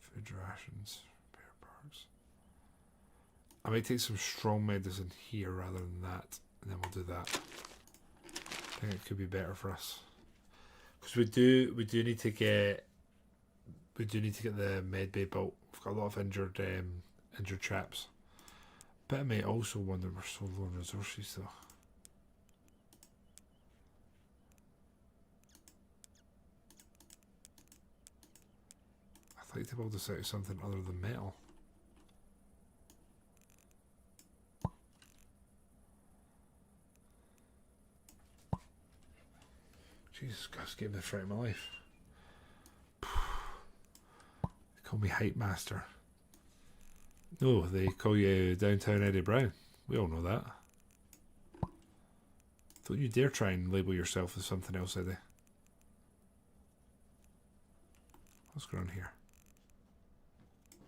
Food rations, repair parts. I might take some strong medicine here rather than that, and then we'll do that. I think it could be better for us. Because we do need to get the med bay built. We've got a lot of injured chaps. But I may also wonder we're so low on resources though. I'd like to build this out of something other than metal. Jesus Christ, gave me the fright of my life. They call me Hype Master. No, they call you Downtown Eddie Brown. We all know that. Don't you dare try and label yourself as something else, Eddie. What's going on here?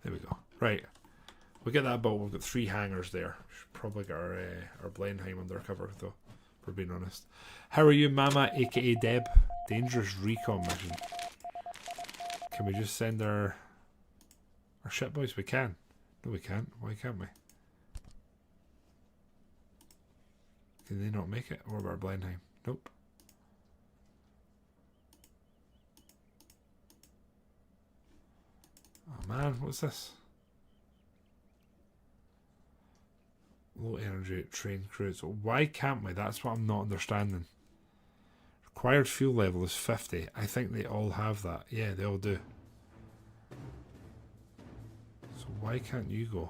There we go. Right. We get that built. We've got 3 hangars there. We should probably get our Blenheim under cover, though, for being honest. How are you, Mama, aka Deb? Dangerous recon mission. Can we just send our ship boys? We can. No, we can't. Why can't we? Can they not make it? What about Blenheim? Nope. Oh man, what's this? Low energy train crews. Why can't we? That's what I'm not understanding. Required fuel level is 50. I think they all have that. Yeah, they all do. So why can't you go?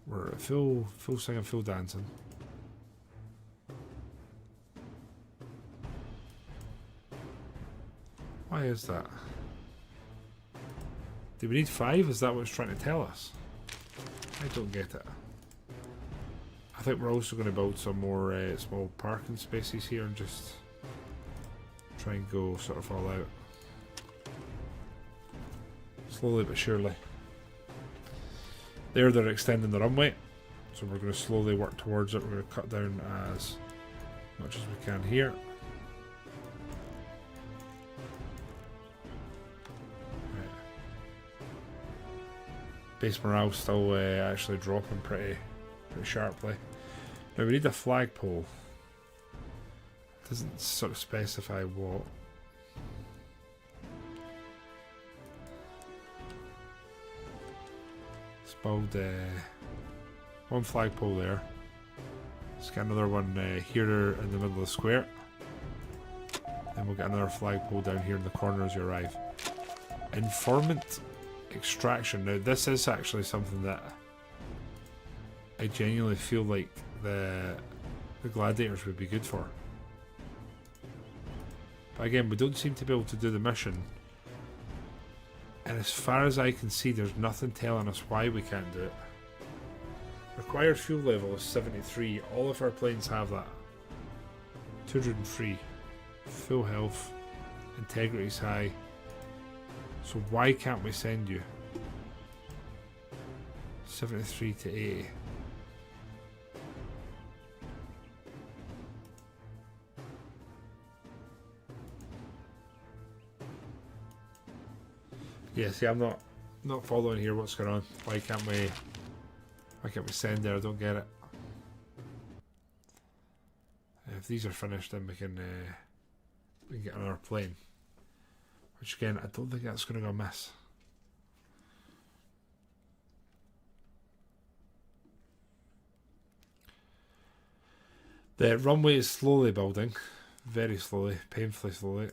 We're at full singing, full dancing. Why is that? Do we need 5? Is that what it's trying to tell us? I don't get it. I think we're also going to build some more small parking spaces here and just try and go sort of all out. Slowly but surely. There they're extending the runway, so we're going to slowly work towards it. We're going to cut down as much as we can here. Right. Base morale still actually dropping pretty sharply. Now we need a flagpole. Doesn't sort of specify what. Let's build one flagpole there. Let's get another one here in the middle of the square. Then we'll get another flagpole down here in the corner as you arrive. Informant extraction. Now this is actually something that I genuinely feel like the gladiators would be good for. But again, we don't seem to be able to do the mission. And as far as I can see, there's nothing telling us why we can't do it. Required fuel level is 73. All of our planes have that. 203. Full health. Integrity is high. So why can't we send you? 73 to 80. Yeah, see, I'm not following here what's going on. Why can't we send there? I don't get it. If these are finished, then we can get another plane. Which again, I don't think that's going to go amiss. The runway is slowly building, very slowly, painfully slowly.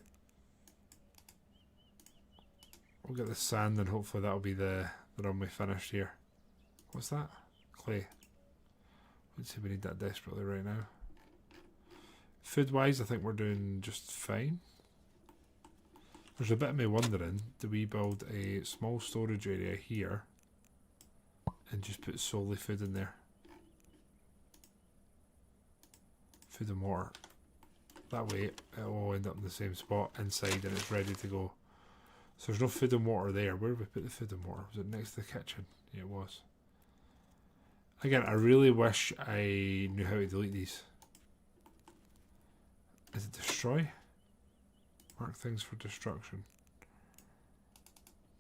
We'll get the sand and hopefully that'll be the runway finished here. What's that? Clay. Let's see, we need that desperately right now. Food wise, I think we're doing just fine. There's a bit of me wondering, do we build a small storage area here and just put solely food in there. Food and water. That way it will all end up in the same spot inside and it's ready to go. So there's no food and water there. Where did we put the food and water? Was it next to the kitchen? Yeah, it was. Again, I really wish I knew how to delete these. Is it destroy? Mark things for destruction.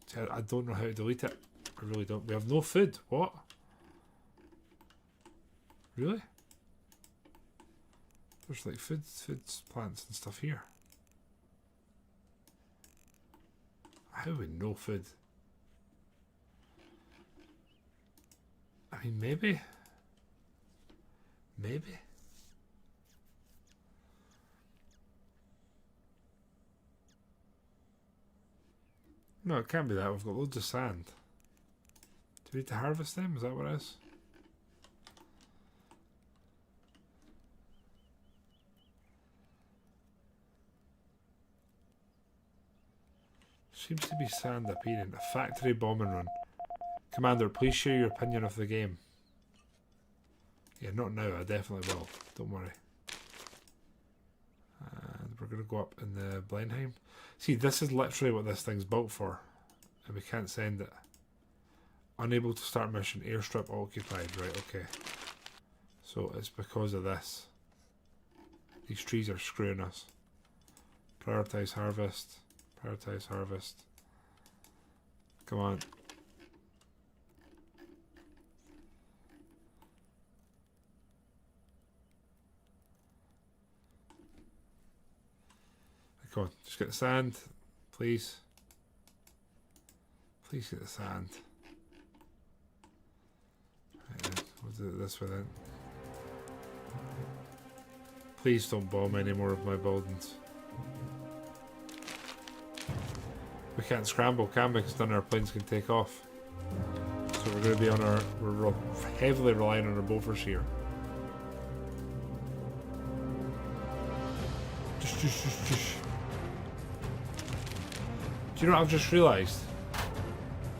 See, I don't know how to delete it. I really don't. We have no food. What? Really? There's like food, plants and stuff here. How with no food? I mean, maybe. Maybe. No, it can't be that. We've got loads of sand. Do we need to harvest them? Is that what it is? Seems to be sand appearing. A factory bombing run. Commander, please share your opinion of the game. Yeah, not now. I definitely will. Don't worry. And we're going to go up in the Blenheim. See, this is literally what this thing's built for. And we can't send it. Unable to start mission. Airstrip occupied. Right, okay. So it's because of this. These trees are screwing us. Prioritize harvest. Prioritize harvest. Come on. Come on, just get the sand, please. Please get the sand. Right then, we'll do it this way then. Please don't bomb any more of my buildings. We can't scramble, can we? Because none of our planes can take off. So we're going to be on our... We're heavily relying on our bovers here. Just. Do you know what I've just realised?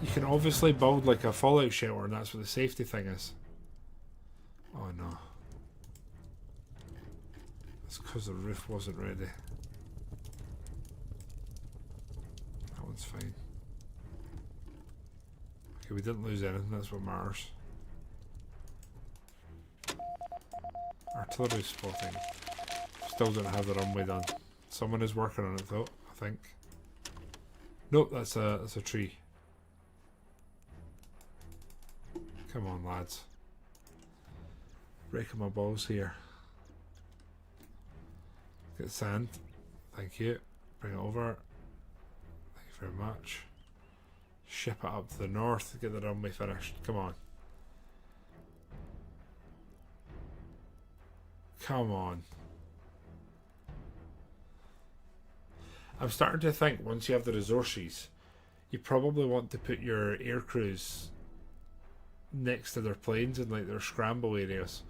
You can obviously build like a fallout shelter and that's what the safety thing is. Oh no. It's because the roof wasn't ready. That one's fine. Okay, we didn't lose anything, that's what matters. Artillery spotting. Still don't have the runway done. Someone is working on it though, I think. Nope, that's a tree. Come on, lads. Breaking my balls here. Get sand. Thank you. Bring it over. Thank you very much. Ship it up to the north to get the runway finished. Come on. Come on. I'm starting to think once you have the resources, you probably want to put your air crews next to their planes in like their scramble areas.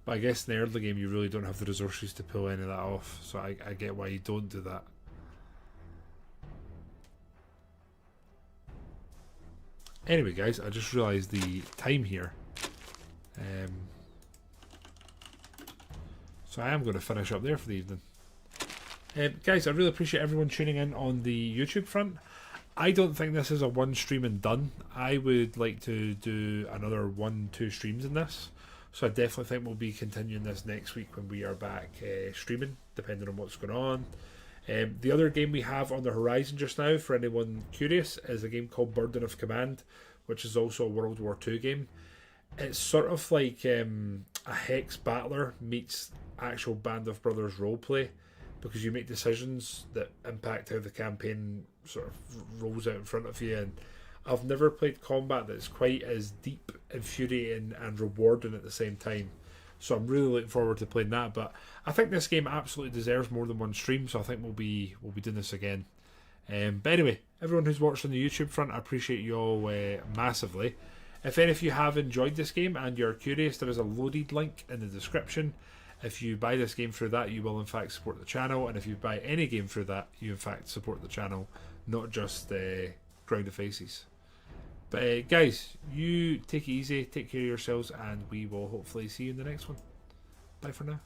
But I guess in the early game you really don't have the resources to pull any of that off, so I get why you don't do that. Anyway guys, I just realised the time here. So I am going to finish up there for the evening. Guys, I really appreciate everyone tuning in on the YouTube front. I don't think this is a one stream and done. I would like to do another 1-2 streams in this. So I definitely think we'll be continuing this next week when we are back streaming, depending on what's going on. The other game we have on the horizon just now, for anyone curious, is a game called Burden of Command, which is also a World War II game. It's sort of like a Hex Battler meets actual Band of Brothers roleplay, because you make decisions that impact how the campaign sort of rolls out in front of you. And I've never played combat that's quite as deep, infuriating and rewarding at the same time. So I'm really looking forward to playing that. But I think this game absolutely deserves more than one stream, so I think we'll be doing this again. But anyway, everyone who's watched on the YouTube front, I appreciate you all massively. If any of you have enjoyed this game and you're curious, there is a loaded link in the description. If you buy this game through that, you will in fact support the channel, and if you buy any game through that, you in fact support the channel, not just Ground of Faces. But guys, you take it easy, take care of yourselves, and we will hopefully see you in the next one. Bye for now.